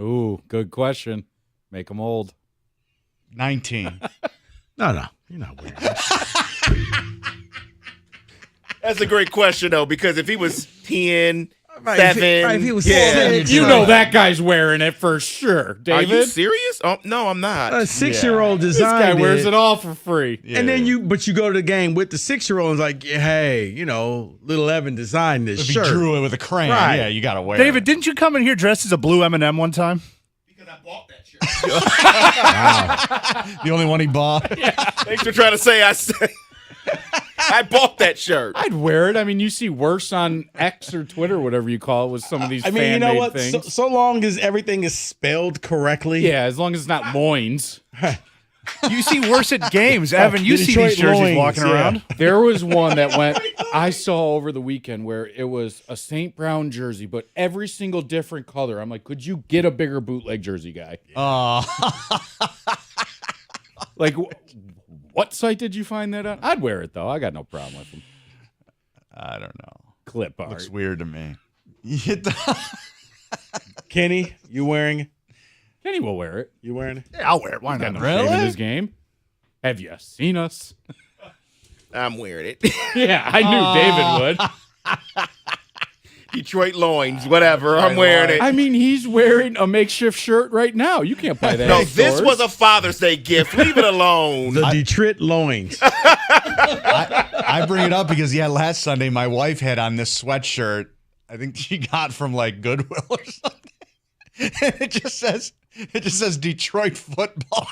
S20: Ooh, good question. Make him old.
S19: 19.
S10: No, you're not wearing it.
S11: That's a great question, though, because if he was 10,
S10: Right,
S11: 7,
S10: if he was
S11: yeah.
S10: 6,
S20: You know that guy's wearing it for sure, David.
S11: Are you serious? Oh, no, I'm not.
S10: A 6-year-old designed
S20: This guy wears it all for free.
S10: And then you go to the game with the 6-year-old and like, hey, little Evan designed this
S19: If
S10: shirt.
S19: he drew it with a crayon,
S10: Right.
S19: yeah, you got to wear
S13: David,
S19: it.
S13: didn't you come in here dressed as a blue M&M one time?
S19: The only one he bought.
S11: Thanks for trying to say I bought that shirt.
S20: I'd wear it. I mean, you see worse on X or Twitter, whatever you call it, with some of these
S10: I mean, you know
S20: fan-made
S10: what?
S20: things.
S10: So long as everything is spelled correctly.
S20: Yeah, as long as it's not loins.
S13: You see worse at games. Evan, you see
S10: Detroit
S13: these jerseys
S10: loins,
S13: walking
S10: yeah.
S13: around.
S20: There was one that I saw over the weekend where it was a St. Brown jersey, but every single different color. I'm like, could you get a bigger bootleg jersey guy? Like, what site did you find that on? I'd wear it, though. I got no problem with them.
S19: I don't know.
S20: Clip art.
S19: Looks weird to me.
S10: Kenny, you wearing it?
S20: Kenny will wear it.
S10: You wearing it?
S13: Yeah, I'll wear it. Why
S20: Got
S13: not?
S20: no shame in his game. Have you seen us?
S11: I'm wearing it.
S20: Yeah, I knew David would.
S11: Detroit loins, whatever. I'm wearing it.
S20: I mean, he's wearing a makeshift shirt right now. You can't buy that.
S11: No,
S20: in
S11: this
S20: stores.
S11: was a Father's Day gift. Leave it alone.
S10: The Detroit loins.
S19: I bring it up because last Sunday my wife had on this sweatshirt. I think she got from like Goodwill or something. And it just says Detroit football.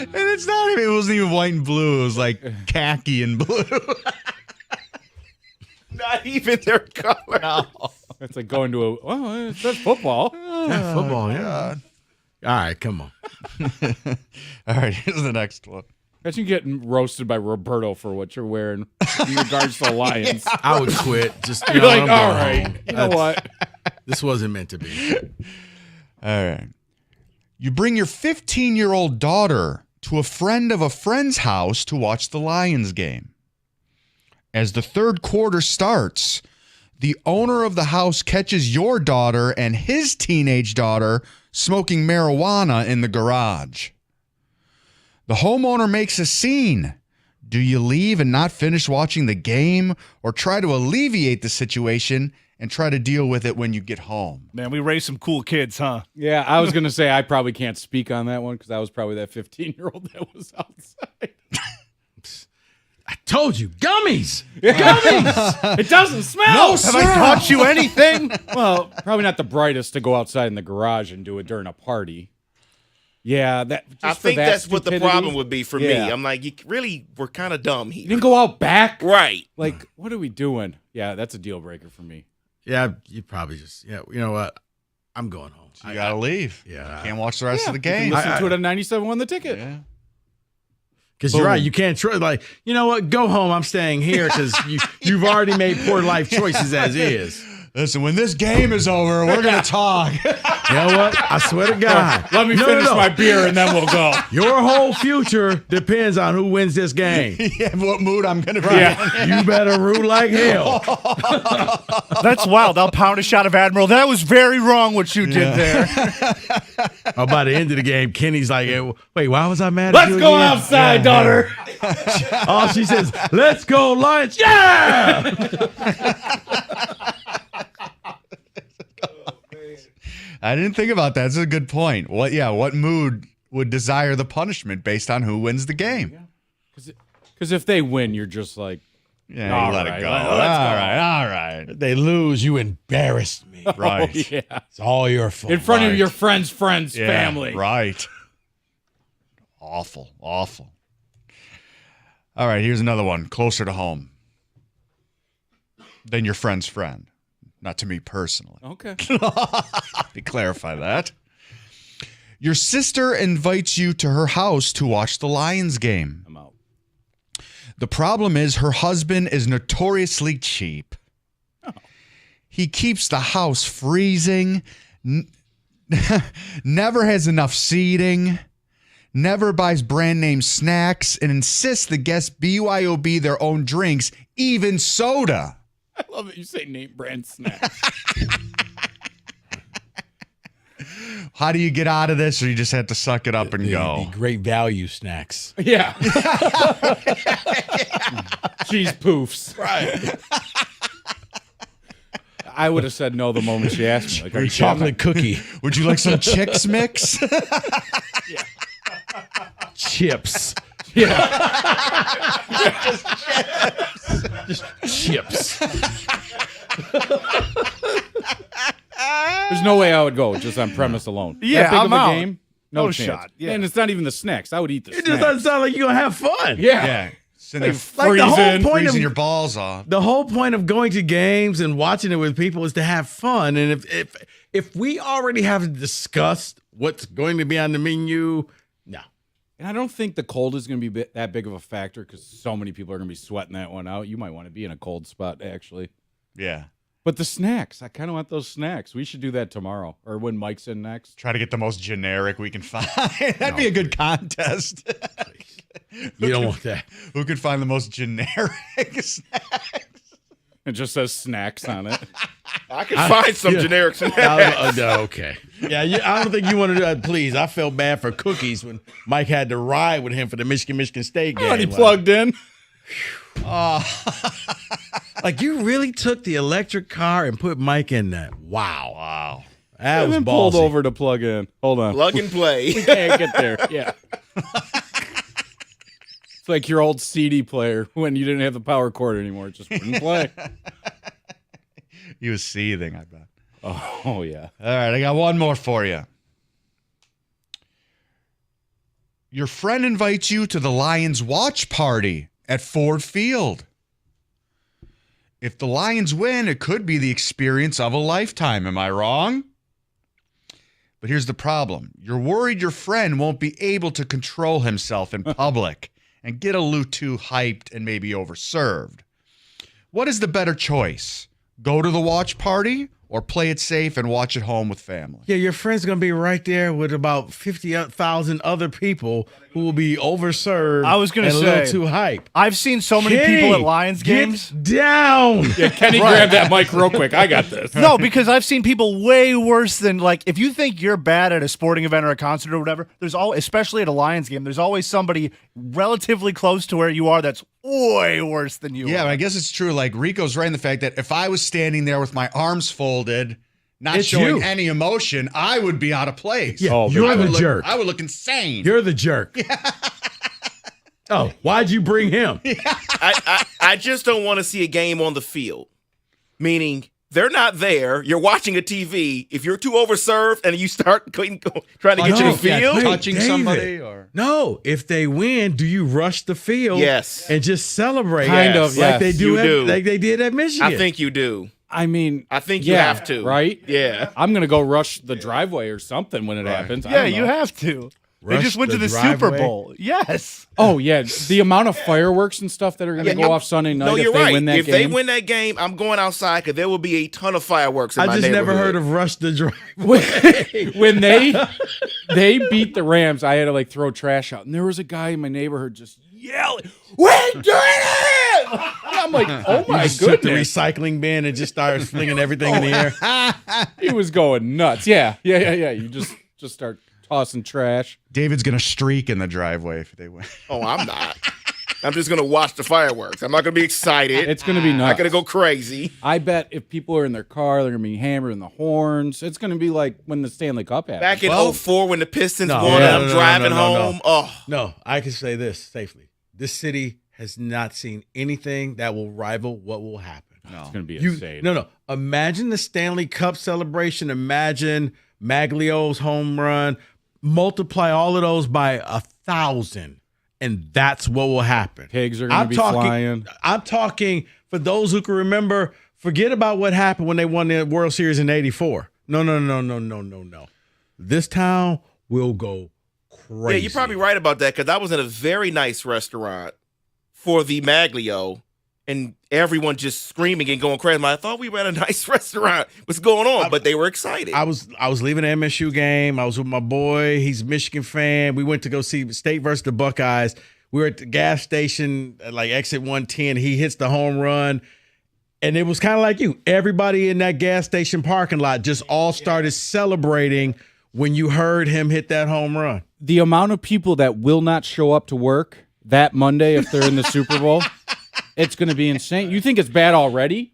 S19: And it's not even, it wasn't even white and blue. It was like khaki and blue.
S11: Not even their color.
S19: No.
S20: It's like going to it says football.
S10: Yeah, football, yeah. All right, come on.
S19: All right, here's the next one.
S20: Imagine getting roasted by Roberto for what you're wearing in regards to the Lions.
S10: I would quit. Just
S20: You're like, all right,
S10: home.
S20: you know what?
S10: This wasn't meant to be.
S19: All right. You bring your 15-year-old daughter to a friend of a friend's house to watch the Lions game. As the third quarter starts, the owner of the house catches your daughter and his teenage daughter smoking marijuana in the garage. The homeowner makes a scene. Do you leave and not finish watching the game, or try to alleviate the situation and try to deal with it when you get home?
S13: Man, we raised some cool kids, huh?
S20: Yeah, I was going to say I probably can't speak on that one because I was probably that 15-year-old that was outside.
S10: I told you, gummies.
S20: Gummies! It doesn't smell.
S13: Have I taught you anything?
S20: Well, probably not the brightest to go outside in the garage and do it during a party. Yeah,
S11: I think that's what the problem would be for me. I'm like, you really were kind of dumb here.
S20: You didn't go out back?
S11: Right.
S20: Like, what are we doing? Yeah, that's a deal breaker for me.
S10: Yeah, you probably just, you know what? I'm going home.
S19: You got to leave.
S10: Yeah.
S19: You can't watch the rest of the
S20: You can
S19: game.
S20: listen to it on 97.1 The Ticket.
S19: Yeah.
S10: Because you're right, you can't trust. Like, you know what? Go home. I'm staying here because you've already made poor life choices as is.
S19: Listen, when this game is over, we're going to talk.
S10: You know what? I swear to God.
S20: Let me finish my beer and then we'll go.
S10: Your whole future depends on who wins this game.
S19: Yeah, what mood I'm going to be
S10: in. You better root like hell.
S13: That's wild. I'll pound a shot of Admiral. That was very wrong what you did there.
S10: By the end of the game, Kenny's like, hey, wait, why was I mad at you
S20: Let's go
S10: again?
S20: outside, daughter.
S10: Oh, she says, let's go, Lions. Yeah!
S19: I didn't think about that. That's a good point. What mood would desire the punishment based on who wins the game?
S20: Because if they win, you're just like,
S19: yeah, you let it go. All right.
S10: They lose, you embarrassed me.
S19: Right.
S20: Oh, yeah.
S10: It's all your fault.
S20: In front of your friend's family.
S19: Right. Awful. All right, here's another one closer to home than your friend's friend. Not to me personally.
S20: Okay.
S19: Let me clarify that. Your sister invites you to her house to watch the Lions game.
S20: I'm out.
S19: The problem is her husband is notoriously cheap. Oh. He keeps the house freezing, never has enough seating, never buys brand name snacks, and insists the guests BYOB their own drinks, even soda.
S20: I love that you say name brand snacks.
S19: How do you get out of this, or you just have to suck it up and go?
S10: The great value snacks.
S20: Yeah. Cheese poofs.
S19: Right.
S20: I would have said no the moment she asked me. Like, are you
S10: Chocolate cookie.
S19: Would you like some Chicks Mix?
S10: Chips.
S20: Yeah.
S10: Just chips.
S20: There's no way I would go just on premise alone.
S13: Yeah,
S20: that big
S13: I'm
S20: of a
S13: out.
S20: game?
S13: No
S20: chance.
S13: shot. Yeah.
S20: And it's not even the snacks. I would eat the
S10: It
S20: snacks.
S10: just doesn't sound like you're going to have fun.
S20: Yeah.
S19: Sitting there
S10: Like the whole point
S19: freezing
S10: of
S19: your balls off.
S10: The whole point of going to games and watching it with people is to have fun. And if we already have discussed what's going to be on the menu, no.
S20: And I don't think the cold is going to be that big of a factor because so many people are going to be sweating that one out. You might want to be in a cold spot, actually.
S19: Yeah.
S20: But the snacks, I kind of want those snacks. We should do that tomorrow or when Mike's in next.
S19: Try to get the most generic we can find. That'd be a good contest.
S10: You don't want that.
S19: Who could find the most generic snacks?
S20: It just says snacks on it.
S11: I can find some generics in that.
S10: Okay. Yeah, I don't think you want to do that. Please, I felt bad for Cookies when Mike had to ride with him for the Michigan State game.
S20: He plugged in.
S10: Like, you really took the electric car and put Mike in that. Wow. That
S20: And
S10: was
S20: then
S10: ballsy.
S20: pulled over to plug in. Hold on.
S11: Plug and play.
S20: We can't get there. Yeah. It's like your old CD player when you didn't have the power cord anymore. It just wouldn't play.
S19: He was seething, I bet.
S20: Oh, yeah.
S19: All right, I got one more for you. Your friend invites you to the Lions watch party at Ford Field. If the Lions win, it could be the experience of a lifetime. Am I wrong? But here's the problem. You're worried your friend won't be able to control himself in public and get a little too hyped and maybe overserved. What is the better choice? Go to the watch party or play it safe and watch at home with family?
S10: Yeah, your friend's going to be right there with about 50,000 other people who will be overserved.
S13: I was going to
S10: and
S13: say,
S10: a little too hype.
S13: I've seen so many people at Lions games.
S10: Down.
S20: Yeah, Kenny, grab that mic real quick. I got this.
S13: No, because I've seen people way worse than, like, if you think you're bad at a sporting event or a concert or whatever, there's always, especially at a Lions game, there's always somebody relatively close to where you are that's way worse than you
S19: Yeah,
S13: are.
S19: but I guess it's true. Like, Rico's right in the fact that if I was standing there with my arms folded, not
S10: It's
S19: showing
S10: you.
S19: any emotion, I would be out of place.
S10: Yeah, you're
S19: I would
S10: the
S19: look-
S10: jerk.
S19: I would look insane.
S10: You're the jerk. Oh, why'd you bring him?
S11: I just don't want to see a game on the field. Meaning, they're not there. You're watching a TV. If you're too overserved and you start trying to get to the field,
S19: touching
S10: David.
S19: somebody, or
S10: No, if they win, do you rush the field?
S11: Yes.
S10: And just celebrate?
S20: Kind of,
S10: like
S20: yes.
S10: they do,
S11: You do.
S10: like they did at Michigan.
S11: I think you do.
S20: I mean,
S11: I think you have to.
S20: Right?
S11: Yeah.
S20: I'm going to go rush the driveway or something when it happens. I
S13: Yeah,
S20: don't
S13: you
S20: know.
S13: have to. They
S10: Rush
S13: just went to
S10: the
S13: the Super
S10: driveway?
S13: Bowl. Yes.
S20: Oh, yeah. The amount of fireworks and stuff that are going to go off Sunday night
S11: No,
S20: if
S11: you're
S20: they
S11: right.
S20: win that
S11: If
S20: game.
S11: they win that game, I'm going outside because there will be a ton of fireworks in
S10: I
S11: my
S10: just never
S11: neighborhood.
S10: heard of rush the driveway.
S20: when they beat the Rams, I had to like throw trash out, and there was a guy in my neighborhood just yelling, "We're doing it!" And I'm like, "Oh my
S10: You just took the
S20: goodness!"
S10: recycling bin and just started flinging everything in the air.
S20: He was going nuts. Yeah. You just start tossing trash.
S19: David's going to streak in the driveway if they win.
S11: Oh, I'm not. I'm just going to watch the fireworks. I'm not going to be excited.
S20: It's going to be
S11: I'm
S20: nuts.
S11: not going to go crazy.
S20: I bet if people are in their car, they're going to be hammering the horns. It's going to be like when the Stanley Cup happened.
S11: Back in
S10: Well,
S11: 04 when the Pistons
S10: no,
S11: won
S10: no,
S11: and I'm
S10: no,
S11: driving
S10: no, no, no.
S11: home. Oh,
S10: No, I can say this safely. This city has not seen anything that will rival what will happen.
S20: It's going to be insane.
S10: No. Imagine the Stanley Cup celebration. Imagine Maglio's home run. Multiply all of those by 1,000, and that's what will happen.
S20: Pigs are going to be flying.
S10: I'm talking, for those who can remember, forget about what happened when they won the World Series in '84. No. This town will go crazy.
S11: yeah, you're probably right about that because I was in a very nice restaurant for the Maglio and everyone just screaming and going crazy. I thought we were at a nice restaurant. What's going on? But they were excited.
S10: I was leaving the MSU game. I was with my boy. He's a Michigan fan. We went to go see State versus the Buckeyes. We were at the gas station, like exit 110. He hits the home run. And it was kind of like you. Everybody in that gas station parking lot just all started celebrating when you heard him hit that home run.
S20: The amount of people that will not show up to work that Monday if they're in the Super Bowl, it's going to be insane. You think it's bad already?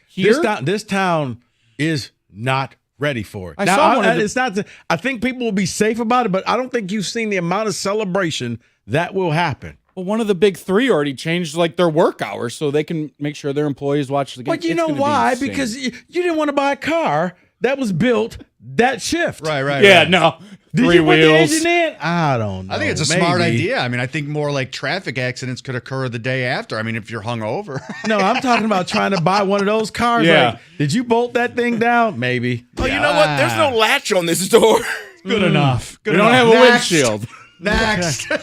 S20: Here?
S10: This town is not ready for it.
S20: I saw one of the-
S10: It's not. I think people will be safe about it, but I don't think you've seen the amount of celebration that will happen.
S20: Well, one of the big three already changed like their work hours so they can make sure their employees watch the game.
S10: But you
S20: It's
S10: know
S20: gonna be
S10: why?
S20: insane.
S10: Because you didn't want to buy a car that was built that shift.
S19: Right.
S20: Yeah, no.
S10: Did
S20: Three
S10: you put the
S20: wheels.
S10: engine in? I don't know.
S19: I think it's a smart
S10: Maybe.
S19: idea. I mean, I think more like traffic accidents could occur the day after. I mean, if you're hungover.
S10: No, I'm talking about trying to buy one of those cars.
S20: Yeah.
S10: Like, did you bolt that thing down? Maybe.
S11: oh, you know what? There's no latch on this door.
S19: Good enough.
S20: We don't have a windshield.
S19: Next.
S10: All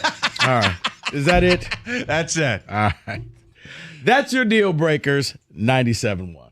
S10: right. Is that it?
S19: That's it.
S10: All right. That's your deal breakers. 97.1.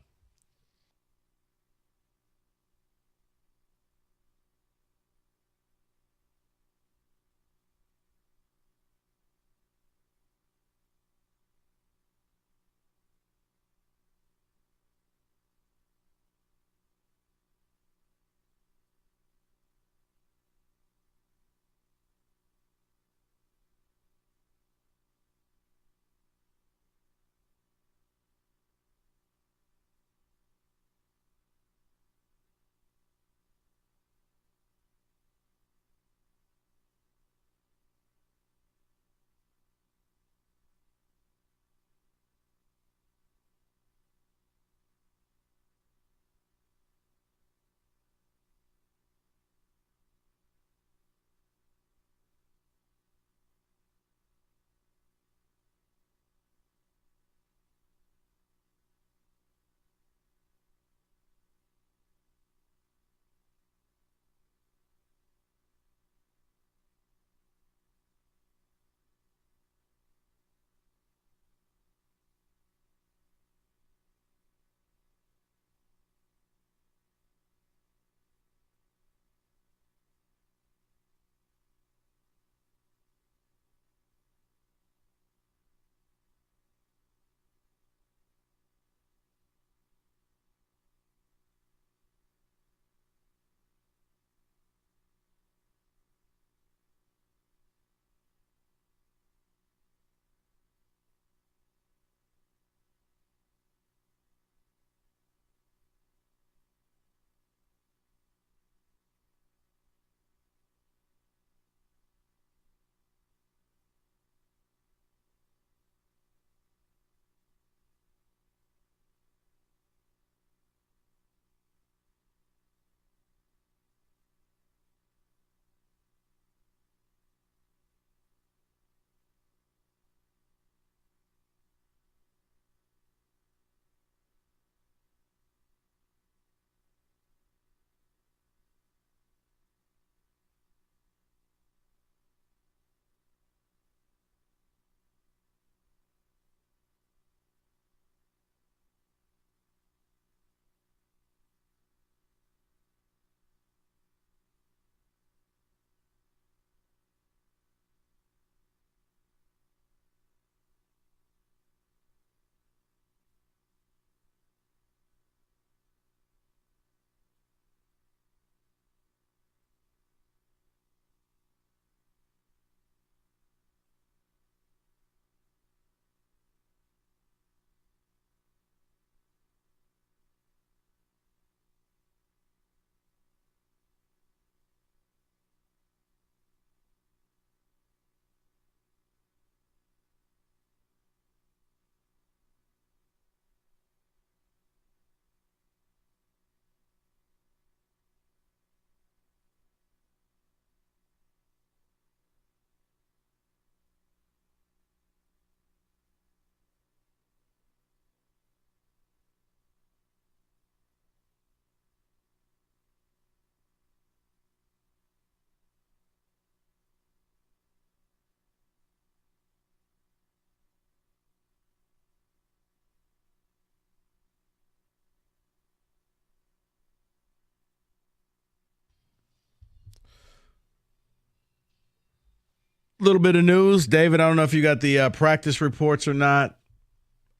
S10: Little bit of news. David, I don't know if you got the practice reports or not.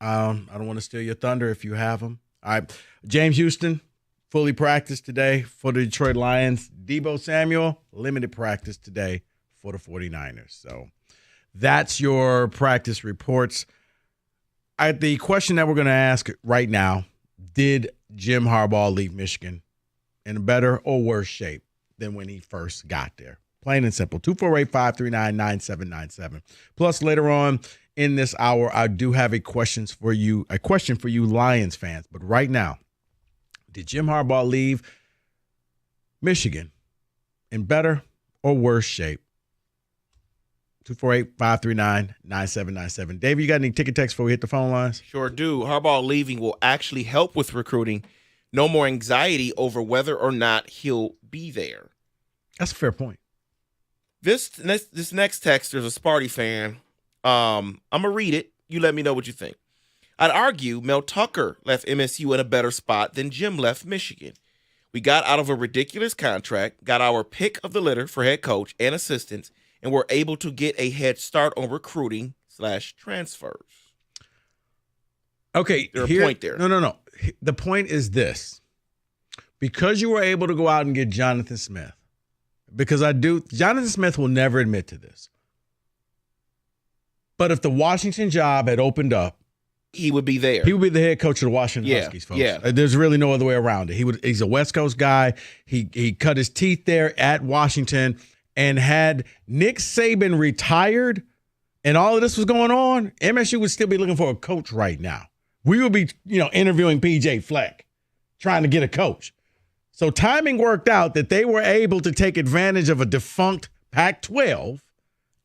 S10: I don't want to steal your thunder if you have them. All right. James Houston, fully practiced today for the Detroit Lions. Deebo Samuel, limited practice today for the 49ers. So that's your practice reports. The question that we're going to ask right now, did Jim Harbaugh leave Michigan in a better or worse shape than when he first got there? Plain and simple. 248-539-9797. Plus, later on in this hour, I do have a question for you Lions fans. But right now, did Jim Harbaugh leave Michigan in better or worse shape? 248-539-9797. Dave, you got any ticket text before we hit the phone lines?
S11: Sure do. Harbaugh leaving will actually help with recruiting. No more anxiety over whether or not he'll be there.
S10: That's a fair point.
S11: This next texter is a Sparty fan. I'm going to read it. You let me know what you think. I'd argue Mel Tucker left MSU in a better spot than Jim left Michigan. We got out of a ridiculous contract, got our pick of the litter for head coach and assistants, and were able to get a head start on recruiting/transfers.
S10: Okay.
S11: There's a point there.
S10: No. The point is this. Because you were able to go out and get Jonathan Smith, Jonathan Smith will never admit to this. But if the Washington job had opened up,
S11: he would be there.
S10: He would be the head coach of the Washington Huskies, folks.
S11: Yeah.
S10: There's really no other way around it. He's a West Coast guy. He cut his teeth there at Washington, and had Nick Saban retired and all of this was going on, MSU would still be looking for a coach right now. We would be, interviewing PJ Fleck, trying to get a coach. So timing worked out that they were able to take advantage of a defunct Pac-12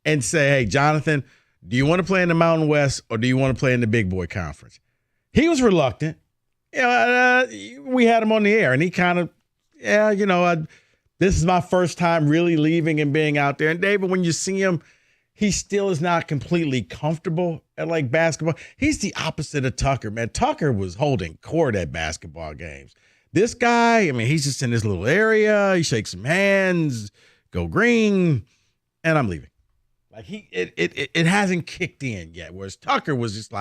S10: and say, hey, Jonathan, do you want to play in the Mountain West or do you want to play in the Big Boy Conference? He was reluctant. We had him on the air, and he kind of, this is my first time really leaving and being out there. And David, when you see him, he still is not completely comfortable at basketball. He's the opposite of Tucker, man. Tucker was holding court at basketball games. This guy, he's just in this little area. He shakes some hands, go green, and I'm leaving. It hasn't kicked in yet. Whereas Tucker was just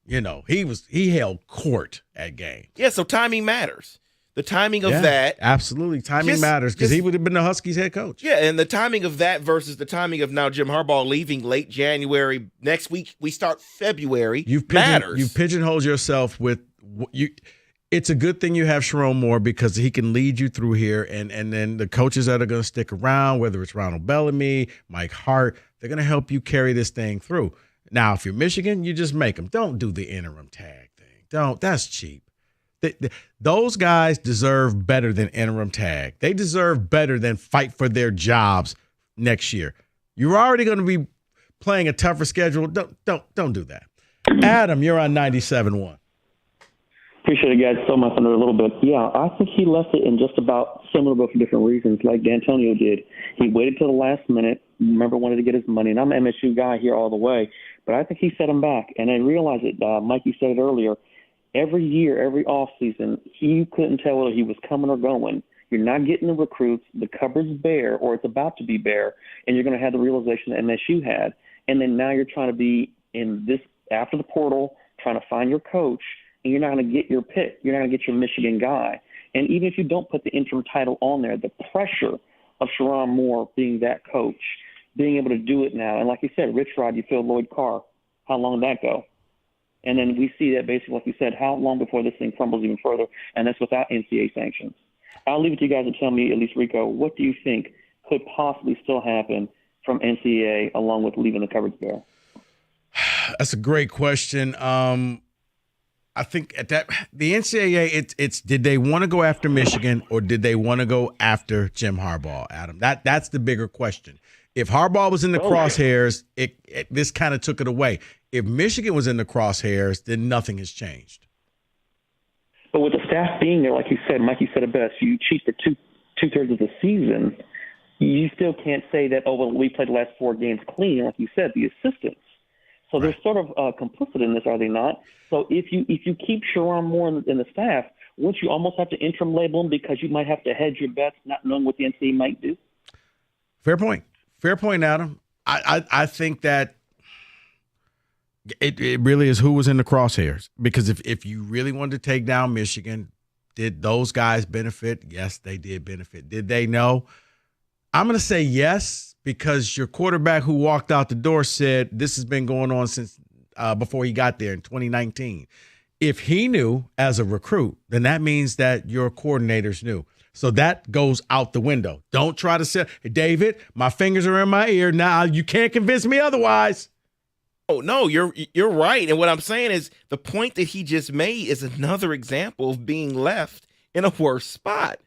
S10: he held court at games.
S11: Yeah, so timing matters. The timing of that.
S10: Absolutely. Timing matters because he would have been the Huskies head coach.
S11: Yeah, and the timing of that versus the timing of now Jim Harbaugh leaving late January. Next week, we start February. Matters.
S10: You've pigeonholed yourself with you. It's a good thing you have Sharon Moore because he can lead you through here. And then the coaches that are going to stick around, whether it's Ronald Bellamy, Mike Hart, they're going to help you carry this thing through. Now, if you're Michigan, you just make them. Don't do the interim tag thing. Don't. That's cheap. Those guys deserve better than interim tag. They deserve better than fight for their jobs next year. You're already going to be playing a tougher schedule. Don't do that. Adam, you're on 97.1.
S21: Appreciate it, guys. Stole my thunder a little bit. Yeah, I think he left it in just about similar, but for different reasons, like D'Antonio did. He waited till the last minute. Remember, wanted to get his money, and I'm an MSU guy here all the way, but I think he set him back. And I realized it, Mike, you said it earlier, every year, every offseason, you couldn't tell whether he was coming or going. You're not getting the recruits. The cupboard's bare, or it's about to be bare, and you're going to have the realization that MSU had. And then now you're trying to be in this after the portal, trying to find your coach, and you're not going to get your pick. You're not going to get your Michigan guy. And even if you don't put the interim title on there, the pressure of Sharon Moore being that coach, being able to do it now, and like you said, Rich Rod, you feel Lloyd Carr, how long did that go? And then we see that basically, like you said, how long before this thing crumbles even further, and that's without NCAA sanctions. I'll leave it to you guys to tell me, at least Rico, what do you think could possibly still happen from NCAA along with leaving the cupboards bare?
S10: That's a great question. I think at that the NCAA, it's did they want to go after Michigan or did they want to go after Jim Harbaugh, Adam? That's the bigger question. If Harbaugh was in the crosshairs, this kind of took it away. If Michigan was in the crosshairs, then nothing has changed.
S21: But with the staff being there, like you said, Mike, you said it best, you cheat for two-thirds of the season, you still can't say that, we played the last 4 games clean, like you said, the assistants. So they're sort of complicit in this, are they not? So if you keep Sharon Moore in the staff, wouldn't you almost have to interim label him because you might have to hedge your bets not knowing what the NCAA might do?
S10: Fair point, Adam. I think that it really is who was in the crosshairs. Because if you really wanted to take down Michigan, did those guys benefit? Yes, they did benefit. Did they know? I'm going to say yes, because your quarterback who walked out the door said this has been going on since before he got there in 2019. If he knew as a recruit, then that means that your coordinators knew. So that goes out the window. Don't try to say, hey, David, my fingers are in my ear now. You can't convince me otherwise.
S11: Oh, no, you're right. And what I'm saying is the point that he just made is another example of being left in a worse spot.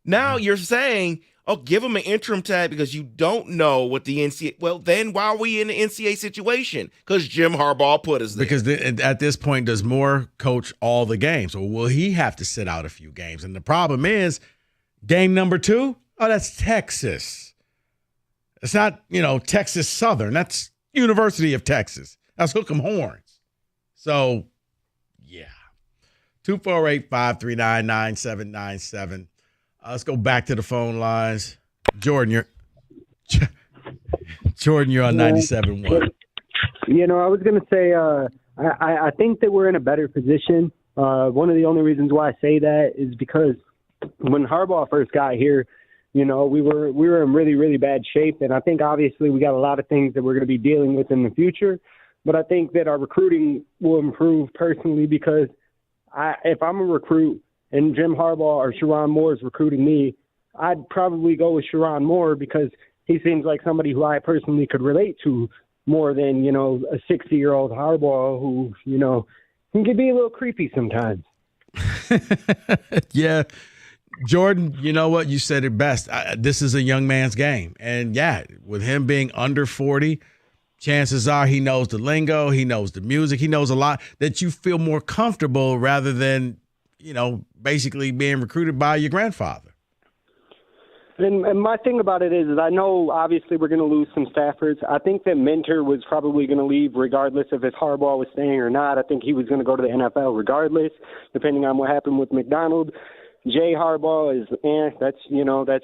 S11: Now you're saying, oh, give him an interim tag because you don't know what the NCAA. Well, then why are we in the NCAA situation? Because Jim Harbaugh put us there.
S10: Because at this point, does Moore coach all the games, or will he have to sit out a few games? And the problem is, game number 2, that's Texas. It's not, Texas Southern. That's University of Texas. That's Hook 'em Horns. So, yeah. 248-539-9797. Let's go back to the phone lines. Jordan, you're on 97.1.
S3: I was going to say I think that we're in a better position. One of the only reasons why I say that is because when Harbaugh first got here, we were in really, really bad shape. And I think obviously we got a lot of things that we're going to be dealing with in the future. But I think that our recruiting will improve personally because if I'm a recruit and Jim Harbaugh or Sherrone Moore is recruiting me, I'd probably go with Sherrone Moore because he seems like somebody who I personally could relate to more than, a 60-year-old Harbaugh who, he can be a little creepy sometimes.
S10: Yeah. Jordan, you know what? You said it best. This is a young man's game. And, yeah, with him being under 40, chances are he knows the lingo, he knows the music, he knows a lot that you feel more comfortable rather than, basically being recruited by your grandfather.
S3: And my thing about it is I know obviously we're going to lose some staffers. I think that Minter was probably going to leave regardless of if Harbaugh was staying or not. I think he was going to go to the NFL regardless, depending on what happened with McDonald. Jay Harbaugh is, that's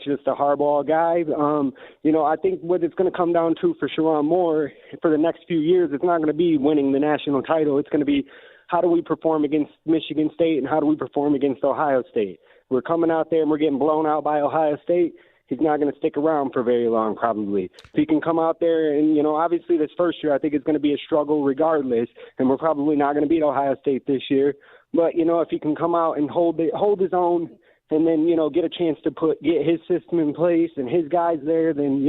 S3: just a Harbaugh guy. I think what it's going to come down to for Sherrone Moore for the next few years, it's not going to be winning the national title. It's going to be how do we perform against Michigan State and how do we perform against Ohio State. We're coming out there and we're getting blown out by Ohio State. He's not going to stick around for very long, probably. If he can come out there and, obviously this first year, I think it's going to be a struggle regardless, and we're probably not going to beat Ohio State this year. But, if he can come out and hold his own and then, get a chance to get his system in place and his guys there, then,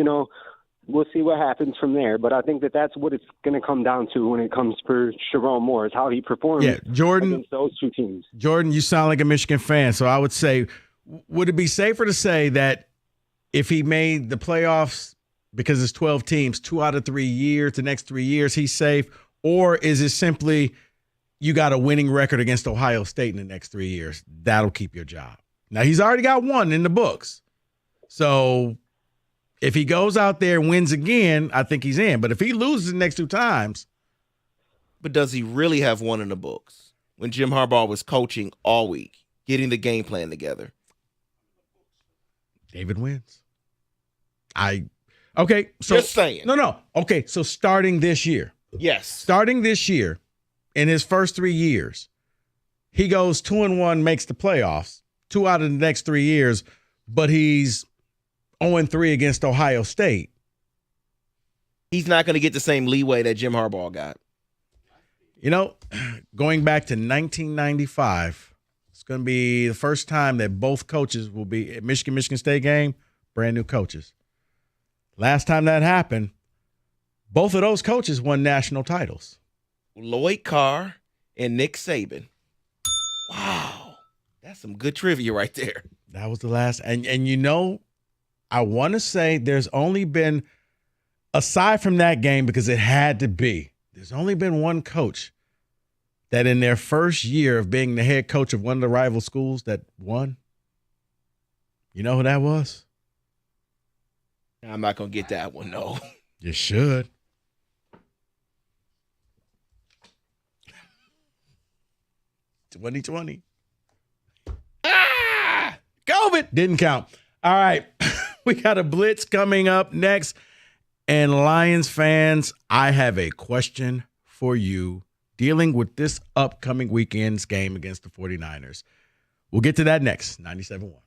S3: we'll see what happens from there. But I think that's what it's going to come down to when it comes for Sherrone Moore, is how he performs against those two teams.
S10: Jordan, you sound like a Michigan fan, so I would say, would it be safer to say that if he made the playoffs because it's 12 teams, 2 out of 3 years, the next 3 years, he's safe? Or is it simply you got a winning record against Ohio State in the next 3 years? That'll keep your job. Now, he's already got one in the books. So if he goes out there and wins again, I think he's in. But if he loses the next 2 times.
S11: But does he really have one in the books when Jim Harbaugh was coaching all week, getting the game plan together?
S10: David wins. Okay. So,
S11: just saying.
S10: No. Okay, so starting this year.
S11: Yes.
S10: Starting this year, in his first 3 years, he goes 2-1, makes the playoffs, 2 out of the next 3 years, but he's 0-3 against Ohio State.
S11: He's not going to get the same leeway that Jim Harbaugh got.
S10: Going back to 1995, it's going to be the first time that both coaches will be at Michigan State game, brand new coaches. Last time that happened, both of those coaches won national titles.
S11: Lloyd Carr and Nick Saban. Wow. That's some good trivia right there.
S10: That was the last. And I want to say there's only been, aside from that game, because it had to be, there's only been one coach that in their first year of being the head coach of one of the rival schools that won. You know who that was?
S11: I'm not going to get that one, no.
S10: You should. $2020. COVID didn't count. All right. We got a blitz coming up next. And Lions fans, I have a question for you dealing with this upcoming weekend's game against the 49ers. We'll get to that next. 97.1.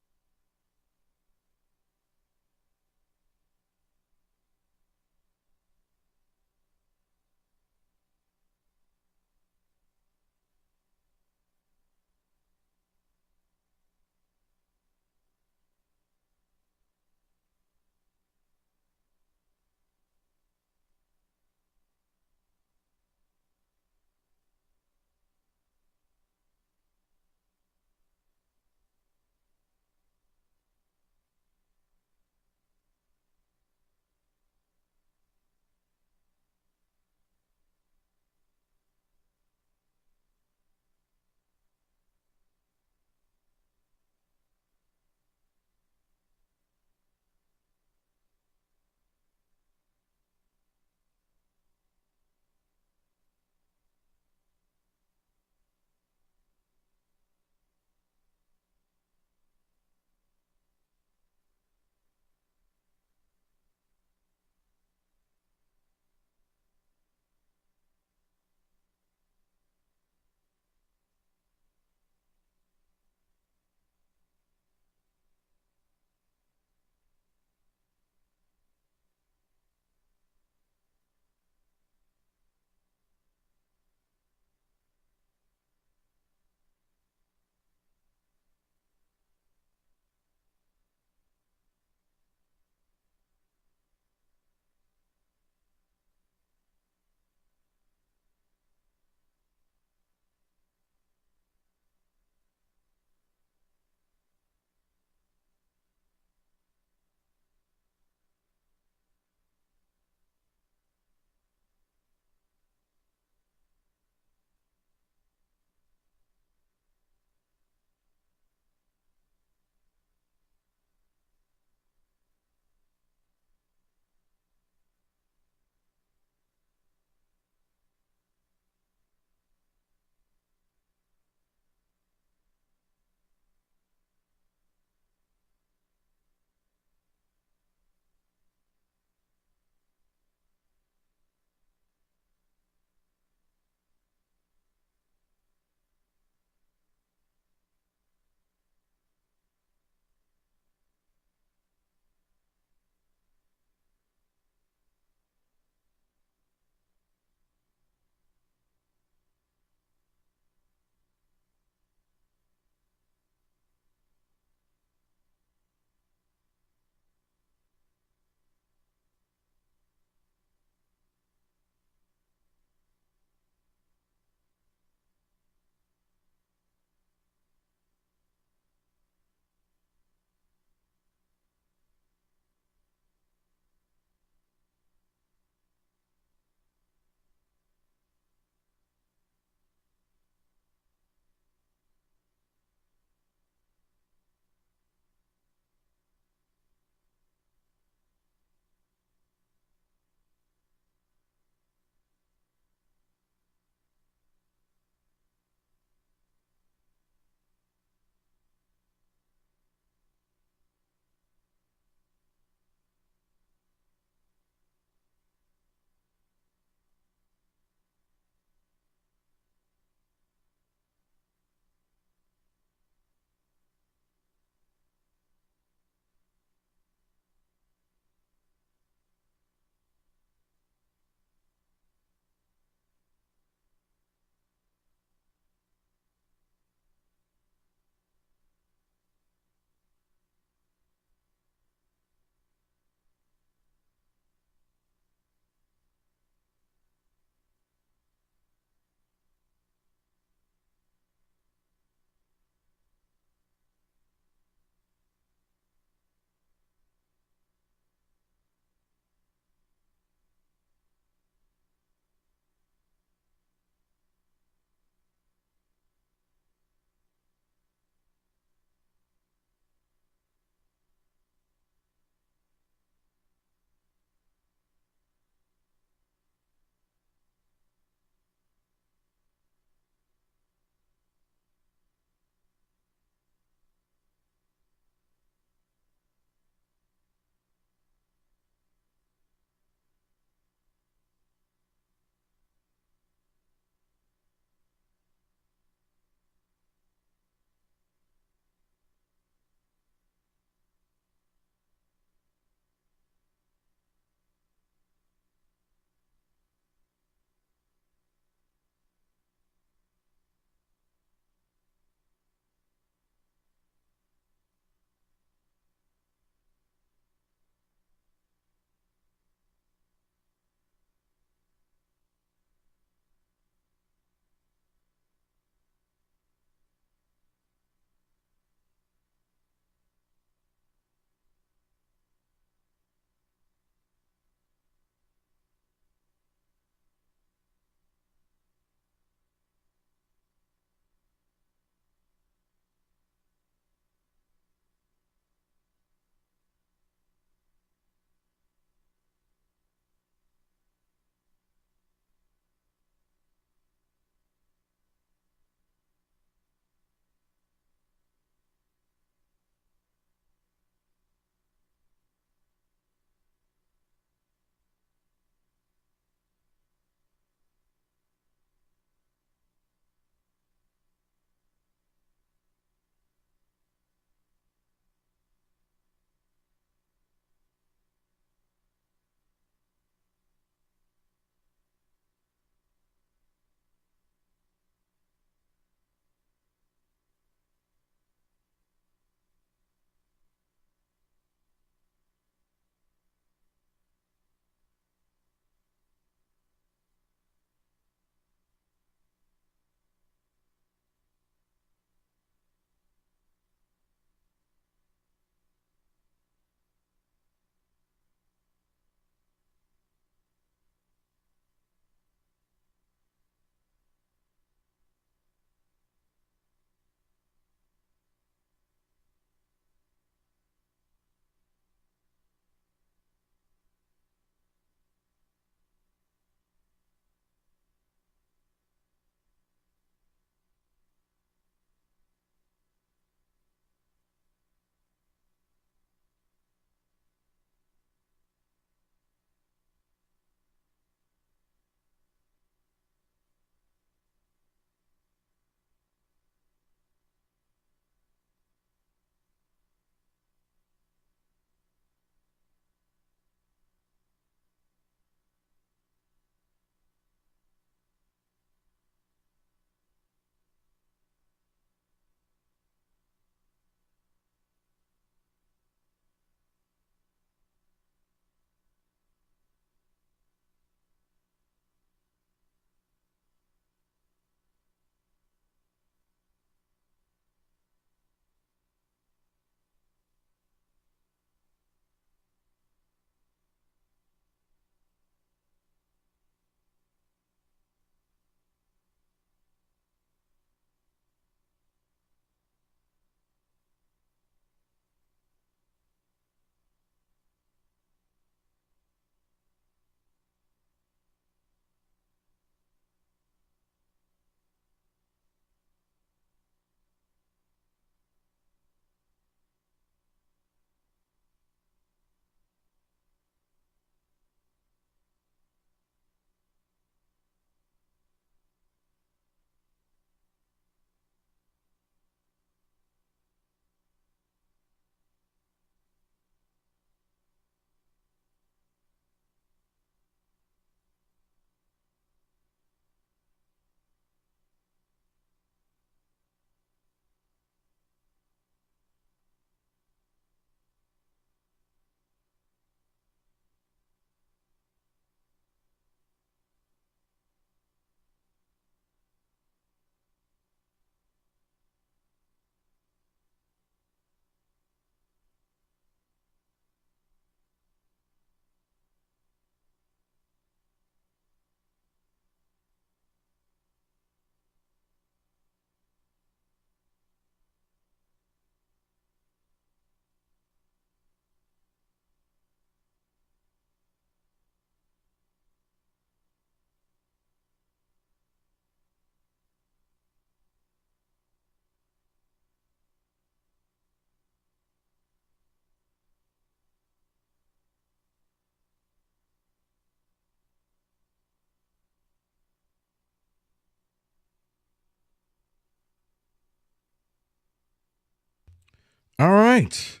S10: All right.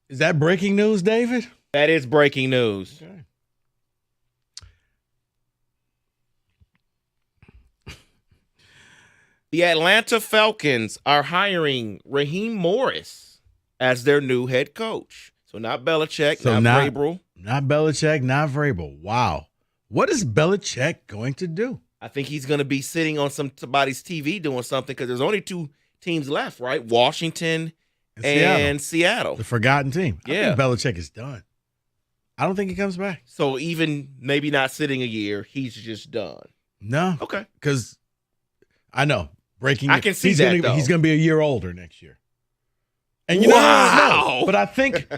S10: Is that breaking news, David?
S11: That is breaking news.
S10: Okay.
S11: The Atlanta Falcons are hiring Raheem Morris as their new head coach. So not Belichick, not Vrabel.
S10: Not Belichick, not Vrabel. Wow. What is Belichick going to do?
S11: I think he's going to be sitting on somebody's TV doing something because there's only two teams left, right? Washington and Seattle.
S10: The forgotten team.
S11: Yeah.
S10: I think Belichick is done. I don't think he comes back.
S11: So even maybe not sitting a year, he's just done.
S10: No.
S11: Okay.
S10: Because I know.
S11: I can see
S10: he's
S11: that, though.
S10: He's going to be a year older next year. And you
S11: Wow.
S10: know, but I think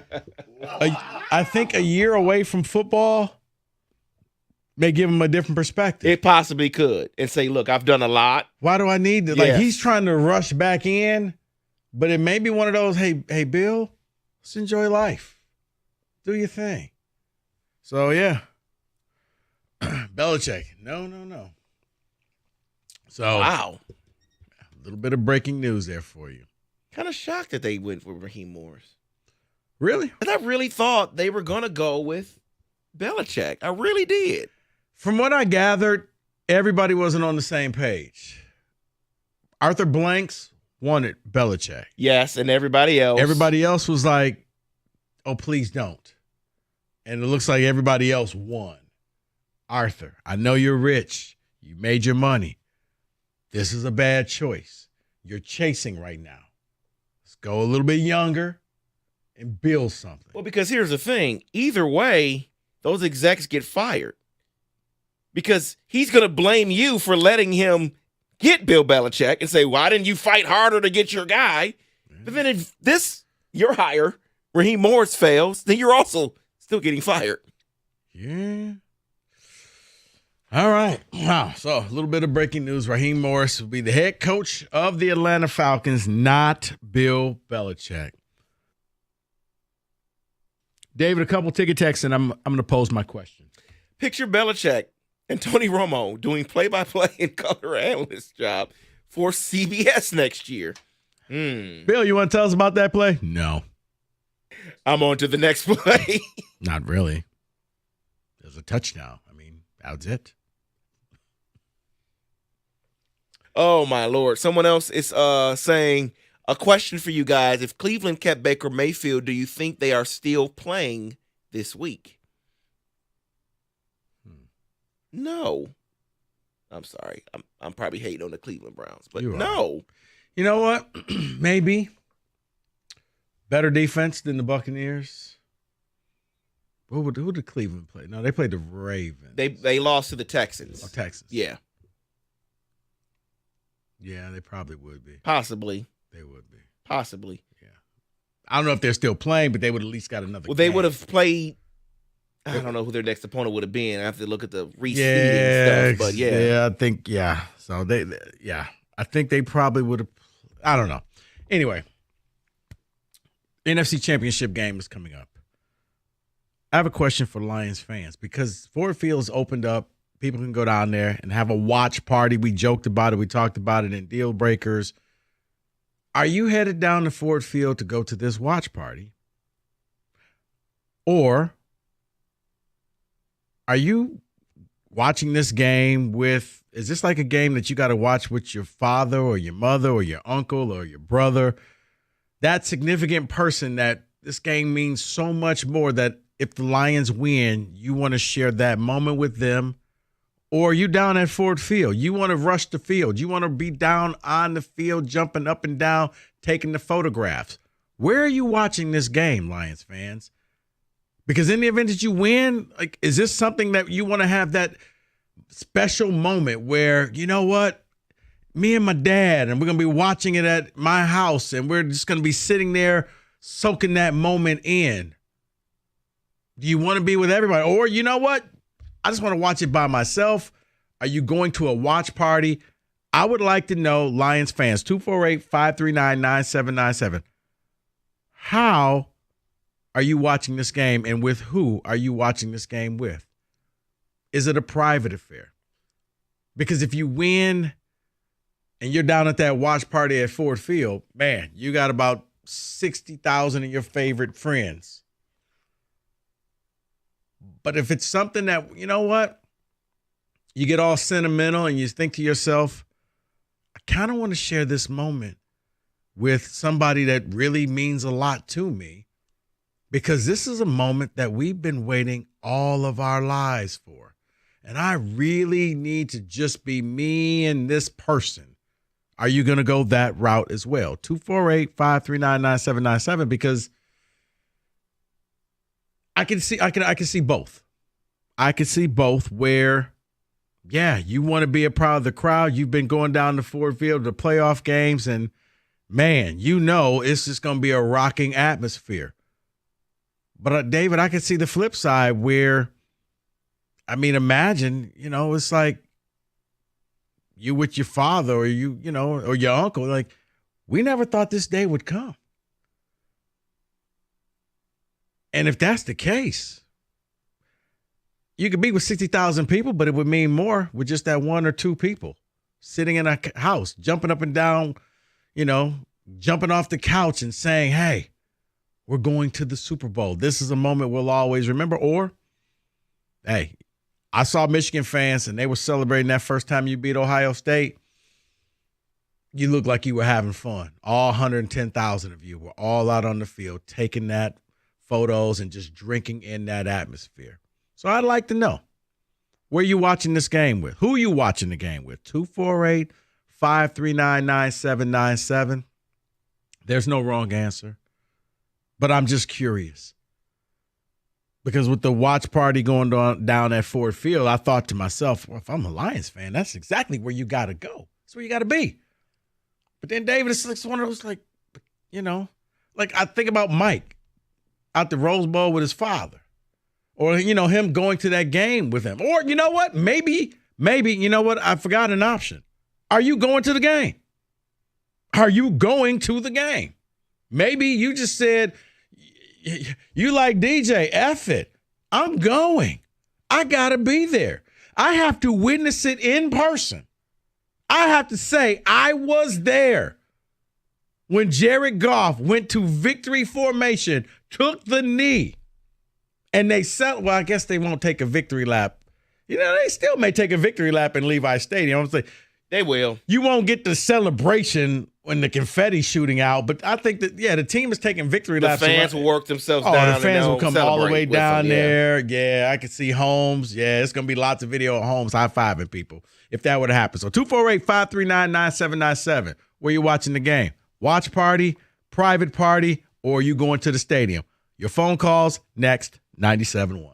S10: a year away from football may give him a different perspective.
S11: It possibly could. And say, look, I've done a lot.
S10: Why do I need to?
S11: Yes.
S10: Like, he's trying to rush back in, but it may be one of those, hey, Bill, let's enjoy life. Do your thing. So, yeah. Belichick. No. So,
S11: Wow.
S10: A little bit of breaking news there for you.
S11: Kind of shocked that they went for Raheem Morris.
S10: Really?
S11: But I really thought they were going to go with Belichick. I really did.
S10: From what I gathered, everybody wasn't on the same page. Arthur Blanks wanted Belichick.
S11: Yes, and everybody else
S10: was like, oh, please don't. And it looks like everybody else won. Arthur, I know you're rich. You made your money. This is a bad choice. You're chasing right now. Let's go a little bit younger and build something.
S11: Well, because here's the thing. Either way, those execs get fired. Because he's going to blame you for letting him get Bill Belichick and say, why didn't you fight harder to get your guy? But then if your hire, Raheem Morris, fails, then you're also still getting fired.
S10: Yeah. All right. Wow. So a little bit of breaking news. Raheem Morris will be the head coach of the Atlanta Falcons, not Bill Belichick. David, a couple ticket texts, and I'm going to pose my question.
S11: Picture Belichick and Tony Romo doing play-by-play and color analyst job for CBS next year.
S10: Bill, you want to tell us about that play? No.
S11: I'm on to the next play.
S10: Not really. There's a touchdown. I mean, that's it.
S11: Oh, my Lord. Someone else is saying, a question for you guys. If Cleveland kept Baker Mayfield, do you think they are still playing this week? No. I'm sorry. I'm probably hating on the Cleveland Browns, but no.
S10: You know what? Maybe. Better defense than the Buccaneers. Who did Cleveland play? No, they played the Ravens.
S11: They lost to the Texans.
S10: Oh, Texans.
S11: Yeah.
S10: Yeah, they probably would be.
S11: Possibly.
S10: They would be.
S11: Possibly.
S10: Yeah. I don't know if they're still playing, but they would at least got another game.
S11: They would have played. I don't know who their next opponent would have been. I have to look at the reseeding stuff, but yeah.
S10: Yeah, I think, So I think they probably would have. I don't know. Anyway, NFC Championship game is coming up. I have a question for Lions fans because Ford Field's opened up. People can go down there and have a watch party. We joked about it. We talked about it in Deal Breakers. Are you headed down to Ford Field to go to this watch party? Or are you watching this game with, is this like a game that you got to watch with your father or your mother or your uncle or your brother? That significant person that this game means so much more that if the Lions win, you want to share that moment with them. Or you down at Ford Field. You want to rush the field. You want to be down on the field, jumping up and down, taking the photographs. Where are you watching this game, Lions fans? Because in the event that you win, like, is this something that you want to have that special moment where, you know what, me and my dad, and we're going to be watching it at my house, and we're just going to be sitting there soaking that moment in? Do you want to be with everybody? Or, you know what? I just want to watch it by myself. Are you going to a watch party? I would like to know, Lions fans, 248-539-9797. How are you watching this game, and with who are you watching this game with? Is it a private affair? Because if you win, and you're down at that watch party at Ford Field, man, you got about 60,000 of your favorite friends. But if it's something that, you know what, you get all sentimental and you think to yourself, I kind of want to share this moment with somebody that really means a lot to me, because this is a moment that we've been waiting all of our lives for. And I really need to just be me and this person. Are you going to go that route as well? 248-539-9797, because I can see both. I can see both where, yeah, you want to be a part of the crowd. You've been going down to Ford Field to playoff games, and man, you know it's just going to be a rocking atmosphere. But David, I can see the flip side where, I mean, imagine, you know, it's like you with your father or you know, or your uncle, like, we never thought this day would come. And if that's the case, you could be with 60,000 people, but it would mean more with just that one or two people sitting in a house, jumping up and down, you know, jumping off the couch and saying, hey, we're going to the Super Bowl. This is a moment we'll always remember. Or, hey, I saw Michigan fans and they were celebrating that first time you beat Ohio State. You looked like you were having fun. All 110,000 of you were all out on the field taking that photos and just drinking in that atmosphere. So I'd like to know, where you watching this game with? Who are you watching the game with? 248-539-9797. There's no wrong answer. But I'm just curious. Because with the watch party going down at Ford Field, I thought to myself, well, if I'm a Lions fan, that's exactly where you got to go. That's where you got to be. But then, David, it's like one of those, like, you know, like I think about Mike out the Rose Bowl with his father. Or, you know, him going to that game with him. Or, you know what? Maybe, you know what? I forgot an option. Are you going to the game? Are you going to the game? Maybe you just said, you like DJ, F it. I'm going. I got to be there. I have to witness it in person. I have to say I was there when Jared Goff went to victory formation, took the knee, and they said, well, I guess they won't take a victory lap. You know, they still may take a victory lap in Levi Stadium. I'm saying,
S11: they will.
S10: You won't get the celebration when the confetti's shooting out, but I think that, yeah, the team is taking victory laps.
S11: The fans will work themselves down.
S10: The fans will come all the way down
S11: them,
S10: there. Yeah, I can see Holmes. Yeah, it's going to be lots of video of Holmes high-fiving people if that would happen. So 248-539-9797. Where you watching the game? Watch party, private party, or you going to the stadium? Your phone calls next, 97.1.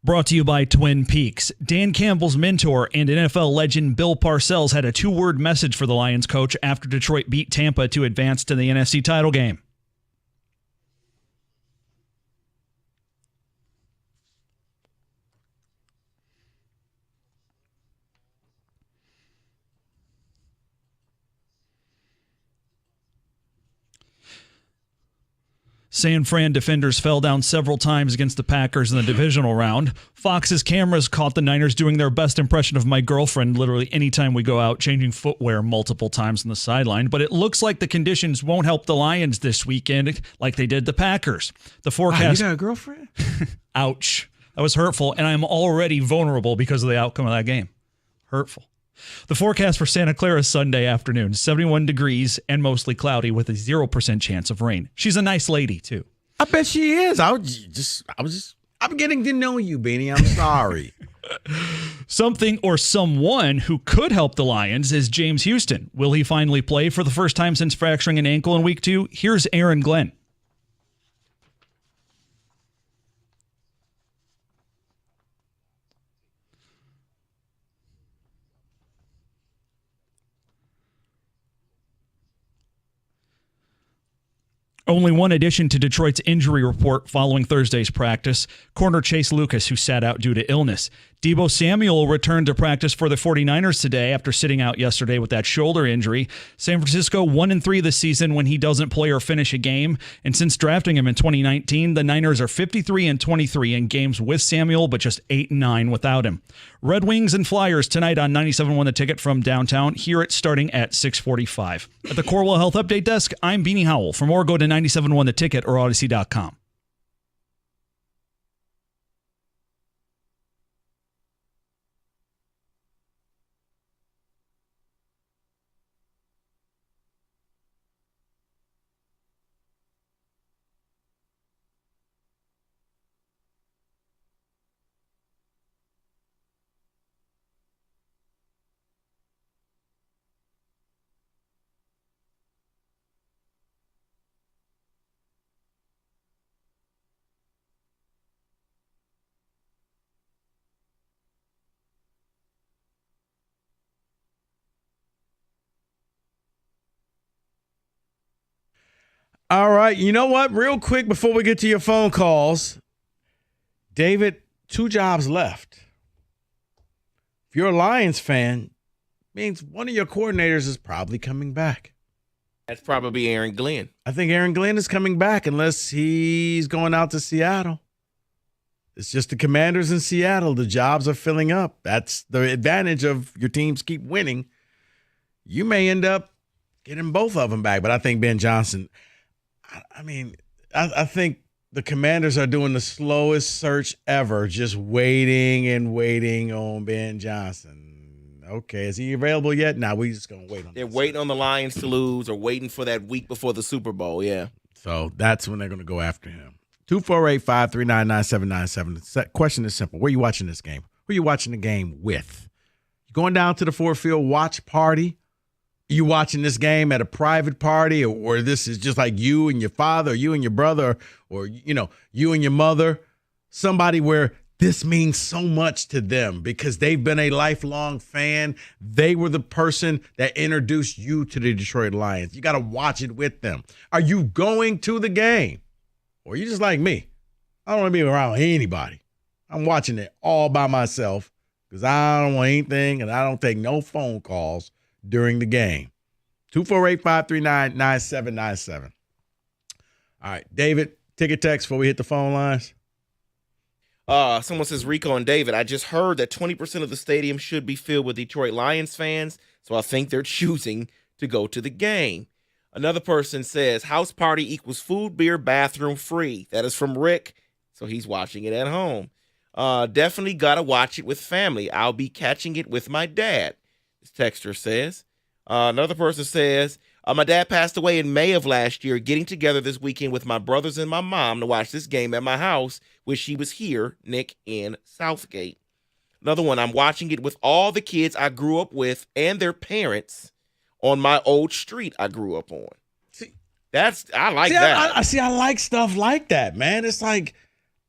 S9: Brought to you by Twin Peaks. Dan Campbell's mentor and NFL legend Bill Parcells had a 2-word message for the Lions coach after Detroit beat Tampa to advance to the NFC title game. San Fran defenders fell down several times against the Packers in the divisional round. Fox's cameras caught the Niners doing their best impression of my girlfriend literally anytime we go out, changing footwear multiple times on the sideline. But it looks like the conditions won't help the Lions this weekend like they did the Packers. The forecast...
S10: You got a girlfriend?
S9: Ouch. That was hurtful, and I'm already vulnerable because of the outcome of that game. Hurtful. The forecast for Santa Clara Sunday afternoon, 71 degrees and mostly cloudy with a 0% chance of rain. She's a nice lady, too.
S10: I bet she is. I'm getting to know you, Beanie. I'm sorry.
S9: Something or someone who could help the Lions is James Houston. Will he finally play for the first time since fracturing an ankle in week 2? Here's Aaron Glenn. Only one addition to Detroit's injury report following Thursday's practice, corner Chase Lucas, who sat out due to illness. Deebo Samuel returned to practice for the 49ers today after sitting out yesterday with that shoulder injury. San Francisco 1-3 this season when he doesn't play or finish a game, and since drafting him in 2019, the Niners are 53-23 in games with Samuel, but just 8-9 without him. Red Wings and Flyers tonight on 97.1 The Ticket from downtown. Here it's starting at 6:45. At the Corwell Health Update Desk, I'm Beanie Howell. For more, go to 97.1 The Ticket or Odyssey.com.
S10: All right. You know what? Real quick before we get to your phone calls, David, 2 jobs left. If you're a Lions fan, means one of your coordinators is probably coming back.
S11: That's probably Aaron Glenn.
S10: I think Aaron Glenn is coming back unless he's going out to Seattle. It's just the Commanders in Seattle. The jobs are filling up. That's the advantage of your teams keep winning. You may end up getting both of them back, but I think Ben Johnson – I think the Commanders are doing the slowest search ever, just waiting and waiting on Ben Johnson. Okay, is he available yet? Nah, we just going to wait on
S11: They're waiting on the Lions to lose or waiting for that week before the Super Bowl, yeah.
S10: So that's when they're going to go after him. 248-539-9797. The question is simple. Where are you watching this game? Who are you watching the game with? You going down to the Ford Field watch party? You watching this game at a private party, or this is just like you and your father, or you and your brother, or you and your mother, somebody where this means so much to them because they've been a lifelong fan. They were the person that introduced you to the Detroit Lions. You got to watch it with them. Are you going to the game? Or are you just like me? I don't want to be around anybody. I'm watching it all by myself because I don't want anything and I don't take no phone calls during the game. 248-539-9797. All right, David, ticket text before we hit the phone lines.
S11: Someone says, Rico and David, I just heard that 20% of the stadium should be filled with Detroit Lions fans, so I think they're choosing to go to the game. Another person says, house party equals food, beer, bathroom free. That is from Rick, so he's watching it at home. Definitely got to watch it with family. I'll be catching it with my dad. This texter says. Another person says, my dad passed away in May of last year, getting together this weekend with my brothers and my mom to watch this game at my house, which she was here, Nick, in Southgate. Another one, I'm watching it with all the kids I grew up with and their parents on my old street I grew up on. I like that.
S10: I like stuff like that, man. It's like,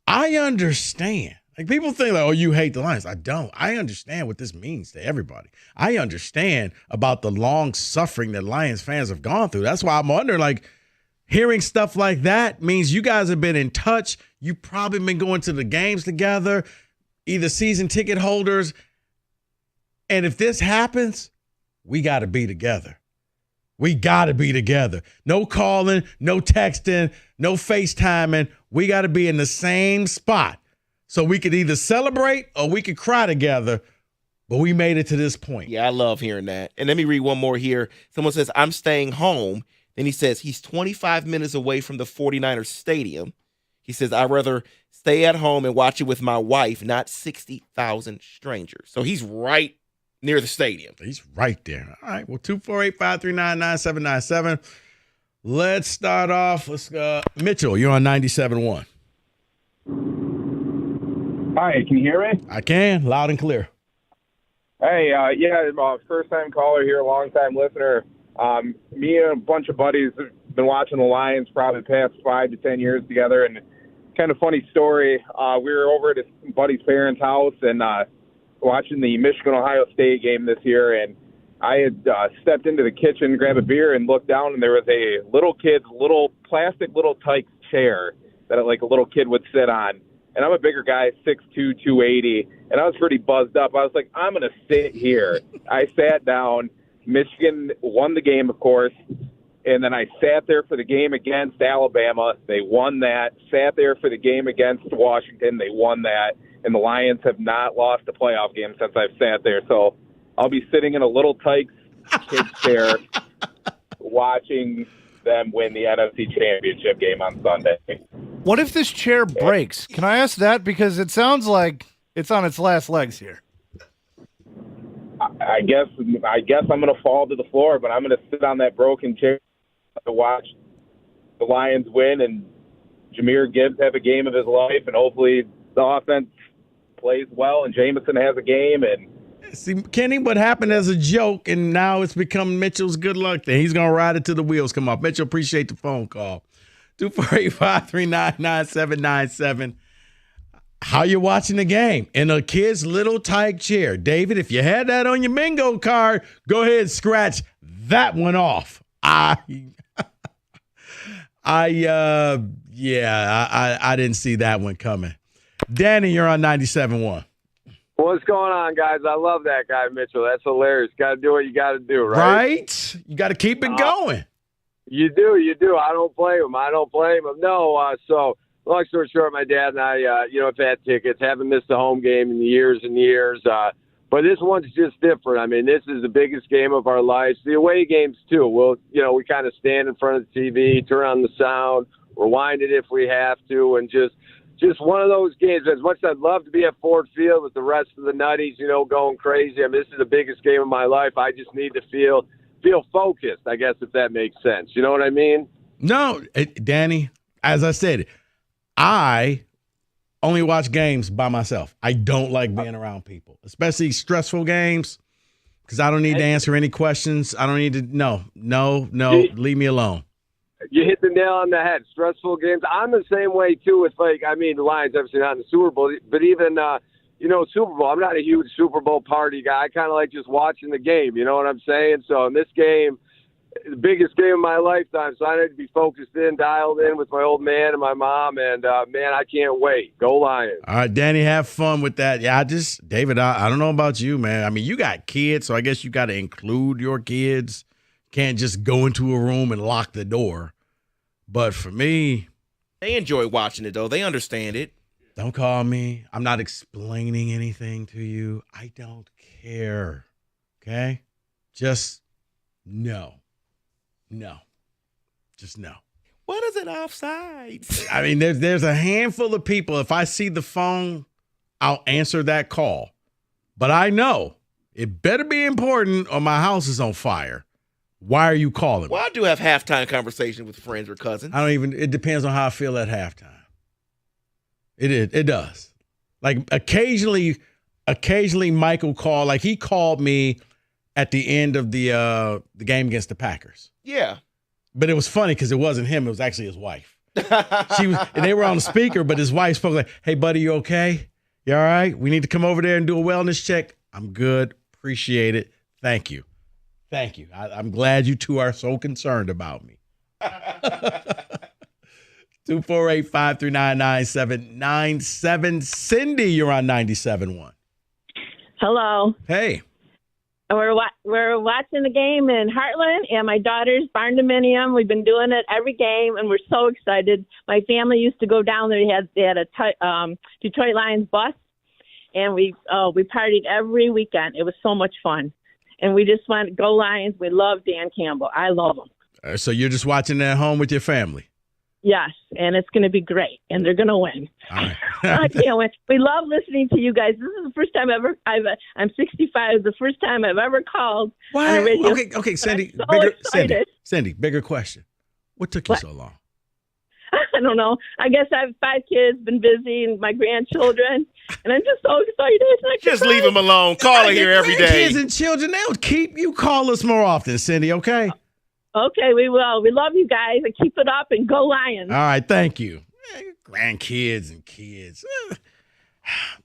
S10: I understand. Like people think like, oh, you hate the Lions. I don't. I understand what this means to everybody. I understand about the long suffering that Lions fans have gone through. That's why I'm wondering, like, hearing stuff like that means you guys have been in touch. You've probably been going to the games together, either season ticket holders. And if this happens, we got to be together. We got to be together. No calling, no texting, no FaceTiming. We got to be in the same spot. So we could either celebrate or we could cry together, but we made it to this point.
S11: Yeah, I love hearing that. And let me read one more here. Someone says, I'm staying home. Then he says he's 25 minutes away from the 49ers stadium. He says, I'd rather stay at home and watch it with my wife, not 60,000 strangers. So he's right near the stadium.
S10: He's right there. All right, well, 248-539-9797. Let's start off. Mitchell, you're on 97.1.
S5: Hi, can you hear me?
S10: I can, loud and clear.
S5: Hey, first-time caller here, long-time listener. Me and a bunch of buddies have been watching the Lions probably the past 5 to 10 years together, and kind of funny story. We were over at his buddy's parents' house and watching the Michigan-Ohio State game this year, and I had stepped into the kitchen, grabbed a beer, and looked down, and there was a little kid's plastic tyke chair that like a little kid would sit on. And I'm a bigger guy, 6'2", 280, and I was pretty buzzed up. I was like, I'm going to sit here. I sat down. Michigan won the game, of course, and then I sat there for the game against Alabama. They won that. Sat there for the game against Washington. They won that. And the Lions have not lost a playoff game since I've sat there. So I'll be sitting in a little Tykes kid's chair watching them win the NFC Championship game on Sunday.
S13: What if this chair breaks? Can I ask that? Because it sounds like it's on its last legs here.
S5: I guess I'm going to fall to the floor, but I'm going to sit on that broken chair to watch the Lions win and Jahmyr Gibbs have a game of his life, and hopefully the offense plays well and Jameson has a game. And
S10: see, Kenny, what happened as a joke, and now it's become Mitchell's good luck thing. He's going to ride it till the wheels come off. Mitchell, appreciate the phone call. 248-539-9797. How you watching the game? In a kid's little tyke chair. David, if you had that on your bingo card, go ahead and scratch that one off. I didn't see that one coming. Danny, you're on 97.1.
S22: What's going on, guys? I love that guy, Mitchell. That's hilarious. Got to do what you got to do, right?
S10: Right? You got to keep it going.
S22: You do. I don't blame him. No, so long story short, my dad and I, have had tickets, haven't missed a home game in years and years. But this one's just different. I mean, this is the biggest game of our lives. The away games, too. We kind of stand in front of the TV, turn on the sound, rewind it if we have to, and just one of those games. As much as I'd love to be at Ford Field with the rest of the nutties, going crazy. I mean, this is the biggest game of my life. I just need to feel focused, I guess, if that makes sense. You know what I mean?
S10: No, Danny, as I said, I only watch games by myself. I don't like being around people, especially stressful games, because I don't need to answer any questions. I don't need to. No, leave me alone.
S22: You hit the nail on the head. Stressful games. I'm the same way, too. It's like, the Lions obviously not in the Super Bowl, but even, Super Bowl, I'm not a huge Super Bowl party guy. I kind of like just watching the game. You know what I'm saying? So in this game, the biggest game of my lifetime, so I need to be focused in, dialed in with my old man and my mom, and, man, I can't wait. Go Lions.
S10: All right, Danny, have fun with that. Yeah, David, I don't know about you, man. I mean, you got kids, so I guess you got to include your kids. Can't just go into a room and lock the door. But for me,
S11: they enjoy watching it, though. They understand it.
S10: Don't call me. I'm not explaining anything to you. I don't care. Okay? Just no. Just no.
S11: What is it offside?
S10: I mean, there's a handful of people. If I see the phone, I'll answer that call. But I know it better be important or my house is on fire. Why are you calling me?
S11: Well, I do have halftime conversation with friends or cousins.
S10: It depends on how I feel at halftime. It does. Like occasionally Michael called, like he called me at the end of the game against the Packers.
S11: Yeah.
S10: But it was funny because it wasn't him, it was actually his wife. They were on the speaker, but his wife spoke like, "Hey buddy, you okay? You all right? We need to come over there and do a wellness check. I'm good. Appreciate it. Thank you. Thank you. I'm glad you two are so concerned about me. 248-539-9797. Cindy, you're on 97.1.
S6: Hello.
S10: Hey.
S6: We're watching the game in Heartland, and my daughter's barn dominium. We've been doing it every game, and we're so excited. My family used to go down there. They had a Detroit Lions bus, and we partied every weekend. It was so much fun, and we just want to go Lions. We love Dan Campbell. I love him.
S10: So you're just watching at home with your family?
S6: Yes, and it's going to be great, and they're going to win.
S10: All right.
S6: I can't wait. We love listening to you guys. This is the first time I'm 65. The first time I've ever called on a radio.
S10: Okay, Sandy.
S6: So
S10: Sandy, bigger question. What took you so long?
S6: I don't know. I guess I have 5 kids, been busy, and my grandchildren, and I'm just so excited.
S11: Just leave him alone. Call her here every day.
S10: Kids and children, they'll keep you. Call us more often, Cindy, okay?
S6: Okay, we will. We love you guys, and keep it up, and go Lions.
S10: All right, thank you. Grandkids and kids.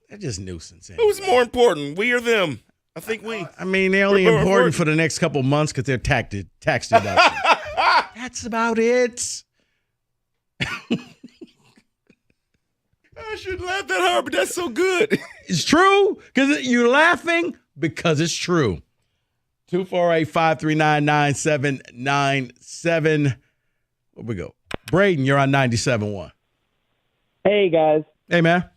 S10: They're just nuisance. Anyway.
S11: Who's more important, we or them? I think we.
S10: I mean, they're only important for the next couple months because they're tax deduction. That's about it.
S11: I shouldn't laugh that hard, but that's so good.
S10: It's true because you're laughing because it's true. 248-539-9797. Where we go? Braden, you're on 97.1.
S7: Hey, guys.
S10: Hey, man.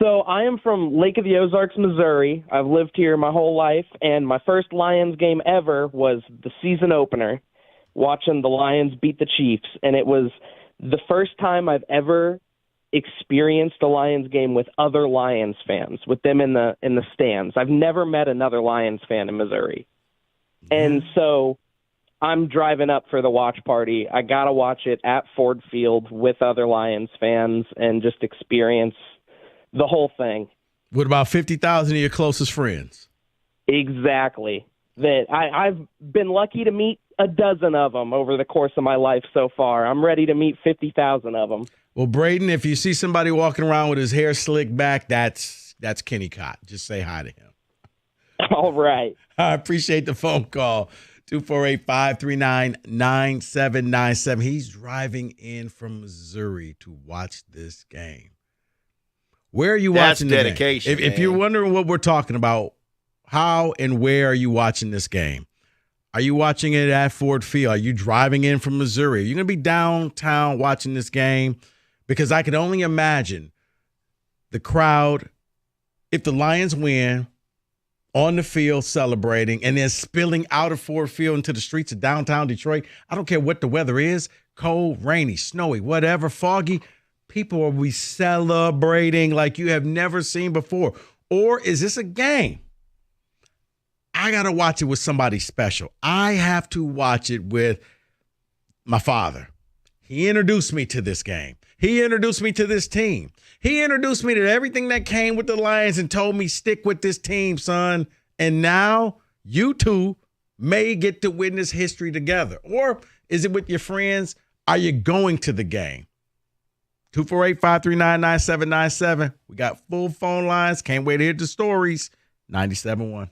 S7: So I am from Lake of the Ozarks, Missouri. I've lived here my whole life, and my first Lions game ever was the season opener, watching the Lions beat the Chiefs. And it was the first time I've ever experienced a Lions game with other Lions fans, with them in the stands. I've never met another Lions fan in Missouri. And so I'm driving up for the watch party. I got to watch it at Ford Field with other Lions fans and just experience the whole thing.
S10: With about 50,000 of your closest friends.
S7: Exactly. That I've been lucky to meet a dozen of them over the course of my life so far. I'm ready to meet 50,000 of them.
S10: Well, Braden, if you see somebody walking around with his hair slicked back, that's Kenny Cott. Just say hi to him.
S7: All right.
S10: I appreciate the phone call. 248-539-9797. He's driving in from Missouri to watch this game. Where are you watching
S11: That's
S10: the
S11: dedication,
S10: game? If you're wondering what we're talking about, how and where are you watching this game? Are you watching it at Ford Field? Are you driving in from Missouri? Are you going to be downtown watching this game? Because I can only imagine the crowd, if the Lions win, on the field celebrating, and then spilling out of Ford Field into the streets of downtown Detroit. I don't care what the weather is, cold, rainy, snowy, whatever, foggy. People will be celebrating like you have never seen before. Or is this a game? I got to watch it with somebody special. I have to watch it with my father. He introduced me to this game. He introduced me to this team. He introduced me to everything that came with the Lions and told me, stick with this team, son. And now you two may get to witness history together. Or is it with your friends? Are you going to the game? 248-539-9797. We got full phone lines. Can't wait to hear the stories. 97.1.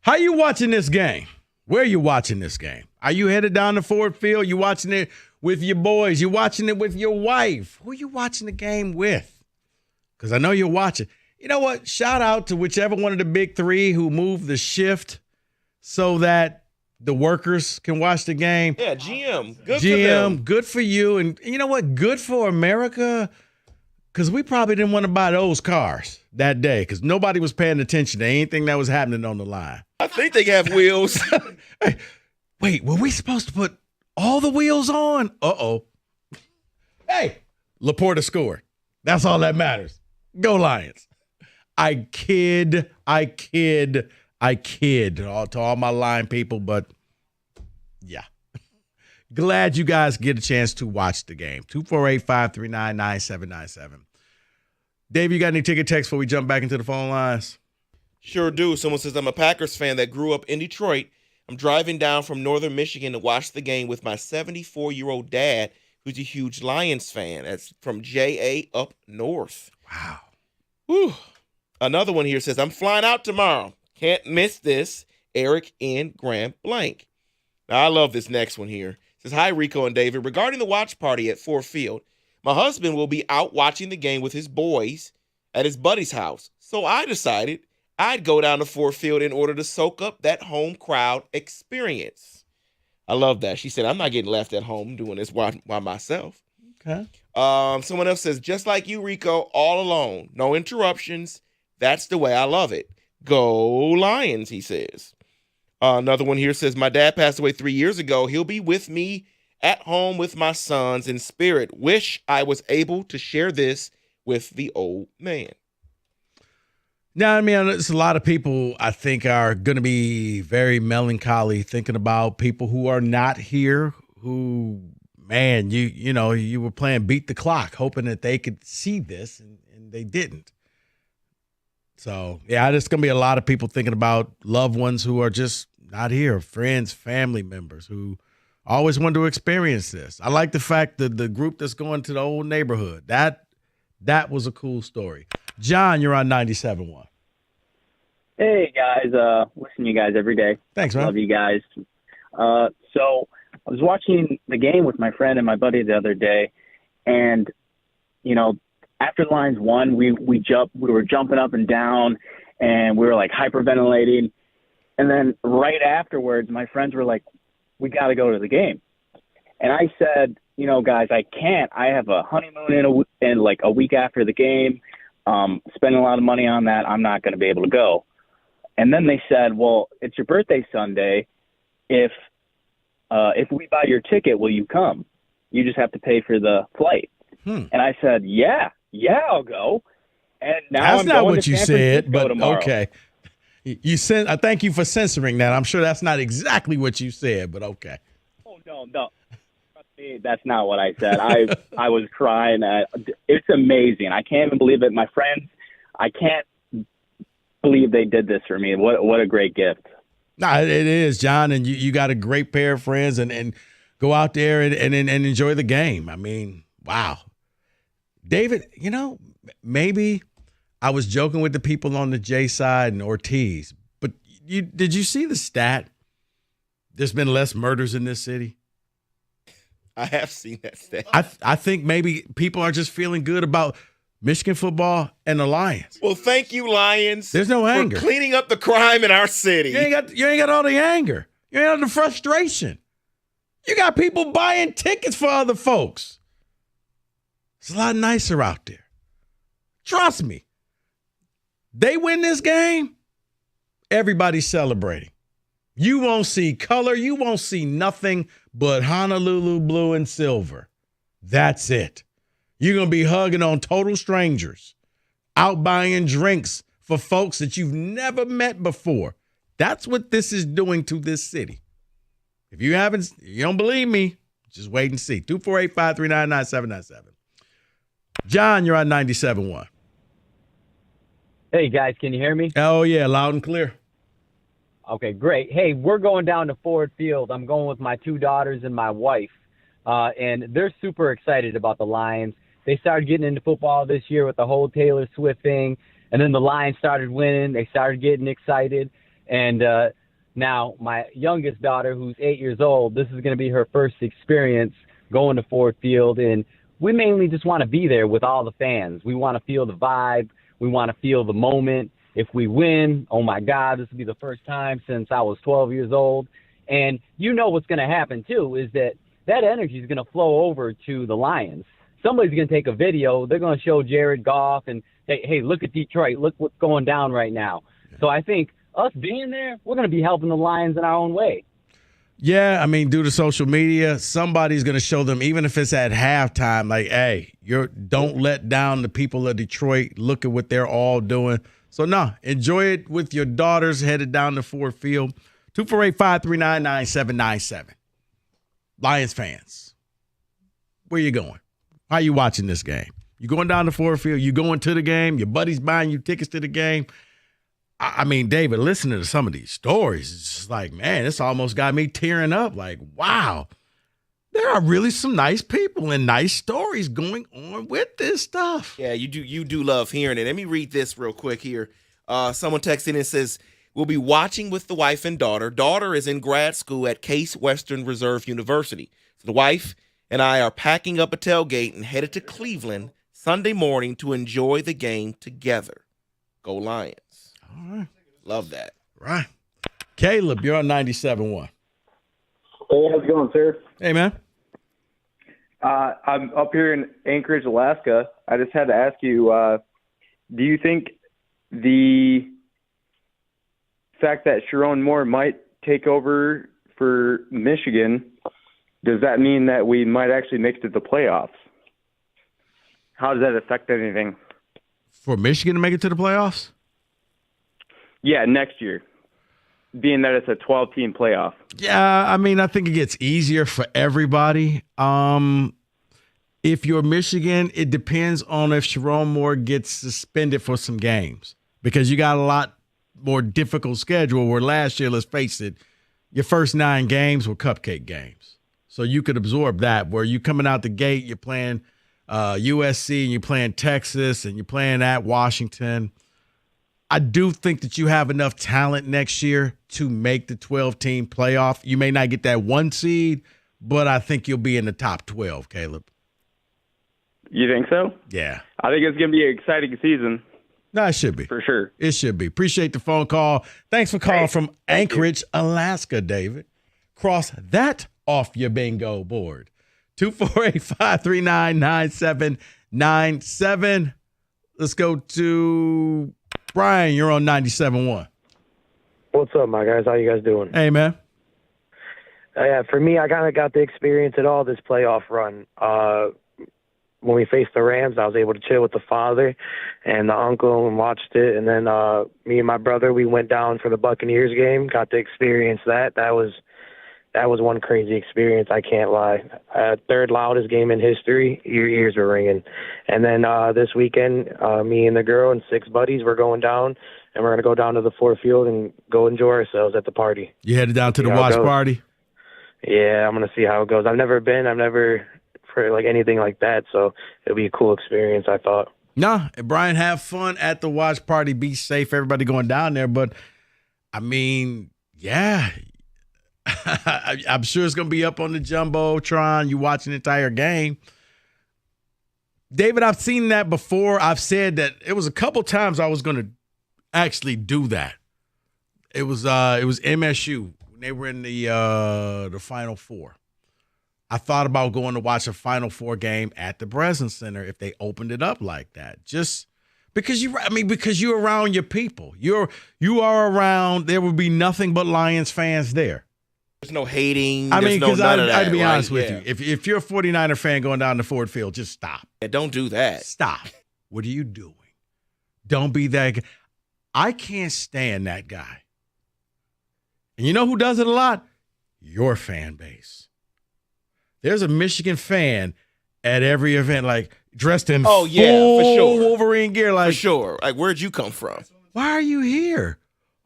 S10: How you watching this game? Where are you watching this game? Are you headed down to Ford Field? You watching it with your boys? You watching it with your wife? Who are you watching the game with? Because I know you're watching. You know what? Shout out to whichever one of the big three who moved the shift so that the workers can watch the game.
S11: Yeah, GM. Good for
S10: GM,
S11: them.
S10: good for you. And you know what? Good for America. Because we probably didn't want to buy those cars that day because nobody was paying attention to anything that was happening on the line.
S11: I think they have wheels.
S10: Hey, wait, were we supposed to put all the wheels on? Uh-oh. Hey, Laporta scored. That's all that matters. Go Lions. I kid to all my line people, but yeah. Glad you guys get a chance to watch the game. 248-539-9797. Dave, you got any ticket texts before we jump back into the phone lines?
S11: Sure do. Someone says, I'm a Packers fan that grew up in Detroit. I'm driving down from northern Michigan to watch the game with my 74-year-old dad, who's a huge Lions fan. That's from J.A. up north.
S10: Wow.
S11: Whew. Another one here says, I'm flying out tomorrow. Can't miss this. Eric in Grand Blanc. Now, I love this next one here. It says, hi, Rico and David. Regarding the watch party at Ford Field, my husband will be out watching the game with his boys at his buddy's house. So I decided I'd go down to Ford Field in order to soak up that home crowd experience. I love that. She said, I'm not getting left at home doing this by myself.
S10: Okay.
S11: Someone else says, just like you, Rico, all alone. No interruptions. That's the way I love it. Go Lions, he says. Another one here says, my dad passed away 3 years ago. He'll be with me at home with my sons in spirit. Wish I was able to share this with the old man.
S10: Now, I mean, there's a lot of people I think are going to be very melancholy thinking about people who are not here who, man, you were playing beat the clock, hoping that they could see this, and they didn't. So, yeah, there's going to be a lot of people thinking about loved ones who are just not here, friends, family members who always wanted to experience this. I like the fact that the group that's going to the old neighborhood, that was a cool story. John, you're on 97.1.
S2: Hey, guys. Listen to you guys every day.
S10: Thanks, man.
S2: Love you guys. So I was watching the game with my friend and my buddy the other day, and, after the Lions won, we were jumping up and down, and we were, like, hyperventilating. And then right afterwards, my friends were like, we got to go to the game. And I said, guys, I can't. I have a honeymoon in like a week after the game, spending a lot of money on that. I'm not going to be able to go. And then they said, well, it's your birthday Sunday. If we buy your ticket, will you come? You just have to pay for the flight. And I said, yeah, I'll go. And now
S10: that's
S2: I'm
S10: not
S2: going
S10: what
S2: to
S10: you
S2: San
S10: said,
S2: Francisco
S10: but
S2: tomorrow.
S10: okay. I thank you for censoring that. I'm sure that's not exactly what you said, but okay.
S2: Oh, no. Trust me, that's not what I said. I was crying. It's amazing. I can't even believe it. My friends, I can't believe they did this for me. What a great gift.
S10: No, it is, John, and you got a great pair of friends, and go out there and enjoy the game. I mean, wow. David, maybe I was joking with the people on the J side and Ortiz, but did you see the stat? There's been less murders in this city.
S11: I have seen that stat.
S10: I think maybe people are just feeling good about Michigan football and the Lions.
S11: Well, thank you, Lions.
S10: There's no anger.
S11: For cleaning up the crime in our city.
S10: You ain't got all the anger. You ain't got the frustration. You got people buying tickets for other folks. It's a lot nicer out there. Trust me. They win this game, everybody's celebrating. You won't see color. You won't see nothing but Honolulu blue and silver. That's it. You're going to be hugging on total strangers, out buying drinks for folks that you've never met before. That's what this is doing to this city. If you don't believe me, just wait and see. 248-539-9797. John, you're on 97.1.
S4: Hey, guys, can you hear me?
S10: Oh, yeah, loud and clear.
S4: Okay, great. Hey, we're going down to Ford Field. I'm going with my two daughters and my wife, and they're super excited about the Lions. They started getting into football this year with the whole Taylor Swift thing, and then the Lions started winning. They started getting excited, And now my youngest daughter, who's 8 years old, this is going to be her first experience going to Ford Field. And we mainly just want to be there with all the fans. We want to feel the vibe. We want to feel the moment. If we win, oh, my God, this will be the first time since I was 12 years old. And you know what's going to happen, too, is that energy is going to flow over to the Lions. Somebody's going to take a video. They're going to show Jared Goff and say, hey, look at Detroit. Look what's going down right now. So I think us being there, we're going to be helping the Lions in our own way.
S10: Yeah, I mean, due to social media, somebody's going to show them, even if it's at halftime, like, hey, don't let down the people of Detroit. Look at what they're all doing. So, no, enjoy it with your daughters headed down to Ford Field. 248-539-9797. Lions fans, where you going? How you watching this game? You going down to Ford Field? You going to the game? Your buddy's buying you tickets to the game? I mean, David, listening to some of these stories, it's just like, man, this almost got me tearing up. Like, wow, there are really some nice people and nice stories going on with this stuff.
S11: Yeah, you do love hearing it. Let me read this real quick here. Someone texted in and says, we'll be watching with the wife and daughter. Daughter is in grad school at Case Western Reserve University. So the wife and I are packing up a tailgate and headed to Cleveland Sunday morning to enjoy the game together. Go Lions.
S10: All right.
S11: Love that.
S10: Right. Caleb, you're on 97.1.
S1: Hey, how's it going, sir?
S10: Hey, man.
S1: I'm up here in Anchorage, Alaska. I just had to ask you, do you think the fact that Sharon Moore might take over for Michigan, does that mean that we might actually make it to the playoffs? How does that affect anything?
S10: For Michigan to make it to the playoffs?
S1: Yeah, next year, being that it's a 12-team playoff.
S10: Yeah, I mean, I think it gets easier for everybody. If you're Michigan, it depends on if Sharon Moore gets suspended for some games because you got a lot more difficult schedule where last year, let's face it, your first 9 games were cupcake games. So you could absorb that where you coming out the gate, you're playing USC and you're playing Texas and you're playing at Washington. I do think that you have enough talent next year to make the 12-team playoff. You may not get that 1 seed, but I think you'll be in the top 12, Caleb.
S1: You think so?
S10: Yeah.
S1: I think it's going to be an exciting season.
S10: No, it should be.
S1: For sure.
S10: It should be. Appreciate the phone call. Thanks for calling from Anchorage, Alaska, David. Cross that off your bingo board. 248-539-9797. Let's go to Brian. You're on 97.1.
S12: What's up, my guys? How you guys doing?
S10: Hey, man.
S12: Yeah, for me, I kind of got the experience at all this playoff run. When we faced the Rams, I was able to chill with the father and the uncle and watched it. And then me and my brother, we went down for the Buccaneers game, got to experience that. That was one crazy experience, I can't lie. Third loudest game in history, your ears were ringing. And then this weekend, me and the girl and 6 buddies, we're going down, and we're going to go down to the Ford Field and go enjoy ourselves at the party.
S10: You headed down to the watch party?
S12: Yeah, I'm going to see how it goes. I've never been for like anything like that, so it'll be a cool experience, I thought.
S10: Nah, Brian, have fun at the watch party. Be safe, everybody going down there. But, I mean, yeah, I'm sure it's going to be up on the Jumbotron. You watching the entire game. David, I've seen that before. I've said that it was a couple times I was going to actually do that. It was MSU. They were in the Final Four. I thought about going to watch a Final Four game at the Breslin Center if they opened it up like that. Just because you're around your people. You are around. There would be nothing but Lions fans there.
S11: There's no hating.
S10: I mean, because I'd be
S11: right?
S10: honest with you. If you're a 49er fan going down to Ford Field, just stop.
S11: Yeah, don't do that.
S10: Stop. What are you doing? Don't be that guy. I can't stand that guy. And you know who does it a lot? Your fan base. There's a Michigan fan at every event, like dressed in full
S11: for sure.
S10: Wolverine gear. Like,
S11: for sure. Like, where'd you come from?
S10: Why are you here?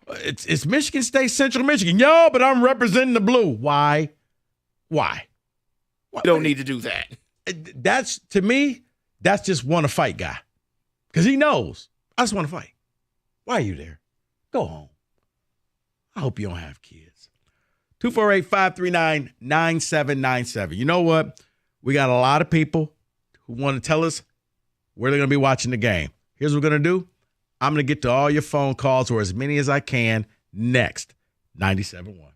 S10: It's Michigan State, Central Michigan. Yo, but I'm representing the blue. Why?
S11: You don't need to do that.
S10: That's, to me, that's just want to fight guy. Because he knows, I just want to fight. Why are you there? Go home. I hope you don't have kids. 248-539-9797. You know what? We got a lot of people who want to tell us where they're going to be watching the game. Here's what we're going to do. I'm going to get to all your phone calls, or as many as I can, next. 97.1.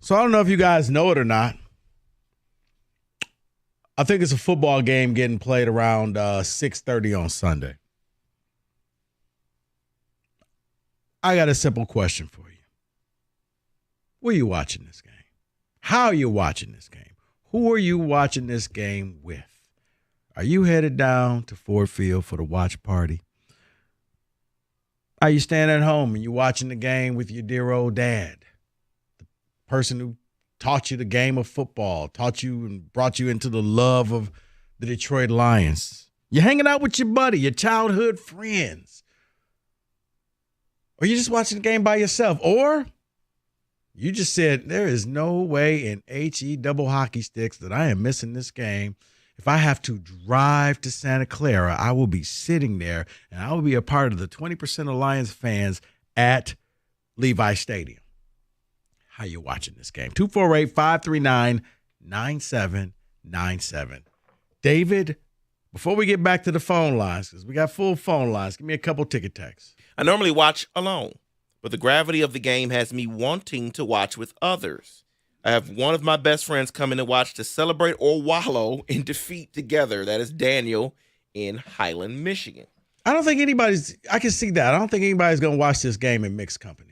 S10: So I don't know if you guys know it or not. I think it's a football game getting played around 6:30 on Sunday. I got a simple question for you. Where are you watching this game? How are you watching this game? Who are you watching this game with? Are you headed down to Ford Field for the watch party? Are you staying at home and you're watching the game with your dear old dad? The person who taught you the game of football, taught you and brought you into the love of the Detroit Lions. You're hanging out with your buddy, your childhood friends. Or you're just watching the game by yourself. Or you just said, there is no way in HE double hockey sticks that I am missing this game. If I have to drive to Santa Clara, I will be sitting there and I will be a part of the 20% of Lions fans at Levi Stadium. How you watching this game? 248-539-9797. David, before we get back to the phone lines, because we got full phone lines, give me a couple ticket texts.
S11: I normally watch alone, but the gravity of the game has me wanting to watch with others. I have one of my best friends coming to watch to celebrate or wallow in defeat together. That is Daniel in Highland, Michigan.
S10: I don't think I can see that. I don't think anybody's going to watch this game in mixed company.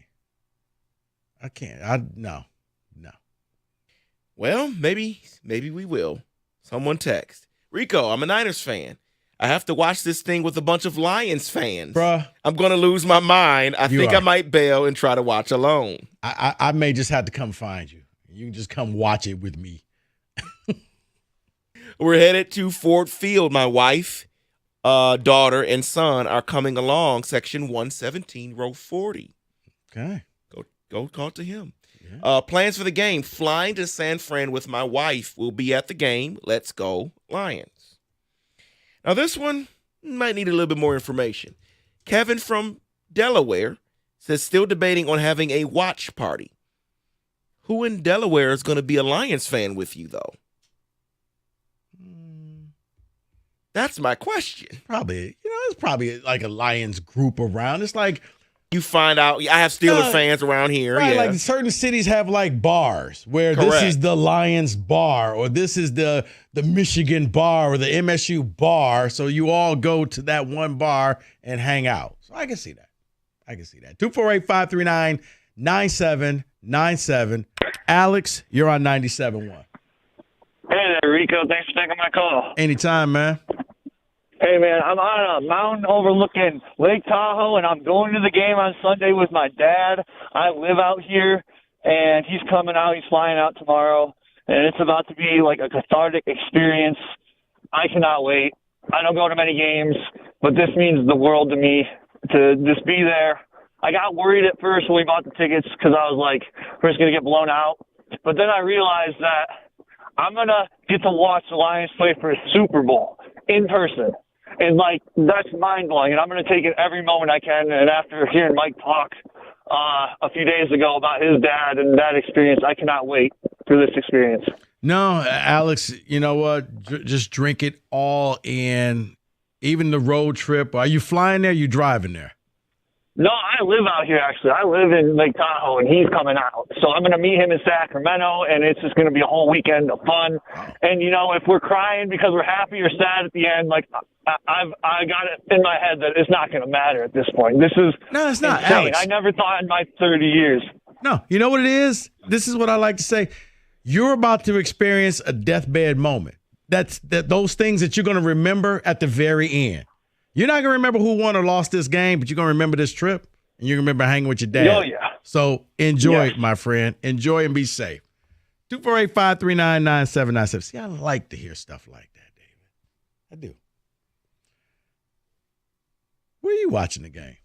S10: I can't. No.
S11: Well, maybe we will. Someone text. Rico, I'm a Niners fan. I have to watch this thing with a bunch of Lions fans.
S10: Bruh.
S11: I'm going to lose my mind. I think I might bail and try to watch alone.
S10: I may just have to come find you. You can just come watch it with me.
S11: We're headed to Ford Field. My wife, daughter, and son are coming along, section 117, row 40.
S10: Okay.
S11: Go talk to him. Yeah. Plans for the game. Flying to San Fran with my wife. Will be at the game. Let's go, Lions. Now, this one might need a little bit more information. Kevin from Delaware says still debating on having a watch party. Who in Delaware is going to be a Lions fan with you, though? That's my question.
S10: Probably, it's probably like a Lions group around. It's like
S11: you find out. I have Steelers fans around here.
S10: Right,
S11: yeah.
S10: Like certain cities have like bars where
S11: Correct.
S10: This is the Lions bar, or this is the Michigan bar, or the MSU bar. So you all go to that one bar and hang out. So I can see that. 248-539-9797. Alex, you're on 97.1.
S14: Hey there, Rico. Thanks for taking my call.
S10: Anytime, man.
S14: Hey, man, I'm on a mountain overlooking Lake Tahoe, and I'm going to the game on Sunday with my dad. I live out here, and he's coming out. He's flying out tomorrow, and it's about to be like a cathartic experience. I cannot wait. I don't go to many games, but this means the world to me to just be there. I got worried at first when we bought the tickets because I was like, we're just going to get blown out. But then I realized that I'm going to get to watch the Lions play for a Super Bowl in person. And, that's mind-blowing, and I'm going to take it every moment I can. And after hearing Mike talk a few days ago about his dad and that experience, I cannot wait for this experience.
S10: No, Alex, you know what? Just drink it all in, even the road trip. Are you flying there or are you driving there?
S14: No, I live out here, actually. I live in Lake Tahoe, and he's coming out. So I'm going to meet him in Sacramento, and it's just going to be a whole weekend of fun. And, if we're crying because we're happy or sad at the end, I got it in my head that it's not going to matter at this point. This is
S10: No, it's not,
S14: insane.
S10: Alex.
S14: I never thought in my 30 years.
S10: No, you know what it is? This is what I like to say. You're about to experience a deathbed moment. Those things that you're going to remember at the very end. You're not going to remember who won or lost this game, but you're going to remember this trip, and you're going to remember hanging with your dad.
S14: Oh, yeah.
S10: So enjoy it, my friend. Enjoy and be safe. 248-539-9797. See, I like to hear stuff like that, David. I do. Where are you watching the game?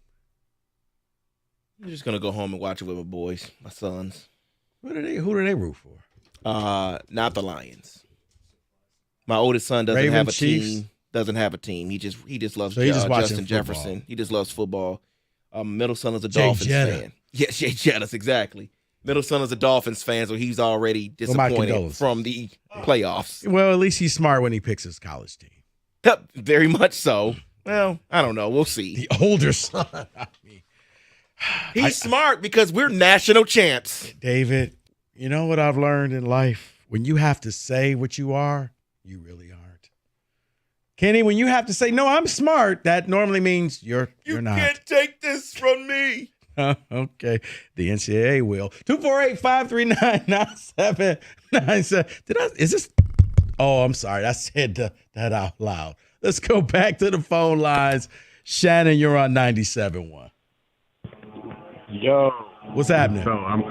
S11: I'm just going to go home and watch it with my boys, my sons.
S10: Who do they root for?
S11: Not the Lions. My oldest son doesn't have a team. Doesn't have a team. He just loves Justin Jefferson. He just loves football. Middle son is a Dolphins fan. Yes, Jay Jettis, exactly. Middle son is a Dolphins fan, so he's already disappointed from the playoffs.
S10: Well, at least he's smart when he picks his college team.
S11: Very much so. Well, I don't know. We'll see.
S10: The older son.
S11: He's smart because we're national champs.
S10: David, You know what I've learned in life? When you have to say what you are, you really aren't. Kenny, when you have to say, no, I'm smart, that normally means you're not.
S11: You can't take this from me.
S10: Okay. The NCAA will. 248-539-9797. Is this? Oh, I'm sorry. I said that out loud. Let's go back to the phone lines. Shannon, you're on 97.1.
S15: Yo.
S10: What's happening?
S15: So I'm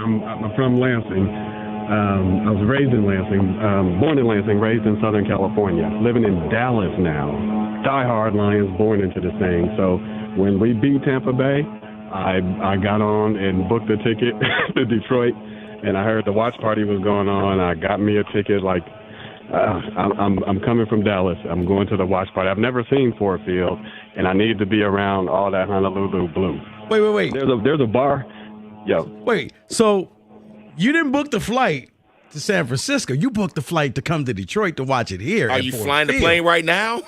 S15: from Lansing. I was raised in Lansing, born in Lansing, raised in Southern California, living in Dallas now. Diehard Lions, born into this thing. So when we beat Tampa Bay, I got on and booked a ticket to Detroit, and I heard the watch party was going on. I got me a ticket. I'm coming from Dallas. I'm going to the watch party. I've never seen Ford Field, and I need to be around all that Honolulu blue.
S10: Wait.
S15: There's a bar. Yo.
S10: Wait. So you didn't book the flight to San Francisco. You booked the flight to come to Detroit to watch it here.
S11: Are you flying the plane right now?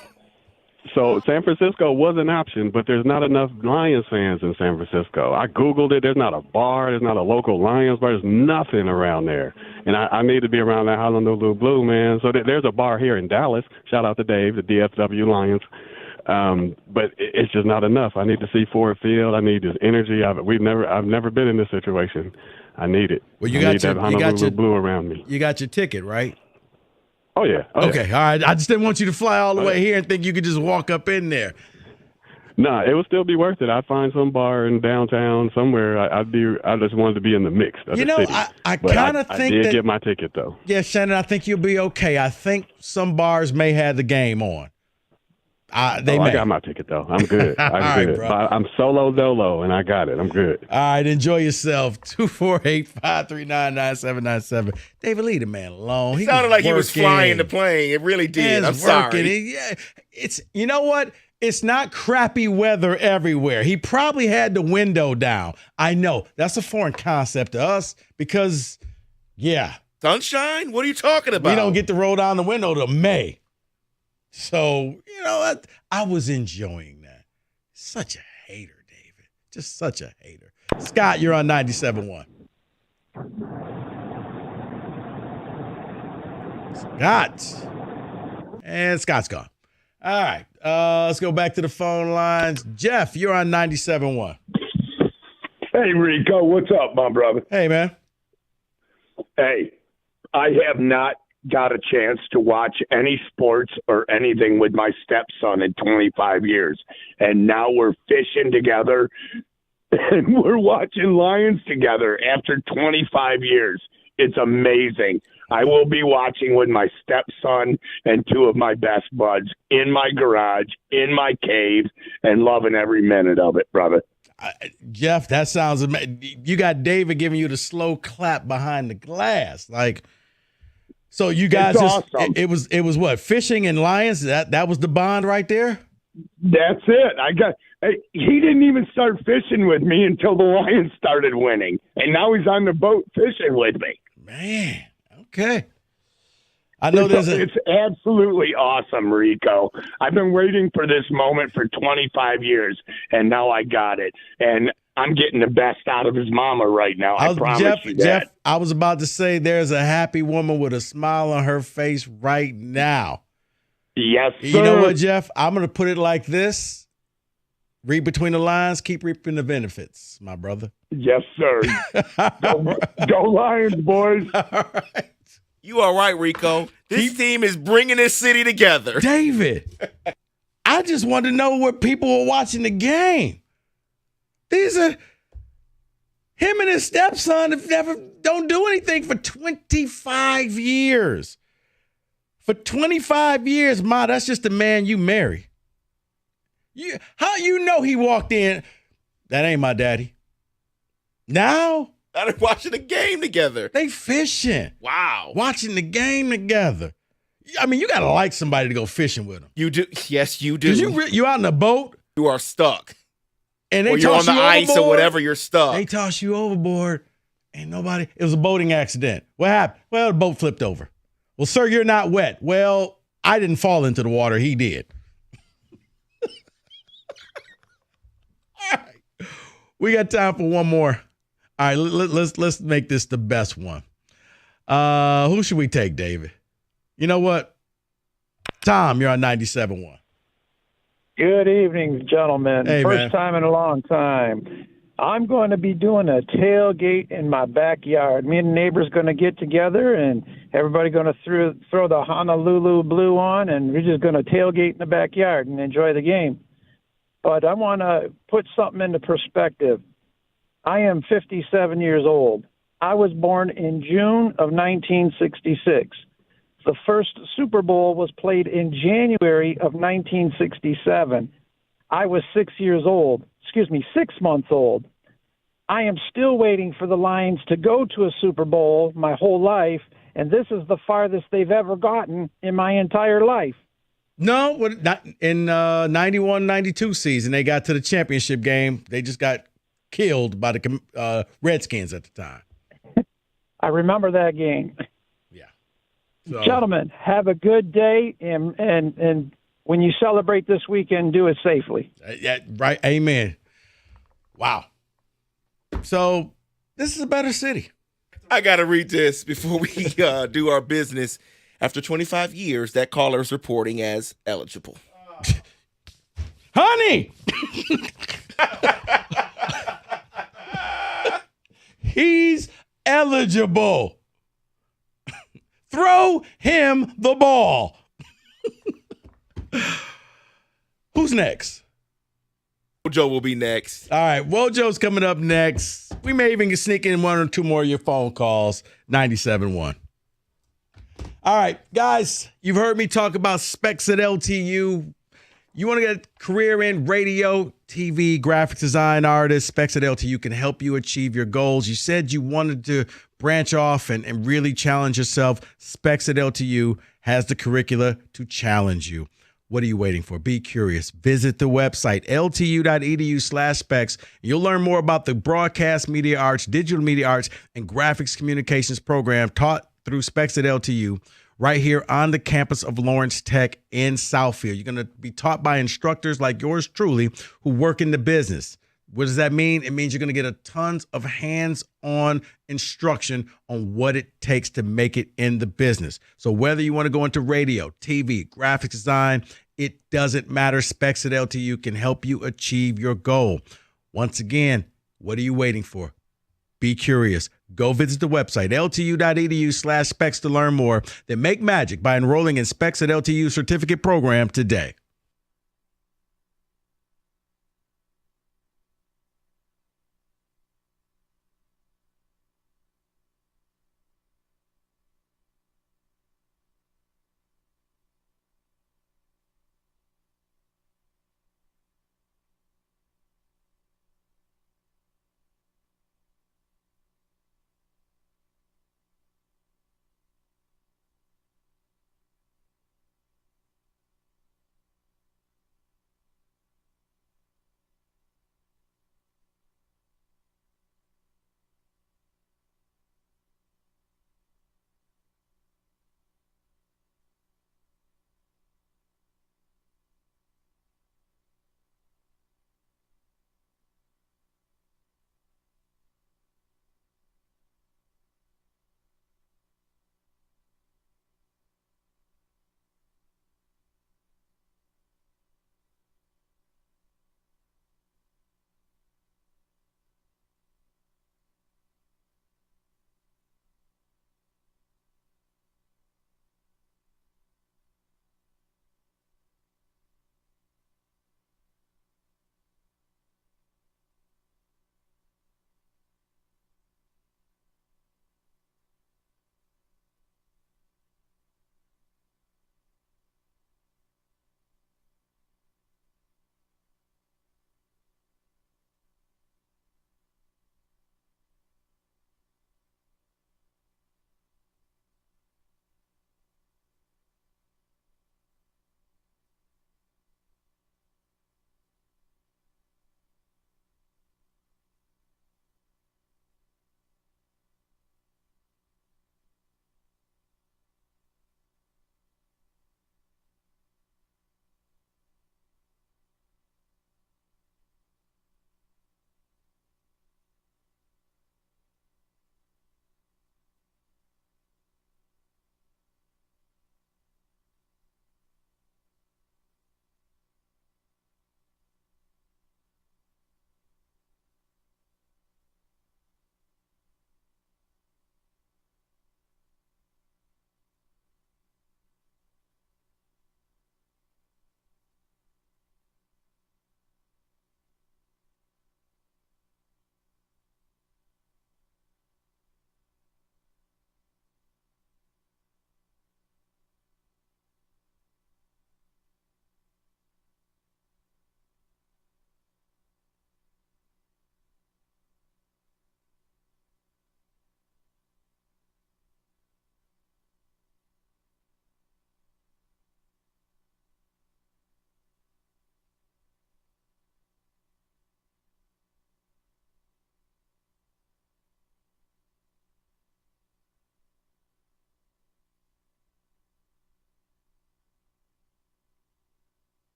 S15: So San Francisco was an option, but there's not enough Lions fans in San Francisco. I Googled it. There's not a bar. There's not a local Lions bar. There's nothing around there. And I need to be around that Honolulu blue, man. So there's a bar here in Dallas. Shout out to Dave, the DFW Lions. But it's just not enough. I need to see Ford Field. I need this energy. I've never been in this situation. I need it.
S10: Well,
S15: I need that Honolulu blue around me.
S10: You got your ticket, right?
S15: Oh, yeah.
S10: Okay, all right. I just didn't want you to fly all the way here and think you could just walk up in there.
S15: Nah, it would still be worth it. I'd find some bar in downtown somewhere. I just wanted to be in the mix of the city.
S10: I kind of think
S15: I did get my ticket, though.
S10: Yeah, Shannon, I think you'll be okay. I think some bars may have the game on. I
S15: got my ticket, though. I'm good. I'm good.
S10: Right,
S15: I'm solo dolo, and I got it. I'm good.
S10: All right, enjoy yourself. 248-539-9797. David, leave the man alone.
S11: It sounded like he was flying the plane. It really did. I'm sorry.
S10: It's, you know what? It's not crappy weather everywhere. He probably had the window down. I know. That's a foreign concept to us because,
S11: Sunshine? What are you talking about?
S10: We don't get to roll down the window till May. So, I was enjoying that. Such a hater, David. Just such a hater. Scott, you're on 97.1. Scott. And Scott's gone. All right. Let's go back to the phone lines. Jeff, you're on 97.1.
S16: Hey, Rico. What's up, my brother?
S10: Hey, man.
S16: Hey, I have not got a chance to watch any sports or anything with my stepson in 25 years. And now we're fishing together and we're watching Lions together after 25 years. It's amazing. I will be watching with my stepson and two of my best buds in my garage, in my cave, and loving every minute of it, brother.
S10: Jeff, that sounds amazing. You got David giving you the slow clap behind the glass. So you guys
S16: awesome.
S10: it was what, fishing and Lions? That was the bond right there?
S16: That's it. He didn't even start fishing with me until the Lions started winning. And now he's on the boat fishing with me.
S10: Man, okay. I know
S16: it's absolutely awesome, Rico. I've been waiting for this moment for 25 years, and now I got it. And I'm getting the best out of his mama right now. I promise you that.
S10: Jeff, I was about to say there's a happy woman with a smile on her face right now.
S16: Yes, sir.
S10: You know what, Jeff? I'm going to put it like this. Read between the lines, keep reaping the benefits, my brother.
S16: Yes, sir. Go Lions, boys.
S10: All right.
S11: You all right, Rico? This team is bringing this city together.
S10: David, I just wanted to know where people were watching the game. These are him and his stepson don't do anything for 25 years. For 25 years, Ma, that's just the man you marry. How you know he walked in? That ain't my daddy. Now
S11: they're watching the game together.
S10: They fishing.
S11: Wow.
S10: Watching the game together. I mean, you got to like somebody to go fishing with them.
S11: You do. Yes, you do.
S10: You out in a boat.
S11: You are stuck.
S10: And they
S11: or you're on the ice or whatever, you're stuck.
S10: They toss you overboard. Ain't nobody. It was a boating accident. What happened? Well, the boat flipped over. Well, sir, you're not wet. Well, I didn't fall into the water. He did. All right. We got time for one more. All right, let's make this the best one. Who should we take, David? You know what? Tom, you're on 97.1.
S8: Good evening, gentlemen.
S10: Hey,
S8: First
S10: man.
S8: time in a long time. I'm going to be doing a tailgate in my backyard. Me and the neighbors going to get together, and everybody going to throw the Honolulu blue on, and we're just going to tailgate in the backyard and enjoy the game. But I want to put something into perspective. I am 57 years old. I was born in June of 1966. The first Super Bowl was played in January of 1967. I was 6 months old. I am still waiting for the Lions to go to a Super Bowl my whole life, and this is the farthest they've ever gotten in my entire life.
S10: No, not in 91-92 season. They got to the championship game. They just got killed by the Redskins at the time.
S8: I remember that game.
S10: So,
S8: Gentlemen, have a good day, and when you celebrate this weekend, do it safely.
S10: yeah, right. Amen. Wow. So this is a better city.
S11: I got to read this before we do our business. After 25 years, that caller is reporting as eligible.
S10: Honey! He's eligible. Throw him the ball. Who's next?
S11: Wojo will be next.
S10: All right, Wojo's coming up next. We may even sneak in one or two more of your phone calls. 97.1. All right, guys, you've heard me talk about Specs at LTU. You want to get a career in radio, TV, graphics design artist, Specs at LTU can help you achieve your goals. You said you wanted to branch off and really challenge yourself. Specs at LTU has the curricula to challenge you. What are you waiting for? Be curious. Visit the website, ltu.edu/specs. You'll learn more about the broadcast media arts, digital media arts, and graphics communications program taught through Specs at LTU right here on the campus of Lawrence Tech in Southfield. You're going to be taught by instructors like yours truly who work in the business. What does that mean? It means you're going to get a tons of hands-on instruction on what it takes to make it in the business. So whether you want to go into radio, TV, graphics design, it doesn't matter. Specs at LTU can help you achieve your goal. Once again, what are you waiting for? Be curious. Go visit the website, ltu.edu/specs to learn more. Then make magic by enrolling in Specs at LTU certificate program today.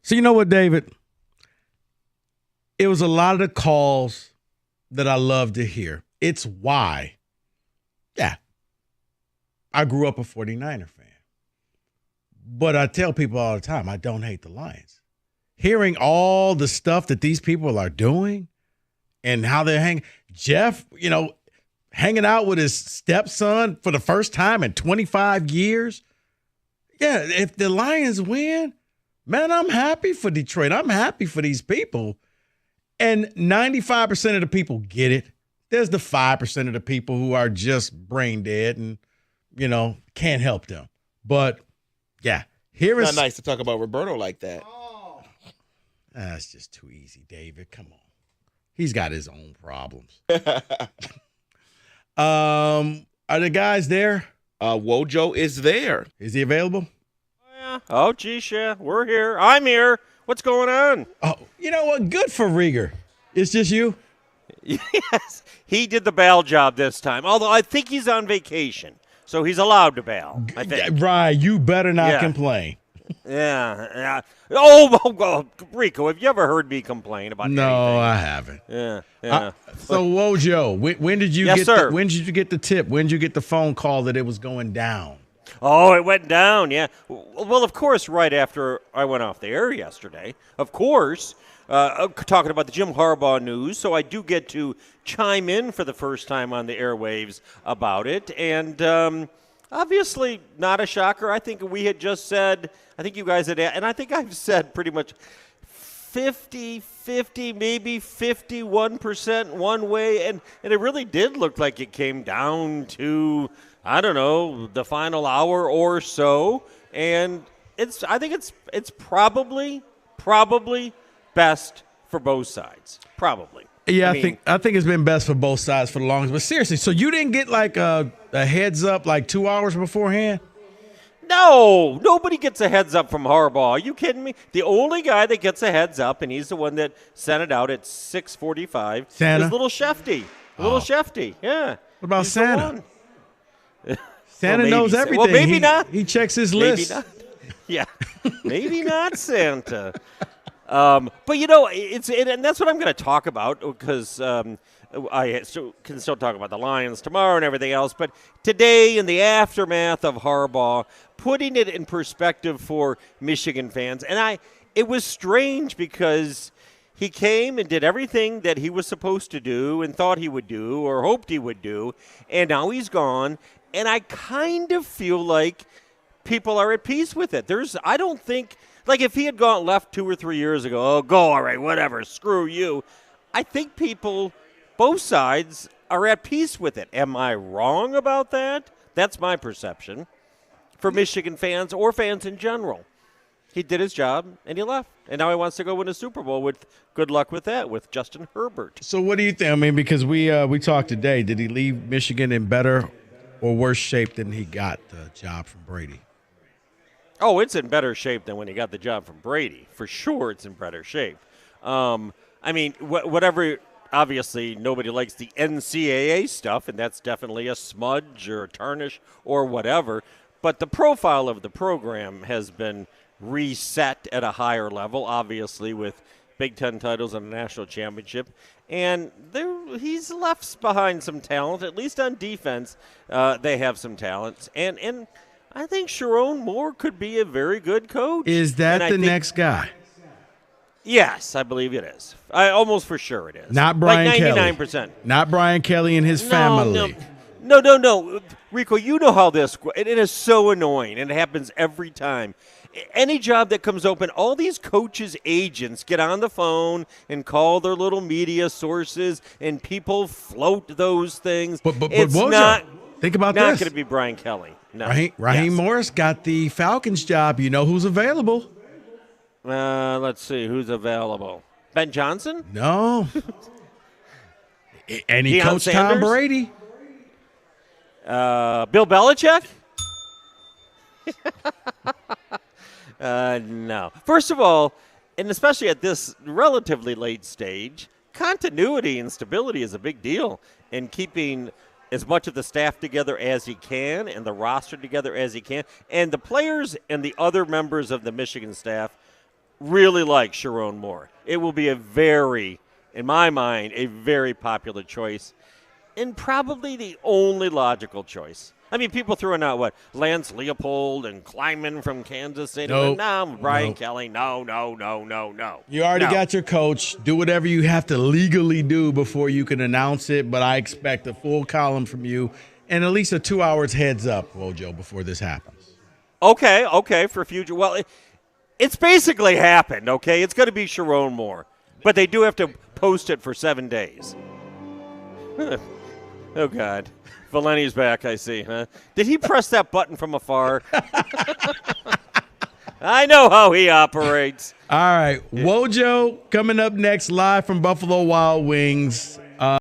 S10: So you know what, David? It was a lot of the calls that I love to hear. It's why, I grew up a 49er fan. But I tell people all the time, I don't hate the Lions. Hearing all the stuff that these people are doing and how they're hanging. Jeff, hanging out with his stepson for the first time in 25 years. Yeah, if the Lions win, man, I'm happy for Detroit. I'm happy for these people. And 95% of the people get it. There's the 5% of the people who are just brain dead and, can't help them. But, here
S11: It's
S10: is
S11: not nice to talk about Roberto like that.
S10: That's just too easy, David. Come on. He's got his own problems. Are the guys there?
S11: Wojo is there.
S10: Is he available?
S17: Yeah. Oh, geez, yeah. We're here. I'm here. What's going on?
S10: Oh, you know what? Good for Rieger. It's just you?
S17: Yes. He did the bail job this time, although I think he's on vacation, so he's allowed to bail, I think.
S10: Right. You better not complain.
S17: Yeah. Oh, Rico, have you ever heard me complain about anything?
S10: No, I haven't.
S17: Yeah.
S10: So, Wojo, when did you
S17: Yes, sir.
S10: when did you get the tip? When did you get the phone call that it was going down?
S17: Oh, it went down, yeah. Well, of course, right after I went off the air yesterday, of course, talking about the Jim Harbaugh news, so I do get to chime in for the first time on the airwaves about it. And obviously, not a shocker. I think we had just said, I think you guys had, and I think I've said pretty much 50, maybe 51% one way, and it really did look like it came down to, I don't know, the final hour or so, and I think it's probably best for both sides, probably.
S10: Yeah, I think it's been best for both sides for the longest. But seriously, so you didn't get like a heads up like 2 hours beforehand?
S17: No, nobody gets a heads up from Harbaugh. Are you kidding me? The only guy that gets a heads up, and he's the one that sent it out at 6:45,
S10: Santa?
S17: is Little Shefty. Little Shefty, yeah.
S10: What about
S17: He's
S10: Santa? Santa
S17: Well,
S10: knows
S17: maybe.
S10: everything.
S17: Well, maybe not.
S10: He checks his
S17: Maybe
S10: list.
S17: not. Yeah, maybe not Santa. But and that's what I'm going to talk about because I can still talk about the Lions tomorrow and everything else. But today, in the aftermath of Harbaugh, putting it in perspective for Michigan fans, and it was strange because he came and did everything that he was supposed to do and thought he would do or hoped he would do, and now he's gone. And I kind of feel like people are at peace with it. I don't think, like if he had gone left 2 or 3 years ago, go, all right, whatever, screw you. I think people, both sides, are at peace with it. Am I wrong about that? That's my perception for Michigan fans or fans in general. He did his job, and he left. And now he wants to go win a Super Bowl with good luck with that, with Justin Herbert.
S10: So what do you think? I mean, because we talked today, did he leave Michigan in better or worse shape than he got the job from Brady?
S17: Oh, it's in better shape than when he got the job from Brady. For sure it's in better shape. Whatever, obviously nobody likes the NCAA stuff, and that's definitely a smudge or a tarnish or whatever. But the profile of the program has been reset at a higher level, obviously, with Big Ten titles and a national championship. And he's left behind some talent, at least on defense. They have some talents. And I think Sharon Moore could be a very good coach.
S10: Is that the next guy?
S17: Yes, I believe it is. Almost for sure it is.
S10: Not Brian
S17: like 99%.
S10: Kelly. Not Brian Kelly and his family.
S17: No. Rico, you know how this – it is so annoying, and it happens every time. Any job that comes open, all these coaches' agents get on the phone and call their little media sources, and people float those things.
S10: But
S17: it's
S10: Wojo,
S17: not
S10: think about
S17: not
S10: this.
S17: going to be Brian Kelly. No.
S10: Raheem Morris got the Falcons job. You know who's available?
S17: Let's see. Who's available? Ben Johnson?
S10: No. And he
S17: Deion
S10: coached
S17: Sanders?
S10: Tom Brady.
S17: Bill Belichick? No. First of all, and especially at this relatively late stage, continuity and stability is a big deal in keeping as much of the staff together as he can and the roster together as he can. And the players and the other members of the Michigan staff really like Sharon Moore. It will be in my mind, a very popular choice, and probably the only logical choice. I mean, people throwing out Lance Leopold and Kleinman from Kansas City.
S10: Nope.
S17: No, Brian
S10: Nope.
S17: Kelly. No.
S10: You already
S17: No.
S10: got your coach. Do whatever you have to legally do before you can announce it, but I expect a full column from you and at least a 2 hours heads up, Wojo, before this happens.
S17: Okay, for future. Well, it's basically happened, okay? It's going to be Sharon Moore, but they do have to post it for 7 days. Oh, God. Valenti's back, I see, huh? Did he press that button from afar? I know how he operates.
S10: All right. Wojo coming up next live from Buffalo Wild Wings.